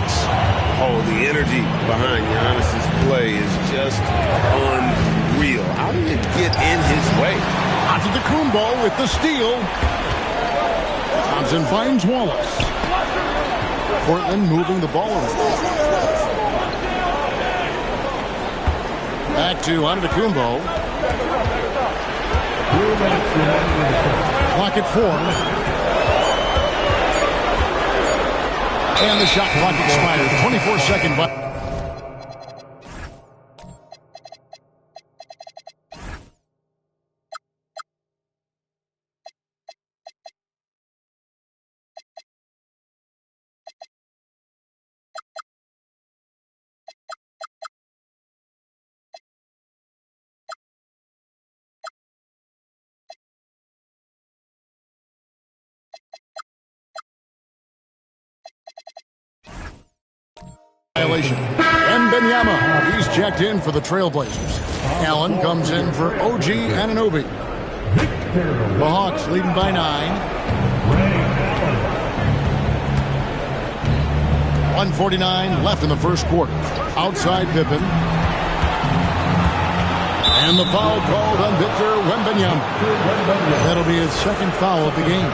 Oh, the energy behind Giannis's play is just unreal. How did it get in his way?
Antetokounmpo with the steal. Thompson finds Wallace. Portland moving the ball around. Back to Antetokounmpo. Clock at 4. And the shot clock expired. 24-second. Violation. Wembanyama, he's checked in for the Trailblazers. Allen comes in for OG Anunoby. The Hawks leading by 9. 1:49 left in the first quarter. Outside Pippen. And the foul called on Victor Wembanyama. That'll be his second foul of the game.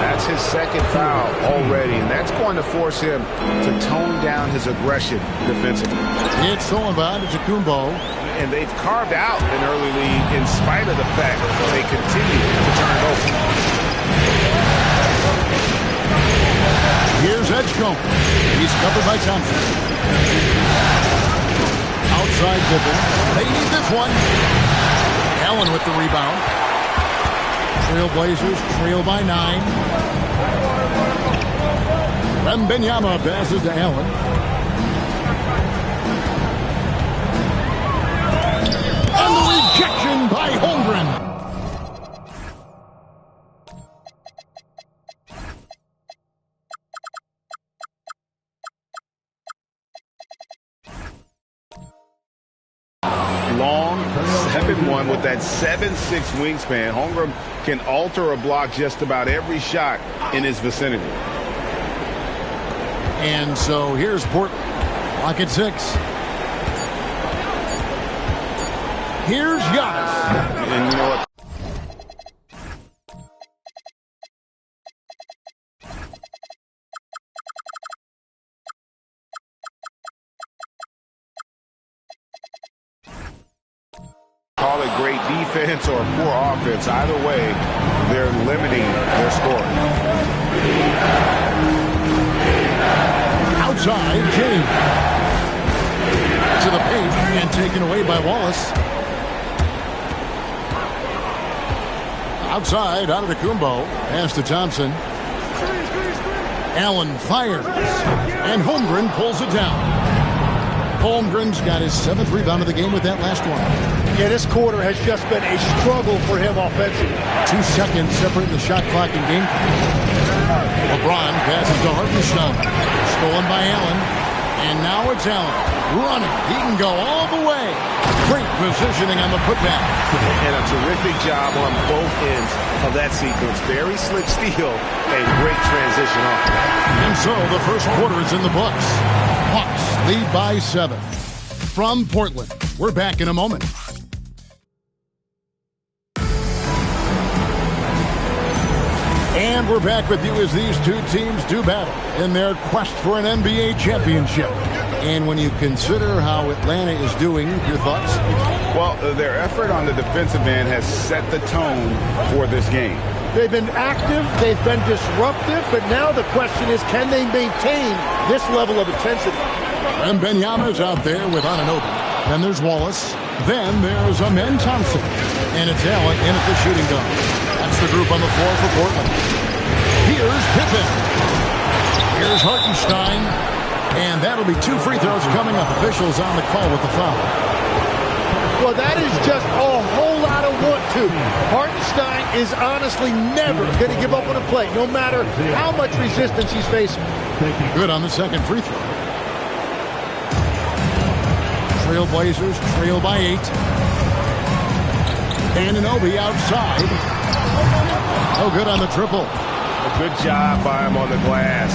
That's his second foul already, and that's going to force him to tone down his aggression defensively.
It's stolen by Antetokounmpo.
And they've carved out an early lead in spite of the fact that they continue to turn it over.
Here's Edgecombe. He's covered by Thompson. Outside Pippen. They need this one. Allen with the rebound. Trailblazers trail by 9. Wembanyama passes to Allen. And the rejection by Holmgren.
Long 7-1 with that 7'6" wingspan. Holmgren can alter a block just about every shot in his vicinity.
And so here's Portland. Lock at 6. Here's Giannis.
And you know what? Call it great defense or poor offense. Either way, they're limiting their scoring.
Outside, James. To the paint and taken away by Wallace. Outside, out of the Kumbo. Pass to Thompson. Allen fires. And Holmgren pulls it down. Holmgren's got his 7th rebound of the game with that last one.
Yeah, this quarter has just been a struggle for him offensively.
2 seconds separating the shot clock and game clock. LeBron passes to Hartenstein. Stolen by Allen. And now it's Allen. Running. He can go all the way. Great positioning on the putback.
And a terrific job on both ends of that sequence. Very slick steal and great transition off of that.
And so the first quarter is in the books. Hawks lead by 7. From Portland, we're back in a moment. And we're back with you as these two teams do battle in their quest for an NBA championship. And when you consider how Atlanta is doing, your thoughts?
Well, their effort on the defensive end has set the tone for this game.
They've been active, they've been disruptive, but now the question is, can they maintain this level of intensity?
And Wembanyama's out there with Anunoby. Then there's Wallace. Then there's Amen Thompson. And it's Allen in at the shooting guard. That's the group on the floor for Portland. Here's Pippen. Here's Hartenstein. And that'll be 2 free throws coming up. Officials on the call with the foul.
Well, that is just a whole lot of want to. Hartenstein is honestly never going to give up on a play, no matter how much resistance he's facing.
Good on the second free throw. Trailblazers trail by 8. Anunoby outside. Oh, good on the triple.
A good job by him on the glass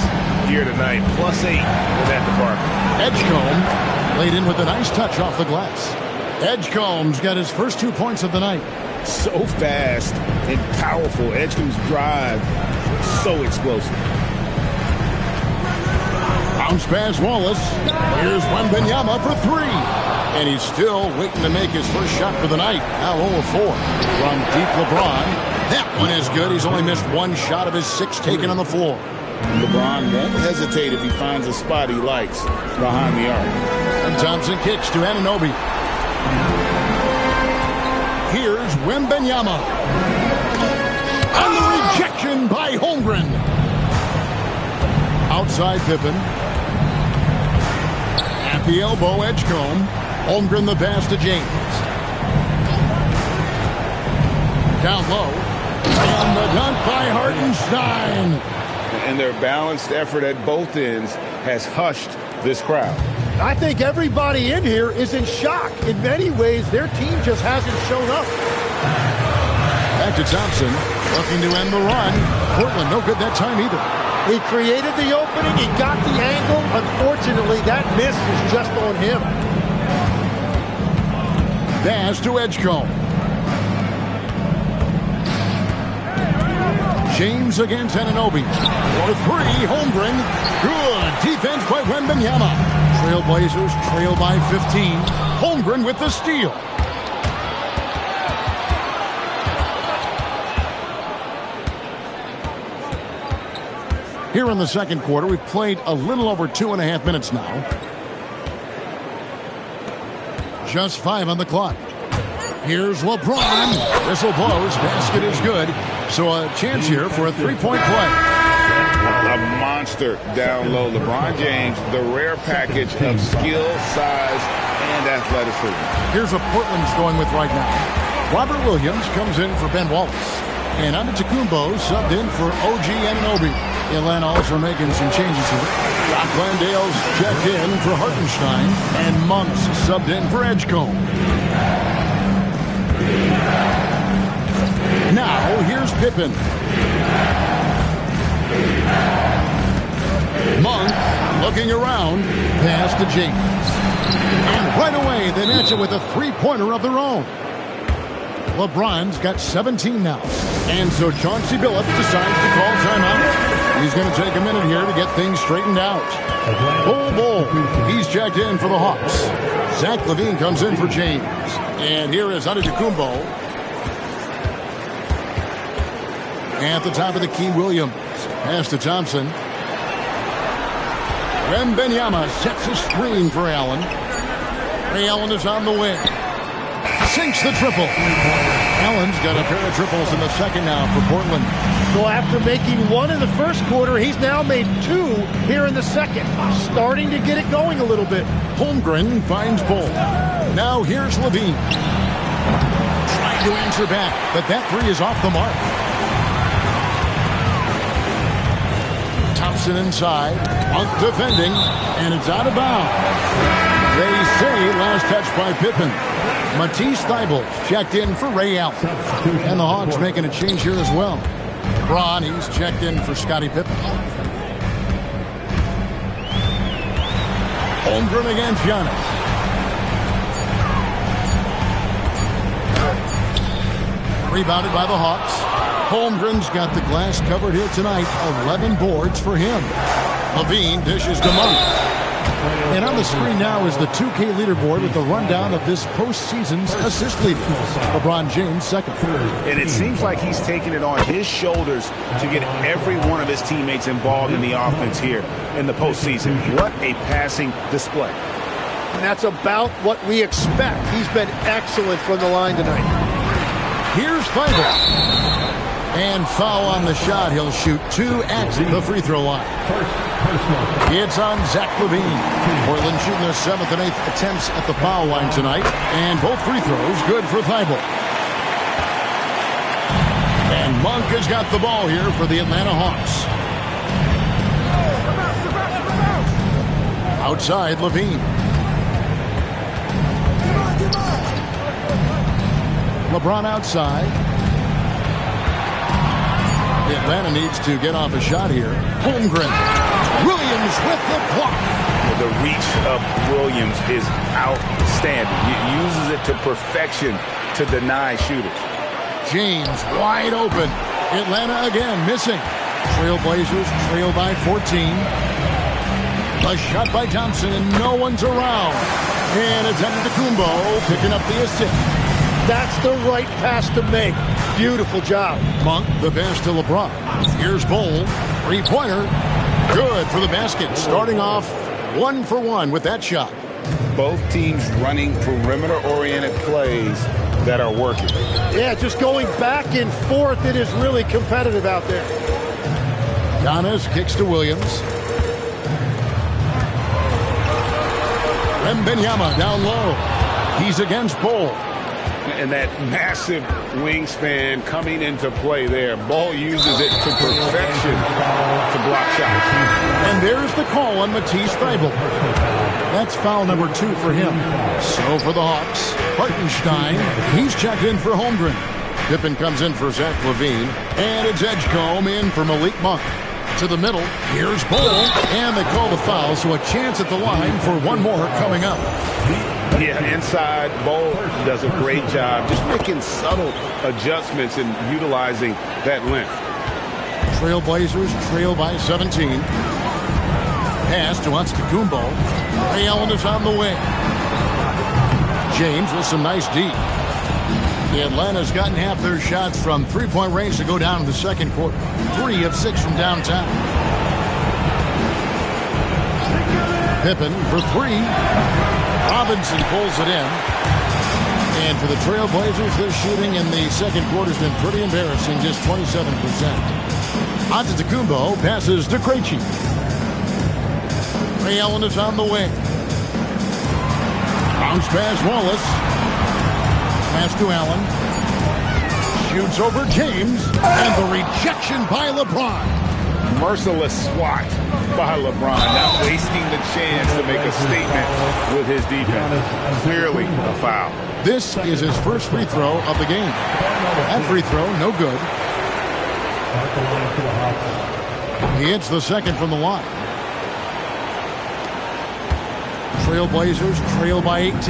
here tonight. +8 in that department.
Edgecombe laid in with a nice touch off the glass. Edgecombe's got his first 2 points of the night.
So fast and powerful. Edgecombe's drive, so explosive.
Bounce pass Wallace. Here's Wembanyama for 3. And he's still waiting to make his first shot for the night. Now 0 of 4 from deep LeBron. That one is good. He's only missed 1 shot of his 6 taken on the floor.
LeBron won't hesitate if he finds a spot he likes behind the arc.
And Thompson kicks to Anunoby. Here's Wembanyama. And the rejection by Holmgren. Outside Pippen. At the elbow, Edgecombe. Holmgren the pass to James. Down low. And the dunk by Hartenstein.
And their balanced effort at both ends has hushed this crowd.
I think everybody in here is in shock. In many ways, their team just hasn't shown up.
Back to Thompson, looking to end the run. Portland, no good that time either.
He created the opening. He got the angle. Unfortunately, that miss was just on him.
Pass to Edgecombe. James against Anunoby. For 3, Holmgren. Good defense by Wembanyama. Trailblazers trail by 15. Holmgren with the steal. Here in the second quarter, we've played a little over 2.5 minutes now. Just 5 on the clock. Here's LeBron. Whistle blows. Basket is good. So a chance here for a 3-point play.
A monster down low. LeBron James, the rare package of skill, size, and and athleticism.
Here's what Portland's going with right now. Robert Williams comes in for Ben Wallace. And Antetokounmpo subbed in for OG Anunoby. Atlanta also making some changes here. Rock Landale's checked in for Hartenstein. And Monks subbed in for Edgecombe. Now, here's Pippen. Monk looking around. Pass to James. And right away, they match it with a three-pointer of their own. LeBron's got 17 now. And so Chauncey Billups decides to call timeout. He's going to take a minute here to get things straightened out. Bull. He's checked in for the Hawks. Zach LaVine comes in for James. And here is Antetokounmpo. At the top of the key, Williams. Pass to Thompson. Wembanyama sets a screen for Allen. Ray Allen is on the wing. Sinks the triple. Allen's got a pair of triples in the second now for Portland.
Well, after making one in the first quarter, he's now made two here in the second. Starting to get it going a little bit.
Holmgren finds Bull. Now here's LaVine. Trying to answer back, but that three is off the mark. Thompson inside. Monk defending, and it's out of bounds. They say last touch by Pippen. Matisse Thybulle checked in for Ray Allen. And the Hawks making a change here as well. Braun, he's checked in for Scottie Pippen. Holmgren against Giannis. Rebounded by the Hawks. Holmgren's got the glass covered here tonight. 11 boards for him. LaVine dishes to Monk. And on the screen now is the 2K leaderboard with the rundown of this postseason's assist leader. LeBron James second.
And it seems like he's taking it on his shoulders to get every one of his teammates involved in the offense here in the postseason. What a passing display.
And that's about what we expect. He's been excellent from the line tonight.
Here's Thybulle. And foul on the shot. He'll shoot two at the free throw line. It's on Zach LaVine. Portland shooting their 7th and 8th attempts at the foul line tonight. And both free throws good for Thybulle. And Monk has got the ball here for the Atlanta Hawks. Outside LaVine. LeBron outside. Atlanta needs to get off a shot here. Holmgren. Williams with the block.
The reach of Williams is outstanding. He uses it to perfection to deny shooters.
James wide open. Atlanta again missing. Trailblazers trail by 14. A shot by Thompson and no one's around. And it's Antetokounmpo picking up the assist.
That's the right pass to make. Beautiful job.
Monk, the pass to LeBron. Here's Bull. Three-pointer. Good for the basket. Starting off 1 for 1 with that shot.
Both teams running perimeter-oriented plays that are working.
Yeah, just going back and forth. It is really competitive out there.
Giannis kicks to Williams. Wembanyama down low. He's against Bull.
And that massive wingspan coming into play there. Ball uses it to perfection to block shots.
And there's the call on Matisse Thybulle. That's foul number 2 for him. So for the Hawks, Hartenstein, he's checked in for Holmgren. Pippen comes in for Zach LaVine. And it's Edgecombe in for Malik Monk. To the middle, here's Bull. And they call the foul, so a chance at the line for one more coming up.
Yeah, inside, Bull does a great job just making subtle adjustments and utilizing that length.
Trailblazers trail by 17. Pass to Antetokounmpo. Ray Allen is on the wing. James with some nice D. Atlanta's gotten half their shots from three-point range to go down in the second quarter. 3 of 6 from downtown. Pippen for 3. Robinson pulls it in. And for the Trailblazers, their shooting in the second quarter has been pretty embarrassing, just 27%. Antetokounmpo passes to Krejci. Ray Allen is on the wing. Bounce pass Wallace. Pass to Allen. Shoots over James. And the rejection by LeBron.
Merciless swat by LeBron, not wasting the chance to make a statement with his defense. Clearly a foul.
This is his first free throw of the game. That free throw, no good. He hits the second from the line. Trailblazers trail by 18.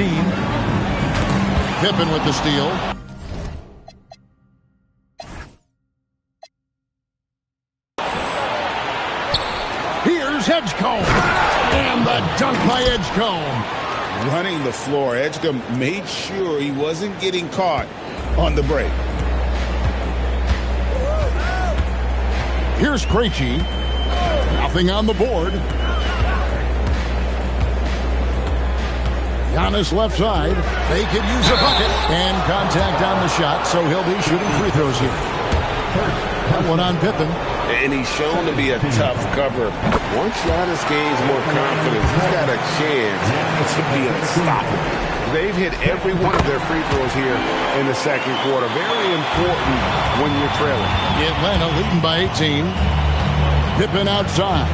Pippen with the steal. Here's Edgecombe. And the dunk by Edgecombe.
Running the floor, Edgecombe made sure he wasn't getting caught on the break.
Here's Krejci. Nothing on the board. Giannis left side. They could use a bucket. And contact on the shot, so he'll be shooting free throws here. That one on Pippen.
And he's shown to be a tough cover. Once Giannis gains more confidence, he's got a chance to be unstoppable. They've hit every one of their free throws here in the second quarter. Very important when you're trailing.
Atlanta leading by 18. Pippen outside.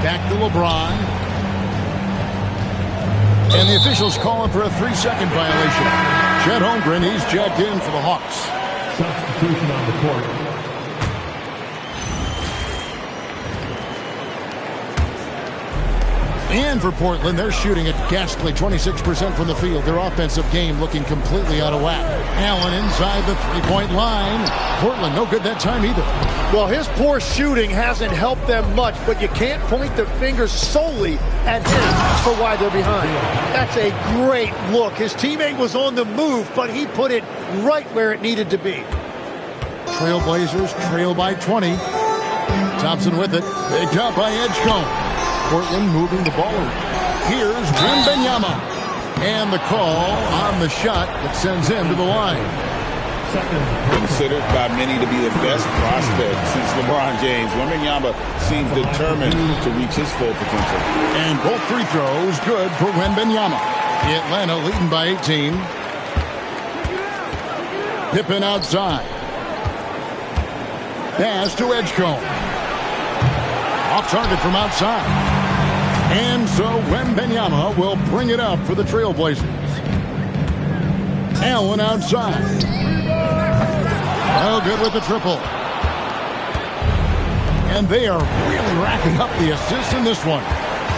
Back to LeBron. And the officials calling for a 3-second violation. Chet Holmgren, he's checked in for the Hawks.
Substitution on the court.
And for Portland, they're shooting at ghastly 26% from the field. Their offensive game looking completely out of whack. Allen inside the three-point line. Portland no good that time either.
Well, his poor shooting hasn't helped them much, but you can't point the fingers solely at him for why they're behind. That's a great look. His teammate was on the move, but he put it right where it needed to be.
Trailblazers trail by 20. Thompson with it. Big job by Edgecombe. Portland moving the ball around. Here's Wembanyama. And the call on the shot that sends him to the line.
Considered by many to be the best prospect since LeBron James, Wembanyama seems determined to reach his full potential.
And both free throws good for Wembanyama. Atlanta leading by 18. Pippen outside. Pass to Edgecombe. Off target from outside. And so Wembanyama will bring it up for the Trailblazers. Allen outside. Oh, good with the triple. And they are really racking up the assists in this one.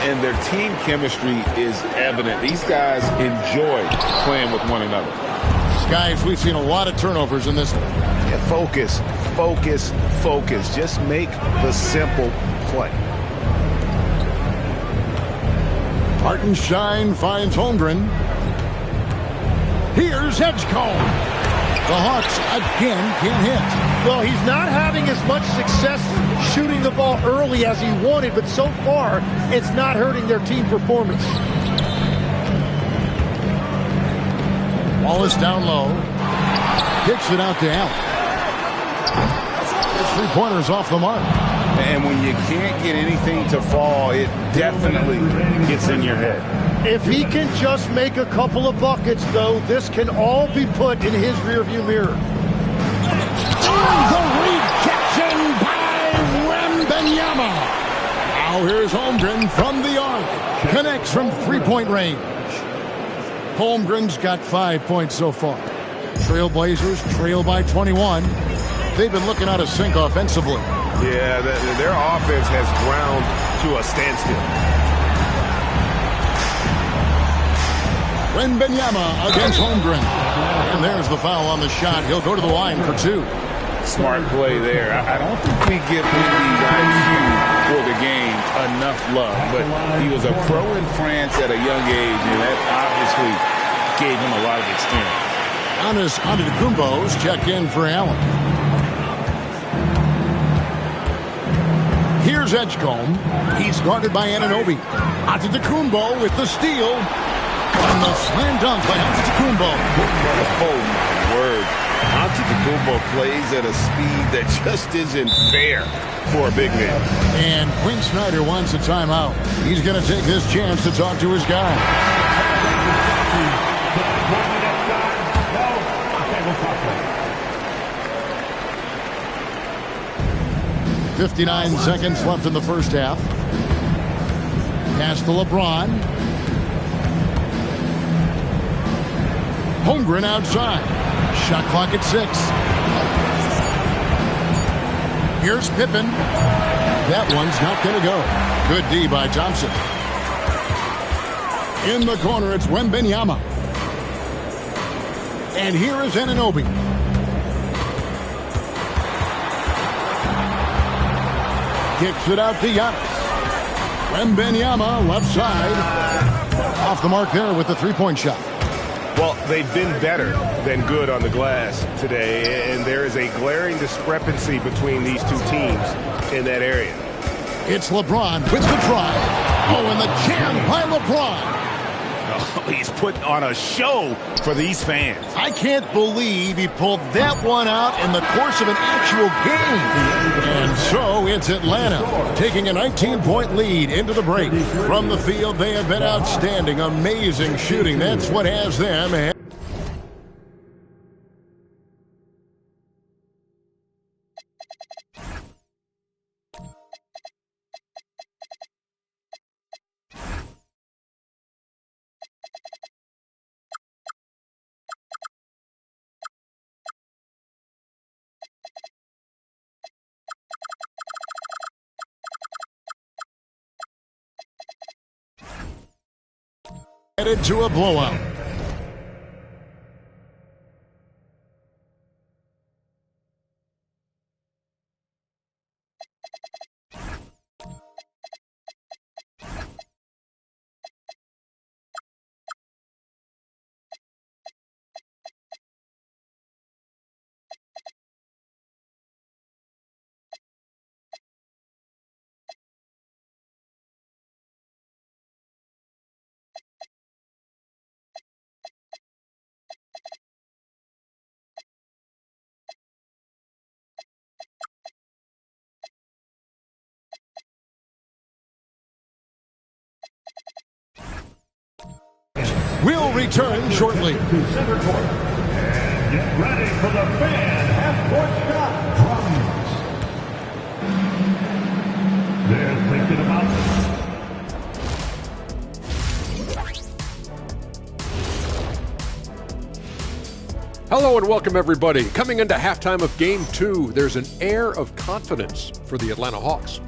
And their team chemistry is evident. These guys enjoy playing with one another.
Guys, we've seen a lot of turnovers in this one.
Yeah, focus, focus, focus. Just make the simple play.
Hartenstein finds Holmgren. Here's Edgecombe. The Hawks again can't hit.
Well, he's not having as much success shooting the ball early as he wanted, but so far, it's not hurting their team performance.
Wallace down low. Kicks it out to Allen. His three-pointer's off the mark.
And when you can't get anything to fall, it definitely gets in your head.
If he can just make a couple of buckets, though, this can all be put in his rearview mirror.
The rejection by Wembanyama. Now here's Holmgren from the arc. Connects from three-point range. Holmgren's got 5 points so far. Trailblazers trail by 21. They've been looking out of sync offensively.
Yeah, their offense has ground to a standstill.
Wembanyama against Holmgren. And there's the foul on the shot. He'll go to the line for two.
Smart play there. I don't think we give Wendy's IQ for the game enough love, but he was a pro in France at a young age, and that obviously gave him a lot of experience.
Giannis Antetokounmpo's check in for Allen. Here's Edgecombe. He's guarded by Anunoby. Antetokounmpo with the steal. And the slam dunk by Antetokounmpo.
Oh, my word. Antetokounmpo plays at a speed that just isn't fair for a big man.
And Quinn Snyder wants a timeout. He's going to take this chance to talk to his guy. 59 seconds left in the first half. Pass to LeBron. Holmgren outside. Shot clock at 6. Here's Pippen. That one's not going to go. Good D by Thompson. In the corner, it's Wembanyama. And here is Anunoby. Kicks it out to Giannis. Wembanyama, left side. Off the mark there with the three-point shot.
Well, they've been better than good on the glass today, and there is a glaring discrepancy between these two teams in that area.
It's LeBron with the drive. Oh, and the jam by LeBron.
Oh, he's putting on a show for these fans.
I can't believe he pulled that one out in the course of an actual game. And so it's Atlanta taking a 19-point lead into the break. From the field, they have been outstanding. Amazing shooting. That's what has them. Headed to a blowout. We'll return shortly.
To center court. And get ready for the fan half-court shot. They're thinking about this.
Hello and welcome, everybody. Coming into halftime of Game 2, there's an air of confidence for the Atlanta Hawks.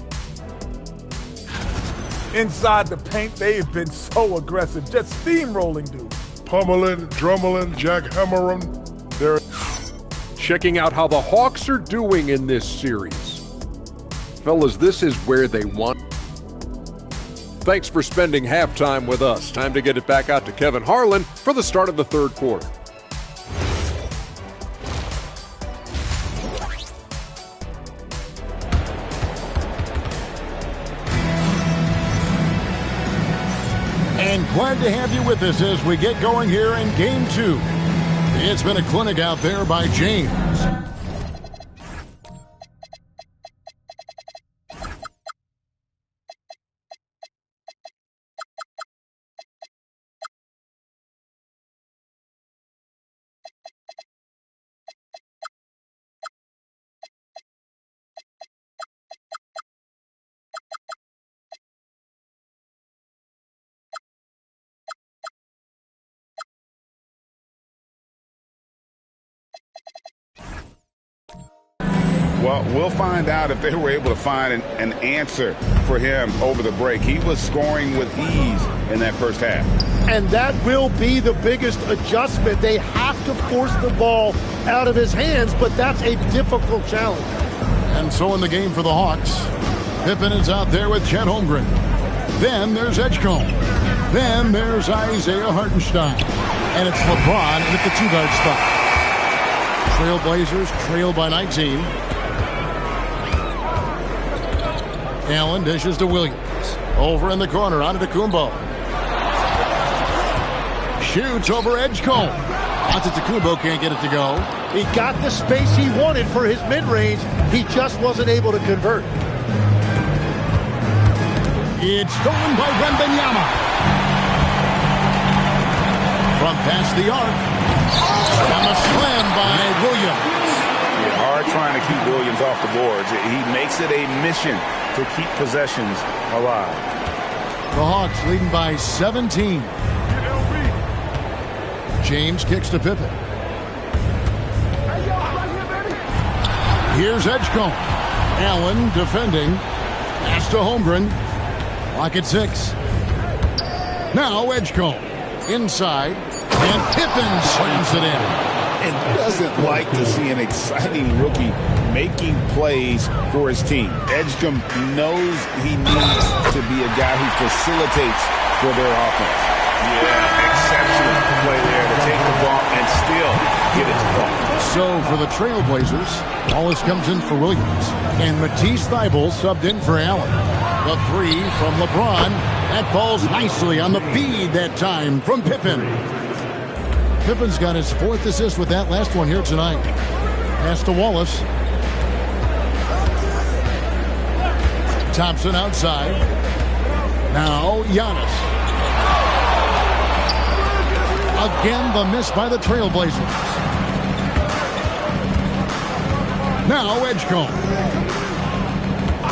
Inside the paint, they've been so aggressive, just steamrolling dudes.
Pummeling, drummeling, jackhammering. They're
checking out how the Hawks are doing in this series. Fellas, this is where they want. Thanks for spending halftime with us. Time to get it back out to Kevin Harlan for the start of the third quarter.
And glad to have you with us as we get going here in Game 2. It's been a clinic out there by James.
Well, we'll find out if they were able to find an answer for him over the break. He was scoring with ease in that first half.
And that will be the biggest adjustment. They have to force the ball out of his hands, but that's a difficult challenge.
And so in the game for the Hawks, Pippen is out there with Chet Holmgren. Then there's Edgecombe. Then there's Isaiah Hartenstein. And it's LeBron at the two-guard spot. Trailblazers trail by 19. Allen dishes to Williams. Over in the corner, Antetokounmpo. Shoots over Edgecombe. Antetokounmpo can't get it to go.
He got the space he wanted for his mid-range. He just wasn't able to convert.
It's stolen by Wembanyama. From past the arc. And a slam by Williams.
Yeah, hard trying to keep Williams off the boards. He makes it a mission to keep possessions alive.
The Hawks leading by 17. James kicks to Pippen. Here's Edgecombe. Allen defending. Pass to Holmgren. Lock at 6. Now Edgecombe. Inside. And Pippen slams it in.
And doesn't like to see an exciting rookie making plays for his team. Edgecombe knows he needs to be a guy who facilitates for their offense.
Yeah, exceptional play there to take the ball and still get it to fall.
So for the Trailblazers, Wallace comes in for Williams. And Matisse Thybulle subbed in for Allen. The 3 from LeBron. That falls nicely on the feed that time from Pippen. Pippen's got his 4th assist with that last one here tonight. Pass to Wallace. Thompson outside. Now Giannis. Again, the miss by the Trailblazers. Now Edgecombe.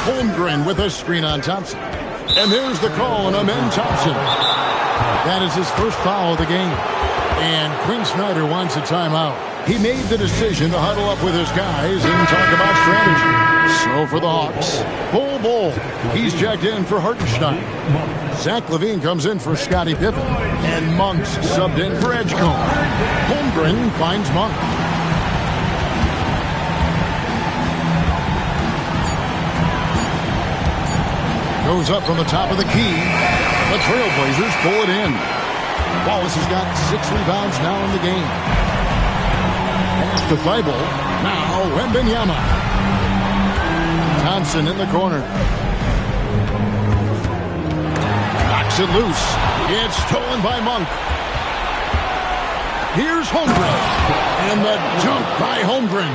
Holmgren with a screen on Thompson. And there's the call on Amen Thompson. That is his first foul of the game. And Quinn Snyder wants a timeout. He made the decision to huddle up with his guys and talk about strategy. So for the Hawks, Bull. He's checked in for Hartenstein. Zach LaVine comes in for Scottie Pippen. And Monk's subbed in for Edgecombe. Holmgren finds Monk. Goes up from the top of the key. The Trailblazers pull it in. Wallace has got 6 rebounds now in the game. Pass to Thybulle. Now Wembanyama. Thompson in the corner. Knocks it loose. It's stolen by Monk. Here's Holmgren. And the dunk by Holmgren.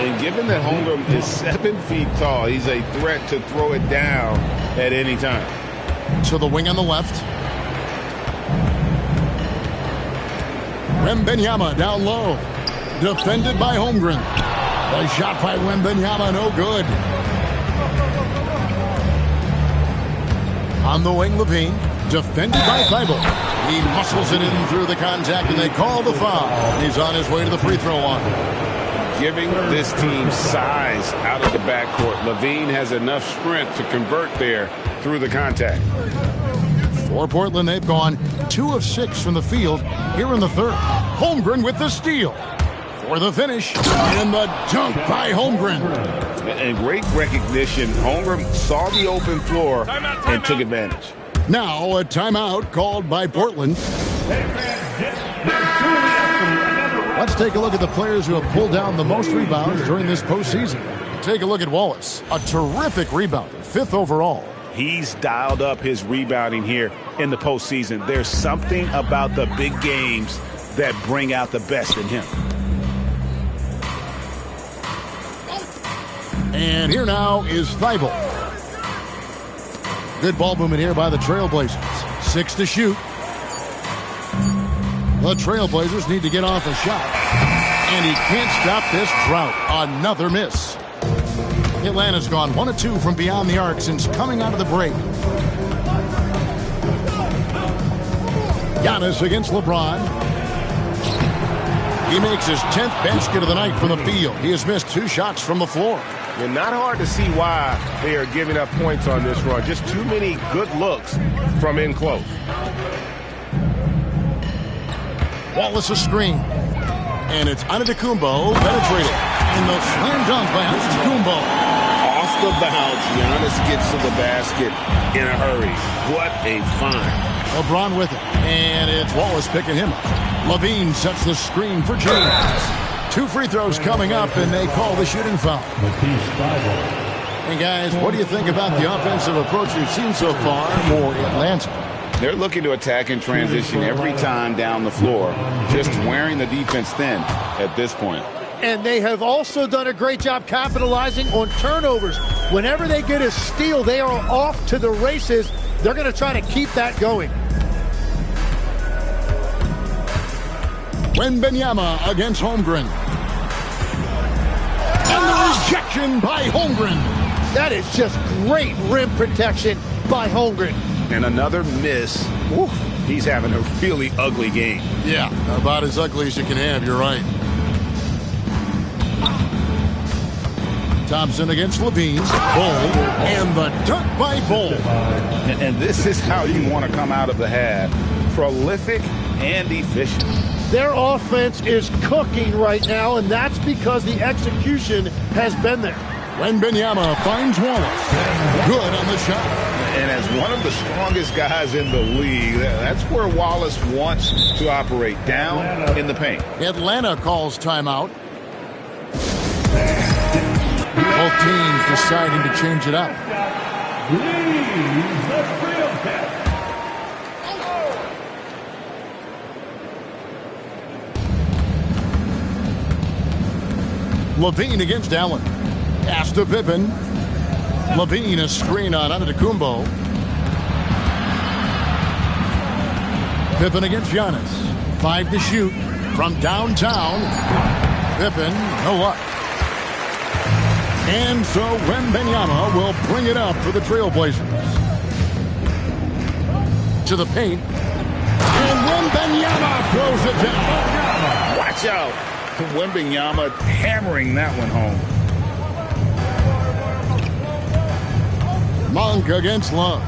And given that Holmgren is 7 feet tall, he's a threat to throw it down at any time.
To the wing on the left. Wembanyama down low. Defended by Holmgren. The shot by Wembanyama, no good. On the wing, LaVine. Defended by Thybulle. He muscles it in through the contact, and they call the foul. He's on his way to the free throw line.
Giving this team size out of the backcourt. LaVine has enough strength to convert there through the contact.
For Portland, they've gone 2 of 6 from the field here in the third. Holmgren with the steal. For the finish, and the dunk by Holmgren.
And great recognition. Holmgren saw the open floor and took advantage.
Now a timeout called by Portland. Let's take a look at the players who have pulled down the most rebounds during this postseason. Take a look at Wallace, a terrific rebounder, 5th overall.
He's dialed up his rebounding here in the postseason. There's something about the big games that bring out the best in him.
And here now is Thybulle. Good ball movement here by the Trailblazers. 6 to shoot. The Trailblazers need to get off a shot. And he can't stop this drought. Another miss. Atlanta's gone 1 of 2 from beyond the arc since coming out of the break. Giannis against LeBron. He makes his 10th basket of the night from the field. He has missed 2 shots from the floor.
And not hard to see why they are giving up points on this run. Just too many good looks from in close.
Wallace a screen. And it's Antetokounmpo penetrating. And the slam dunk by Antetokounmpo.
Off the bounce, Giannis gets to the basket in a hurry. What a find.
LeBron with it. And it's Wallace picking him up. LaVine sets the screen for James. 2 free throws coming up, and they call the shooting foul. And guys, what do you think about the offensive approach we've seen so far for Atlanta?
They're looking to attack in transition every time down the floor, just wearing the defense thin at this point.
And they have also done a great job capitalizing on turnovers. Whenever they get a steal, they are off to the races. They're going to try to keep that going.
Wembanyama against Holmgren. And the rejection by Holmgren.
That is just great rim protection by Holmgren.
And another miss. Woo, he's having a really ugly game.
Yeah, about as ugly as you can have, you're right. Thompson against Levine. Bol, and the dunk by Bol.
And this is how you want to come out of the half. Prolific and efficient.
Their offense is cooking right now, and that's because the execution has been there.
Wembanyama finds Wallace. Good on the shot.
And as one of the strongest guys in the league, that's where Wallace wants to operate, down in the paint.
Atlanta calls timeout. Both teams deciding to change it up. Levine against Allen. Pass to Pippen. Levine, a screen on Antetokounmpo. Pippen against Giannis. 5 to shoot from downtown. Pippen, no luck. And so Wembanyama will bring it up for the Trailblazers. To the paint. And Wembanyama throws it down.
Watch out. Wembanyama hammering that one home.
Monk against Love.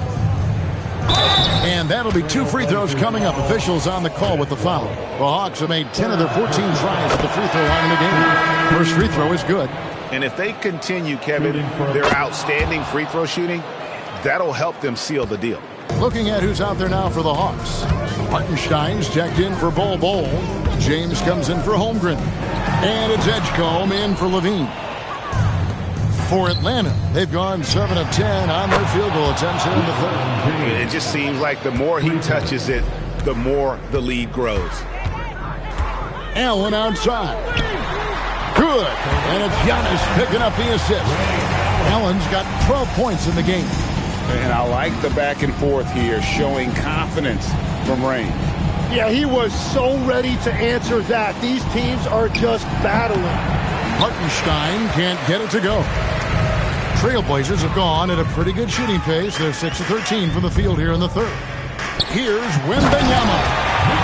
And that'll be 2 free throws coming up. Officials on the call with the foul. The Hawks have made 10 of their 14 tries at the free throw line in the game. First free throw is good.
And if they continue, Kevin, their outstanding free throw shooting, that'll help them seal the deal.
Looking at who's out there now for the Hawks. Hartenstein's checked in for Bol. James comes in for Holmgren. And it's Edgecombe in for Levine. For Atlanta, they've gone 7 of 10 on their field goal attempts here in the third.
It just seems like the more he touches it, the more the lead grows.
Allen outside. Good. And it's Giannis picking up the assist. Allen's got 12 points in the game.
And I like the back and forth here, showing confidence from Rain.
Yeah, he was so ready to answer that. These teams are just battling.
Hartenstein can't get it to go. Trailblazers have gone at a pretty good shooting pace. They're 6 of 13 from the field here in the third. Here's Wembanyama.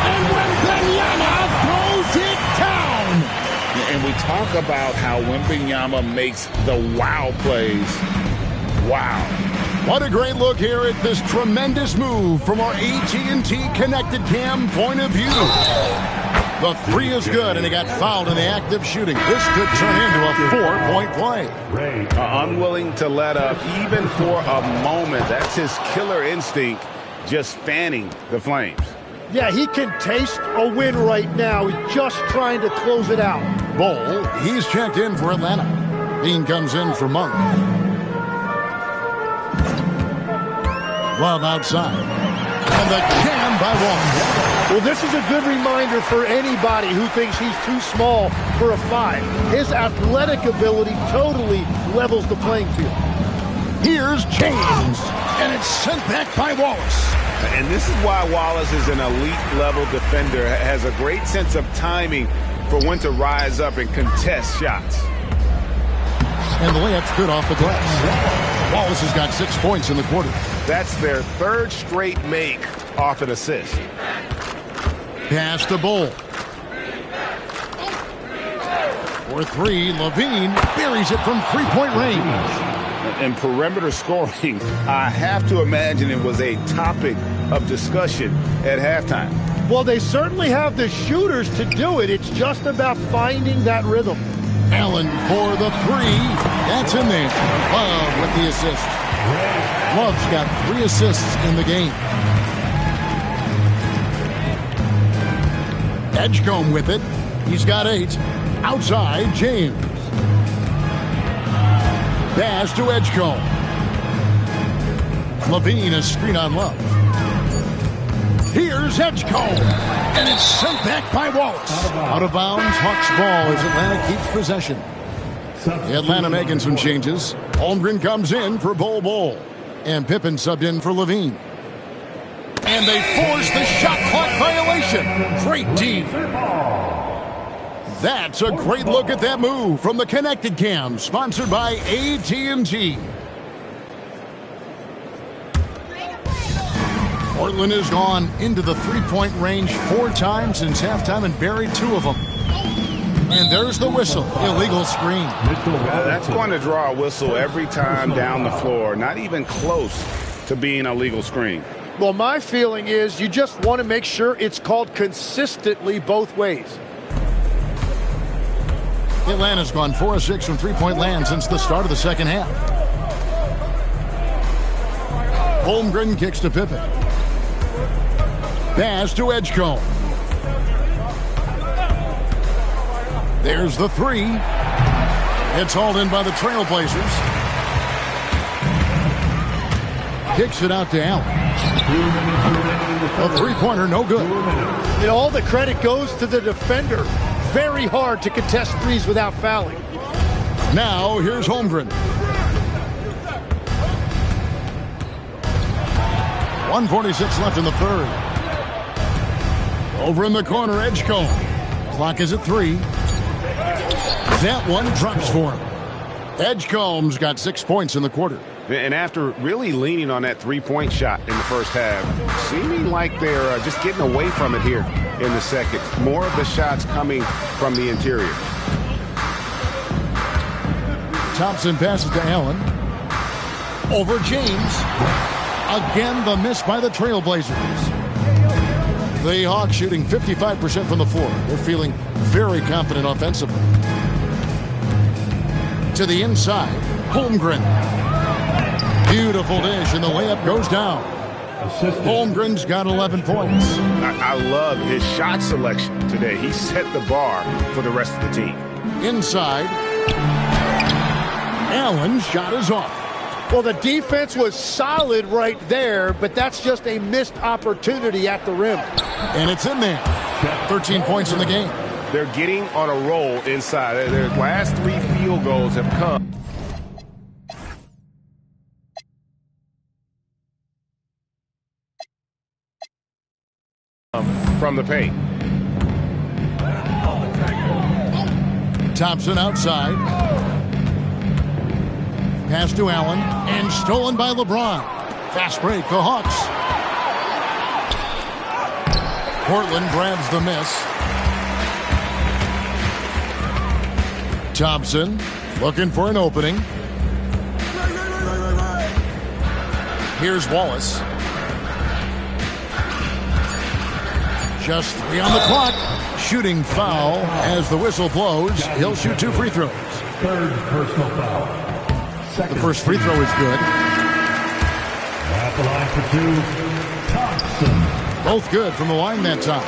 And Wembanyama throws it down.
And we talk about how Wembanyama makes the wow plays. Wow.
What a great look here at this tremendous move from our AT&T Connected Cam point of view. The 3 is good, and he got fouled in the act of shooting. This could turn into a 4-point play.
Unwilling to let up even for a moment. That's his killer instinct, just fanning the flames.
Yeah, he can taste a win right now. He's just trying to close it out.
Bol, he's checked in for Atlanta. Bean comes in for Monk. Love outside. And the jam by Wallace.
Well, this is a good reminder for anybody who thinks he's too small for a 5. His athletic ability totally levels the playing field.
Here's James. And it's sent back by Wallace.
And this is why Wallace is an elite-level defender, has a great sense of timing for when to rise up and contest shots.
And the layup's good off the glass. Wallace has got 6 points in the quarter.
That's their 3rd straight make off an assist.
Pass to Bol. For 3, Levine buries it from 3-point range.
And perimeter scoring, I have to imagine it was a topic of discussion at halftime.
Well, they certainly have the shooters to do it. It's just about finding that rhythm.
Allen for the 3. That's in there. Love with the assist. Love's got 3 assists in the game. Edgecombe with it. He's got 8. Outside, James. Pass to Edgecombe. Levine, a screen on Love. Here's Edgecombe. And it's sent back by Wallace. Out of bounds, Hawks ball as Atlanta keeps possession. Atlanta making some changes. Holmgren comes in for Bol. And Pippen subbed in for Levine. And they force the shot clock violation. Great D. That's a great look at that move from the Connected Cam, sponsored by AT&T. Portland has gone into the three-point range 4 times since halftime and buried 2 of them. And there's the whistle. Illegal screen.
That's going to draw a whistle every time down the floor. Not even close to being a legal screen.
Well, my feeling is you just want to make sure it's called consistently both ways.
Atlanta's gone 4 of 6 from three-point land since the start of the second half. Holmgren kicks to Pippen. Pass to Edgecombe. There's the 3. It's hauled in by the Trailblazers. Kicks it out to Allen. A three-pointer, no good.
And all the credit goes to the defender. Very hard to contest threes without fouling.
Now, here's Holmgren. 1:46 left in the third. Over in the corner, Edgecombe. Clock is at 3. That one drops for him. Edgecombe's got 6 points in the quarter.
And after really leaning on that three-point shot in the first half, seeming like they're just getting away from it here in the second. More of the shots coming from the interior.
Thompson passes to Allen. Over James. Again, the miss by the Trailblazers. The Hawks shooting 55% from the floor. They're feeling very confident offensively. To the inside, Holmgren. Beautiful dish, and the layup goes down. Holmgren's got 11 points.
I love his shot selection today. He set the bar for the rest of the team.
Inside, Allen's shot is off.
Well, the defense was solid right there, but that's just a missed opportunity at the rim.
And it's in there. 13 points in the game.
They're getting on a roll inside. Their last 3 field goals have come from the paint.
Thompson outside. Pass to Allen, and stolen by LeBron. Fast break, the Hawks. Portland grabs the miss. Thompson looking for an opening. Here's Wallace. Just 3 on the clock. Shooting foul as the whistle blows. He'll shoot 2 free throws.
Third personal foul.
The first free throw is good.
At the line for 2, Thompson.
Both good from the line that time.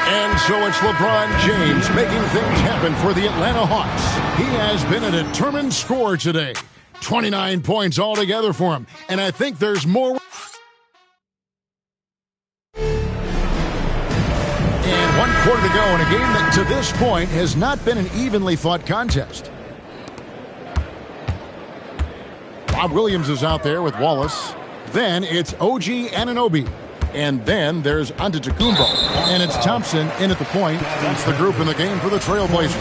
And so it's LeBron James making things happen for the Atlanta Hawks. He has been a determined scorer today. 29 points altogether for him. And I think there's more. And 1 quarter to go in a game that to this point has not been an evenly fought contest. Bob Williams is out there with Wallace. Then it's OG Anunoby. And then there's Antetokounmpo. And it's Thompson in at the point. That's the group in the game for the Trailblazers.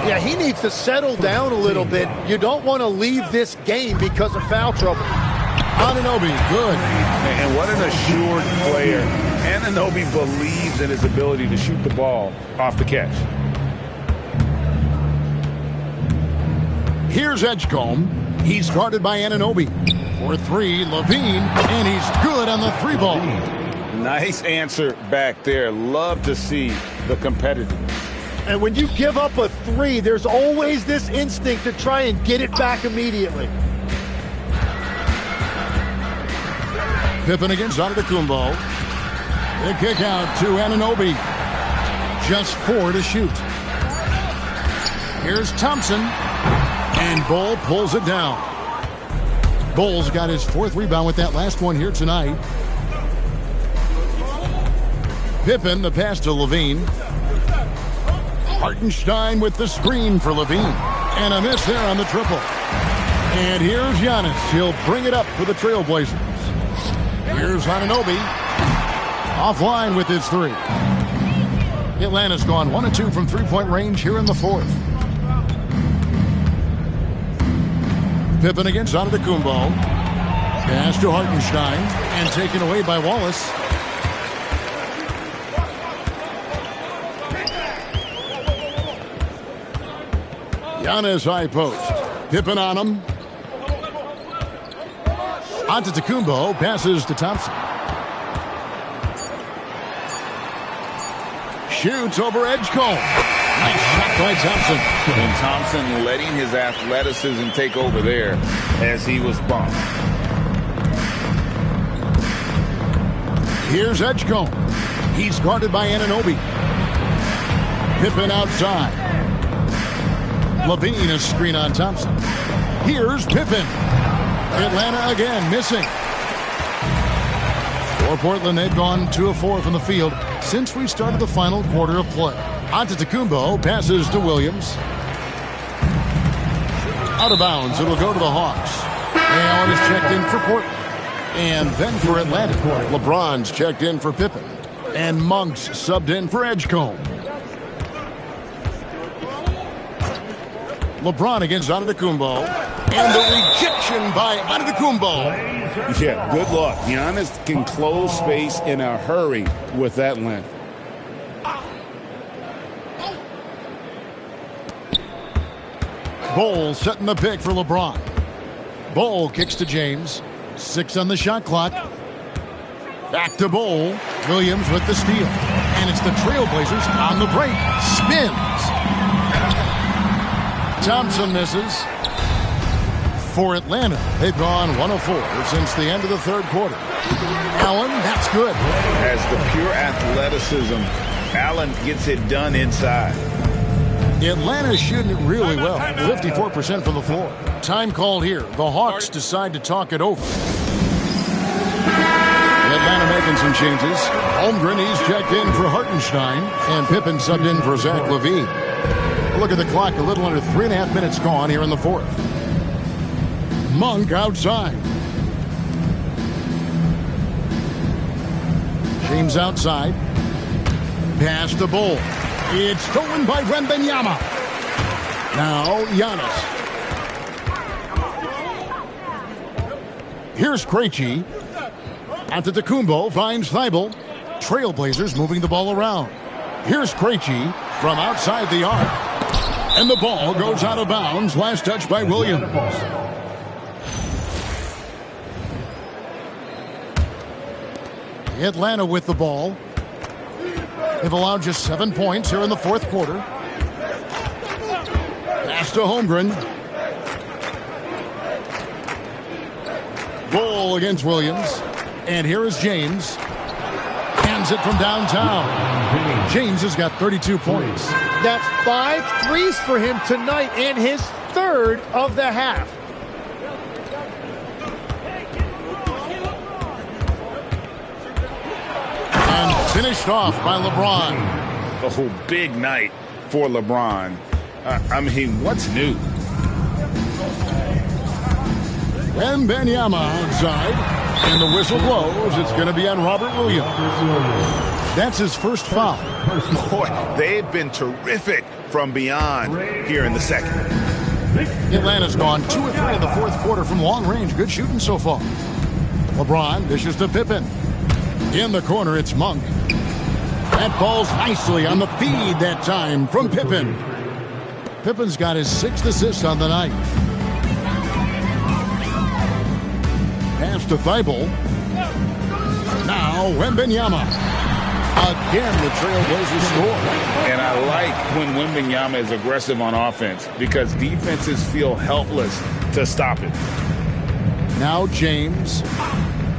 Yeah, he needs to settle down a little bit. You don't want to leave this game because of foul trouble.
Anunoby, good.
And what an assured player. Anunoby believes in his ability to shoot the ball off the catch.
Here's Edgecombe. He's guarded by Anunoby. For 3, Levine, and he's good on the 3 ball.
Nice answer back there. Love to see the competitiveness.
And when you give up a 3, there's always this instinct to try and get it back immediately.
Pippen against Antetokounmpo. The kick out to Anunoby. Just 4 to shoot. Here's Thompson. And Bol pulls it down. Bowles got his 4th rebound with that last one here tonight. Pippen, the pass to Levine. Hartenstein with the screen for Levine. And a miss there on the triple. And here's Giannis. He'll bring it up for the Trailblazers. Here's Anunoby. Offline with his 3. Atlanta's gone 1 of 2 from three-point range here in the 4th. Pippen against Antetokounmpo. Pass to Hartenstein and taken away by Wallace. Giannis high post. Pippen on him. Antetokounmpo passes to Thompson. Shoots over Edgecombe. Nice shot by Thompson.
And Thompson letting his athleticism take over there as he was bumped.
Here's Edgecombe. He's guarded by Anunoby. Pippen outside. Levine, a screen on Thompson. Here's Pippen. Atlanta again missing. For Portland, they've gone 2 of 4 from the field since we started the final quarter of play. Antetokounmpo passes to Williams. Out of bounds, it'll go to the Hawks. Allen is checked in for Portland. And then for Atlanta, LeBron's checked in for Pippen. And Monk's subbed in for Edgecombe. LeBron against Antetokounmpo. And the rejection by Antetokounmpo.
Yeah, good luck. Giannis can close space in a hurry with that length.
Bol setting the pick for LeBron. Bol kicks to James. 6 on the shot clock. Back to Bol. Williams with the steal. And it's the Trailblazers on the break. Spins. Thompson misses. For Atlanta, they've gone 1 of 4 since the end of the 3rd quarter. Allen, that's good.
As the pure athleticism, Allen gets it done inside.
Atlanta's shooting it really well. 54% from the floor. Time called here. The Hawks decide to talk it over. Atlanta making some changes. Holmgren, he's checked in for Hartenstein. And Pippen subbed in for Zach LaVine. Look at the clock. A little under 3.5 minutes gone here in the 4th. Monk outside. James outside. Pass to Bol. It's stolen by Wembanyama. Now Giannis. Here's Krejci. Antetokounmpo finds Thibault. Trailblazers moving the ball around. Here's Krejci from outside the arc. And the ball goes out of bounds. Last touch by Williams. Atlanta with the ball. They've allowed just 7 points here in the 4th quarter. Pass to Holmgren. Bol against Williams. And here is James. Hands it from downtown. James has got 32 points.
That's 5 threes for him tonight and his 3rd of the half.
Finished off by LeBron.
Oh, big night for LeBron. I mean, what's new?
Wembanyama outside. And the whistle blows. It's going to be on Robert Williams. That's his first foul.
Boy, they've been terrific from beyond here in the 2nd.
Atlanta's gone 2 of 3 in the 4th quarter from long range. Good shooting so far. LeBron dishes to Pippen. In the corner, it's Monk. That falls nicely on the feed that time from Pippen. Pippen's got his 6th assist on the night. Pass to Thibault. Now Wembanyama. Again, the Trailblazers score.
And I like when Wembanyama is aggressive on offense because defenses feel helpless to stop it.
Now James.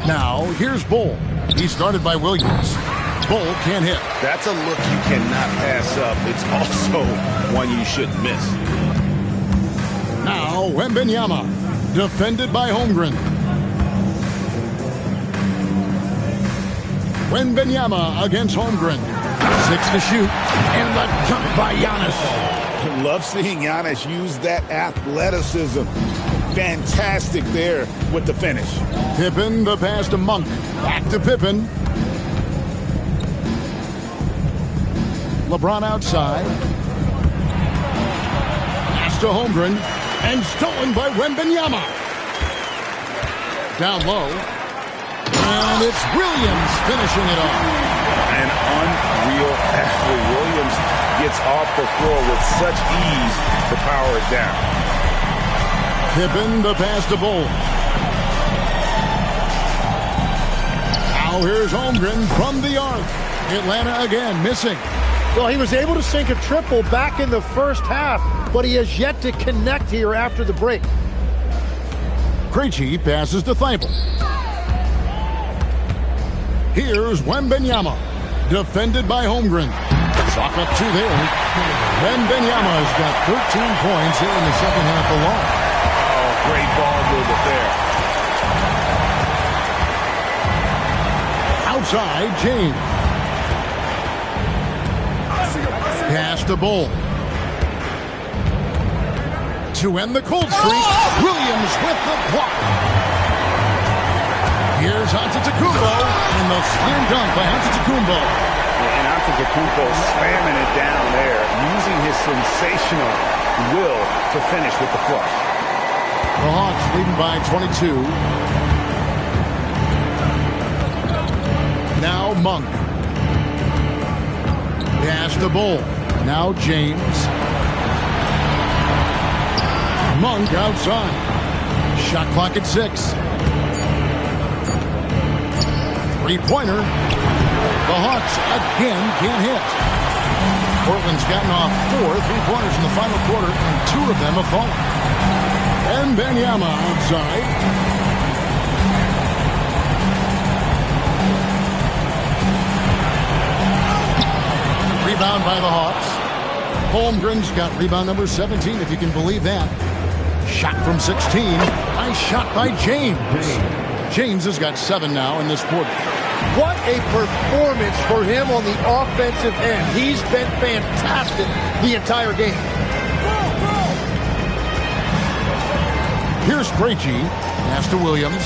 Now here's Bol. He started by Williams. Bol can't hit.
That's a look you cannot pass up. It's also one you shouldn't miss.
Now Wembanyama. defended by Holmgren. Wembanyama against Holmgren. 6 to shoot, and the dunk by Giannis.
I love seeing Giannis use that athleticism. Fantastic there with the finish.
Pippen, the pass to Monk. Back to Pippen. LeBron outside. Pass to Holmgren. And stolen by Wembanyama. Down low. And it's Williams finishing it off.
An unreal athlete. Williams gets off the floor with such ease to power it down.
Pippen, the pass to Bol. Now here's Holmgren from the arc. Atlanta again missing.
Well, he was able to sink a triple back in the first half, but he has yet to connect here after the break.
Krejci passes to Thibault. Here's Wembanyama, defended by Holmgren. Shot up 2 there. Wembanyama's got 13 points here in the second half alone.
Oh, great ball movement there.
Outside, James. Pass to Bol. To end the cold streak, Williams with the block. Here's Antetokounmpo, and the slam dunk by Antetokounmpo.
And Antetokounmpo slamming it down there, using his sensational will to finish with the flush.
The Hawks leading by 22. Now Monk. Pass to Bol. Now James. Monk outside. Shot clock at 6. Three-pointer. The Hawks again can't hit. Portland's gotten off 4 3-pointers in the final quarter, and 2 of them have fallen. And Wembanyama outside. Rebound by the Hawks. Holmgren's got rebound number 17, if you can believe that. Shot from 16. Nice shot by James. James has got 7 now in this quarter.
What a performance for him on the offensive end. He's been fantastic the entire game.
Here's Krejci. Pass to Williams.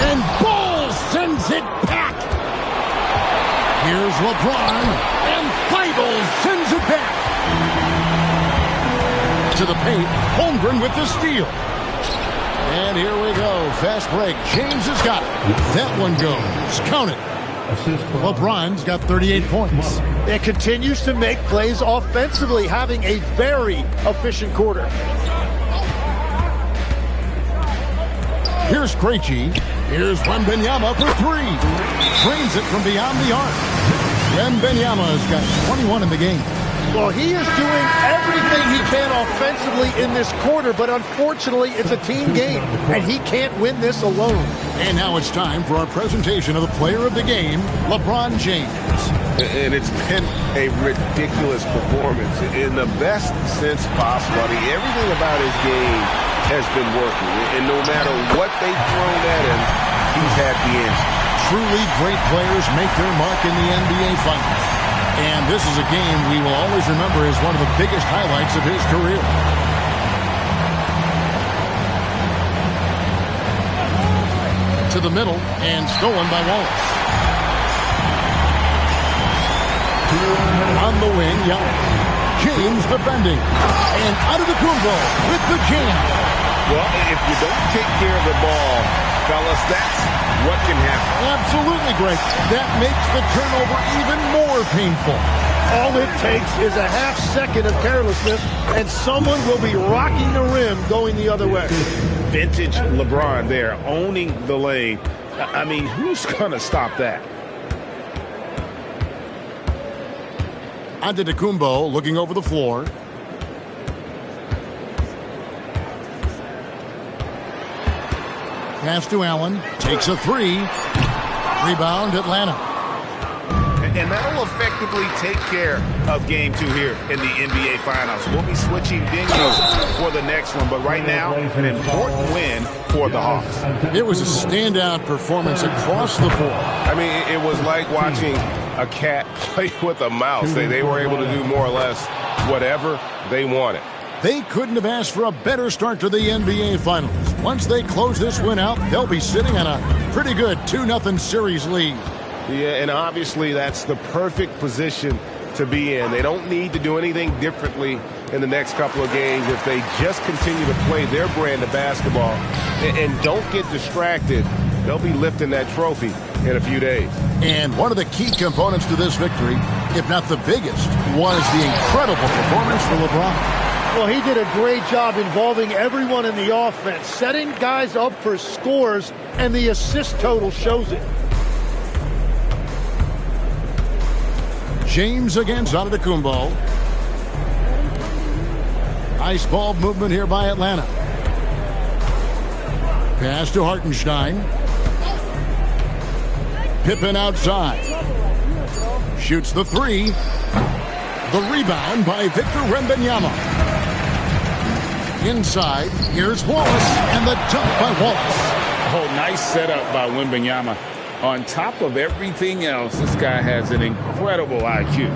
And Bol sends it back. Here's LeBron. And Thibault sends it back. To the paint. Holmgren with the steal. And here we go. Fast break. James has got it. That one goes. Count it. LeBron's got 38 points.
And continues to make plays offensively, having a very efficient quarter.
Here's Krejci. Here's Wembanyama for 3. Drains it from beyond the arc. Wembanyama's got 21 in the game.
Well, he is doing everything he can offensively in this quarter, but unfortunately, it's a team game, and he can't win this alone.
And now it's time for our presentation of the player of the game, LeBron James.
And it's been a ridiculous performance in the best sense possible. I mean, everything about his game has been working, and no matter what they've thrown at him, he's had the answer.
Truly great players make their mark in the NBA Finals. And this is a game we will always remember as one of the biggest highlights of his career. To the middle, and stolen by Wallace. On the wing, Giannis. James defending. And Antetokounmpo with the jam.
Well, if you don't take care of the ball, fellas, that's what can happen.
Absolutely, Greg. That makes the turnover even more painful.
All it takes is a half second of carelessness, and someone will be rocking the rim going the other way.
Vintage LeBron there, owning the lane. I mean, who's going to stop that?
Antetokounmpo looking over the floor. Pass to Allen. Takes a 3. Rebound, Atlanta.
And that'll effectively take care of Game 2 here in the NBA Finals. We'll be switching venues for the next one, but right now, an important win for the Hawks.
It was a standout performance across the board.
I mean, it was like watching a cat play with a mouse. They were able to do more or less whatever they wanted.
They couldn't have asked for a better start to the NBA Finals. Once they close this win out, they'll be sitting on a pretty good 2-0 series lead.
Yeah, and obviously that's the perfect position to be in. They don't need to do anything differently in the next couple of games if they just continue to play their brand of basketball and don't get distracted. They'll be lifting that trophy in a few days.
And one of the key components to this victory, if not the biggest, was the incredible performance for LeBron.
Well, he did a great job involving everyone in the offense, setting guys up for scores, and the assist total shows it.
James against Antetokounmpo. Nice ball movement here by Atlanta. Pass to Hartenstein. Pippen outside. Shoots the three. The rebound by Victor Wembanyama. Inside, here's Wallace, and the dunk by Wallace.
Oh, nice setup by Wembanyama. On top of everything else, this guy has an incredible IQ.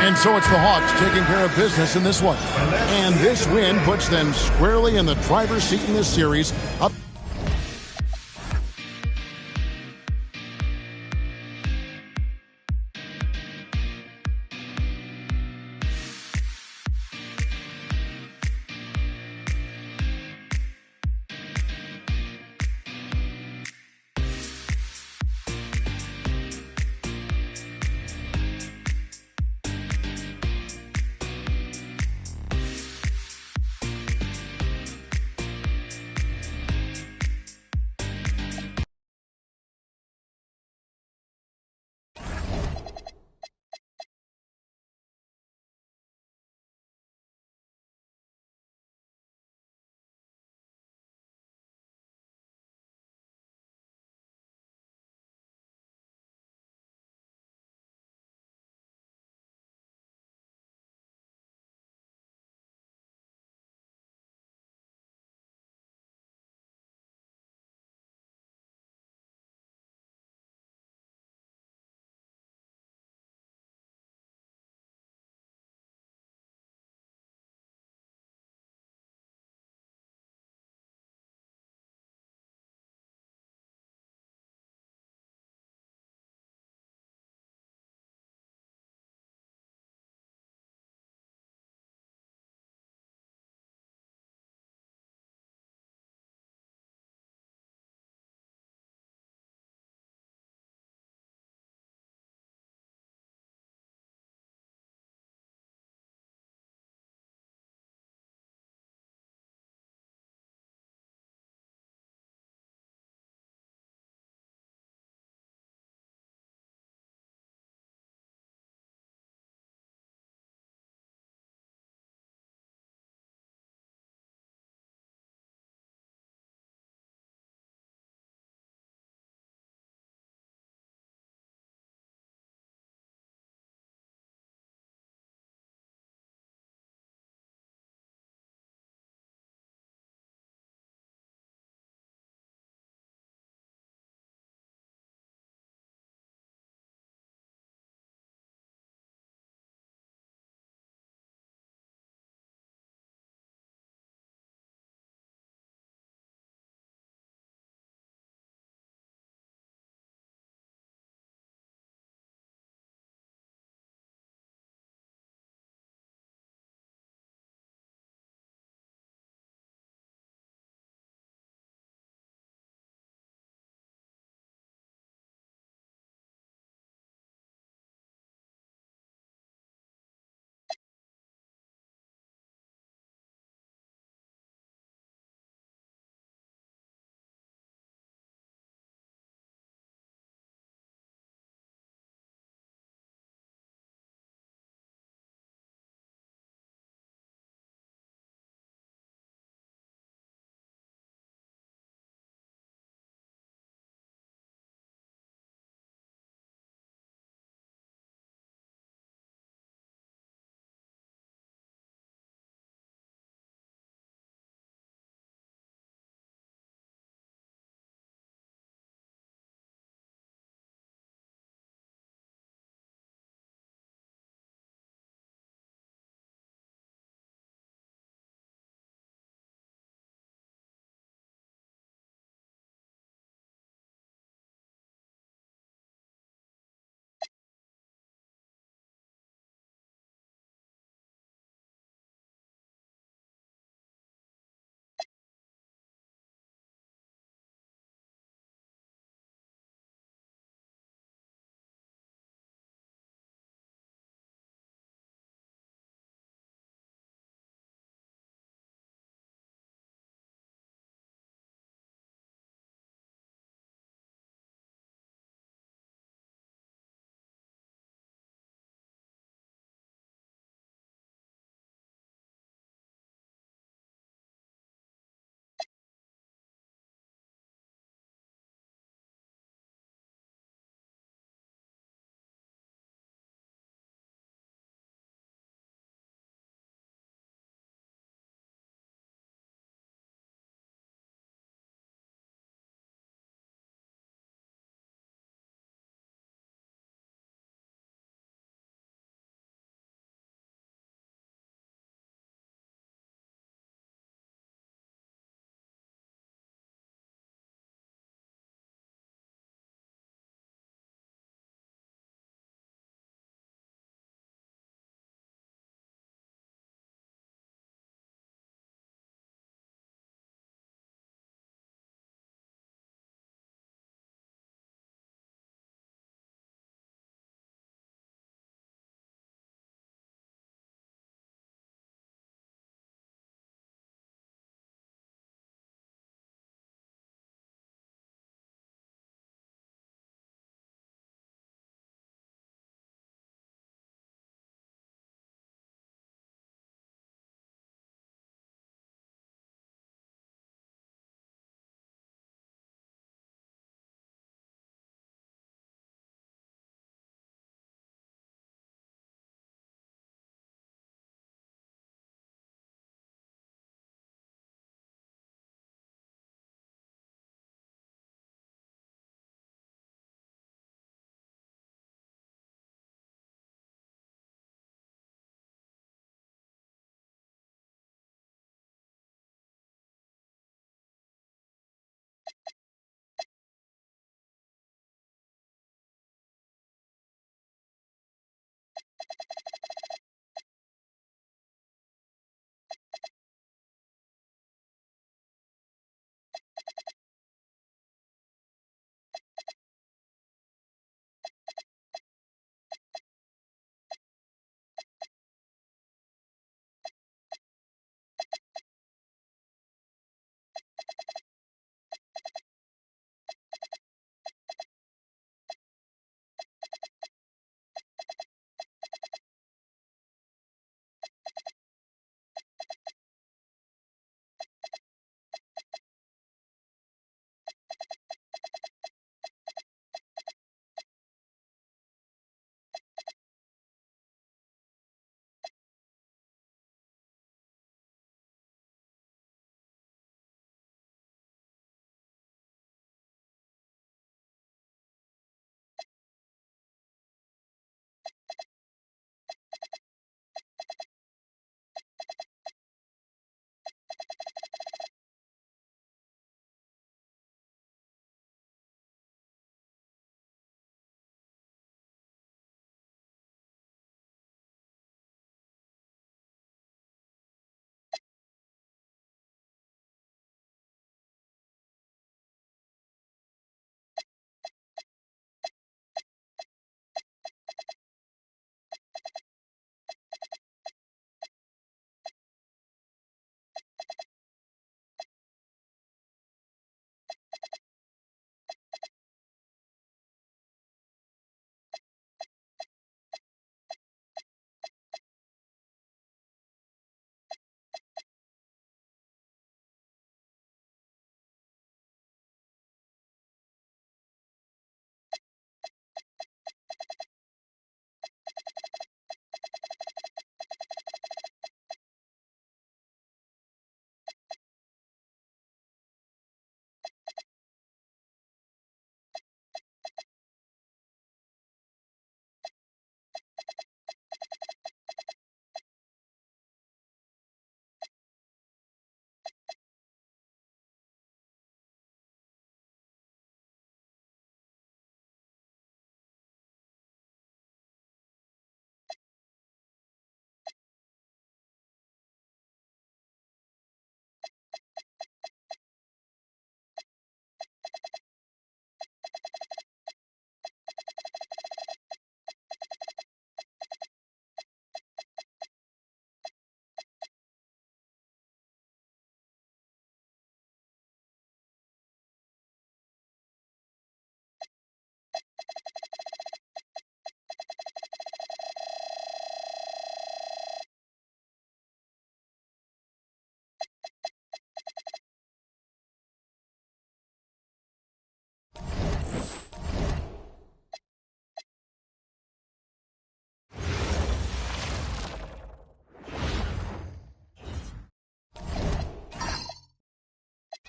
And so it's the Hawks taking care of business in this one. And this win puts them squarely in the driver's seat in this series, up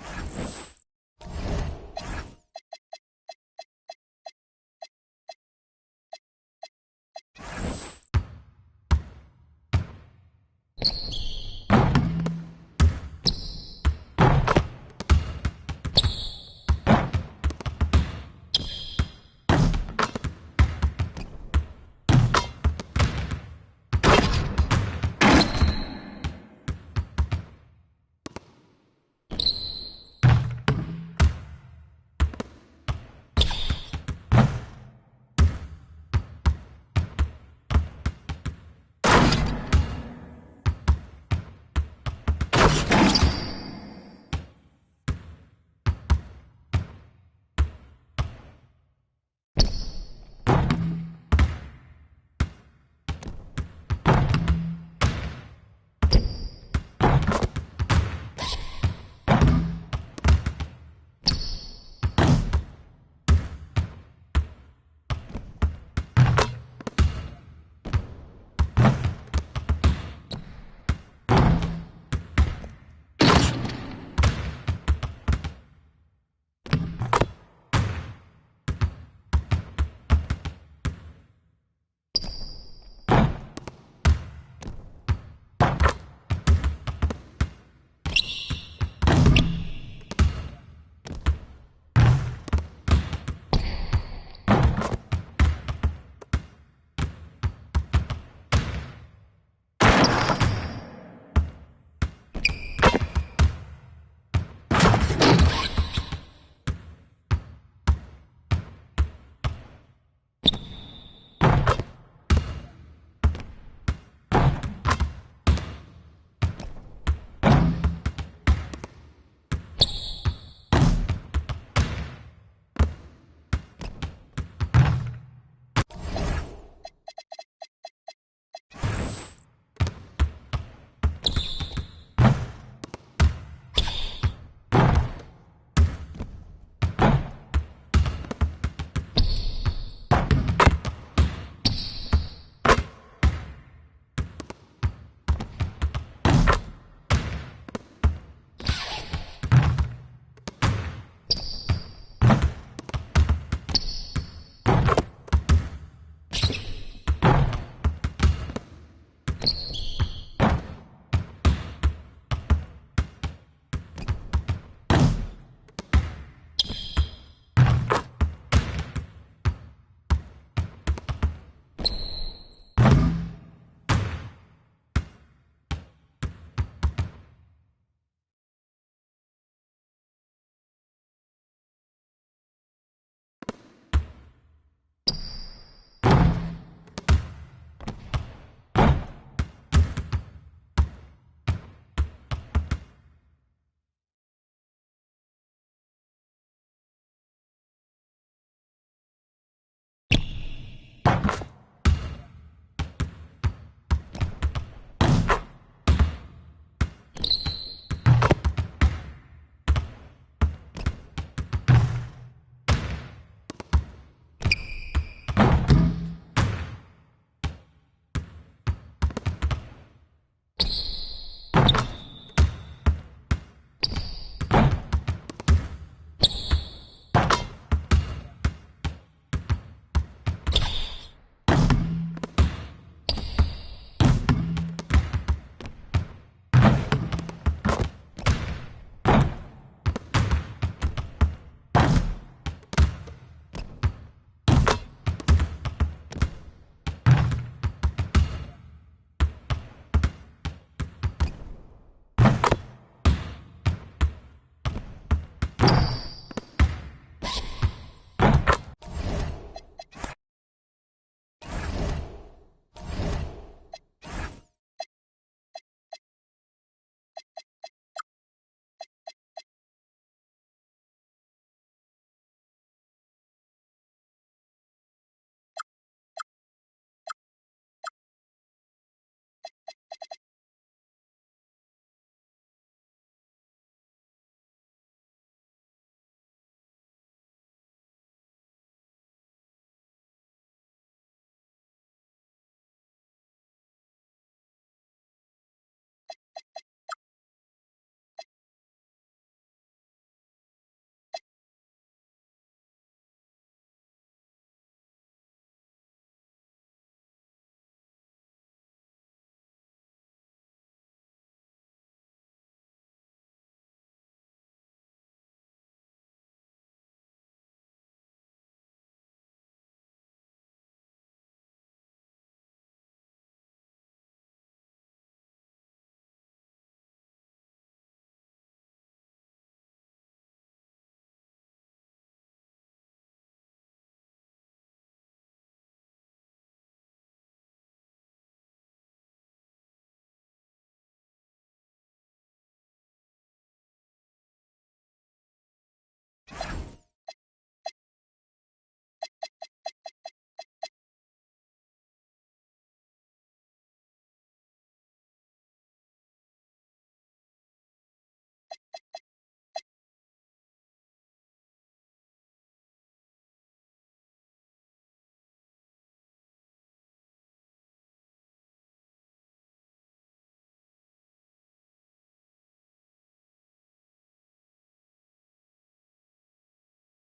it.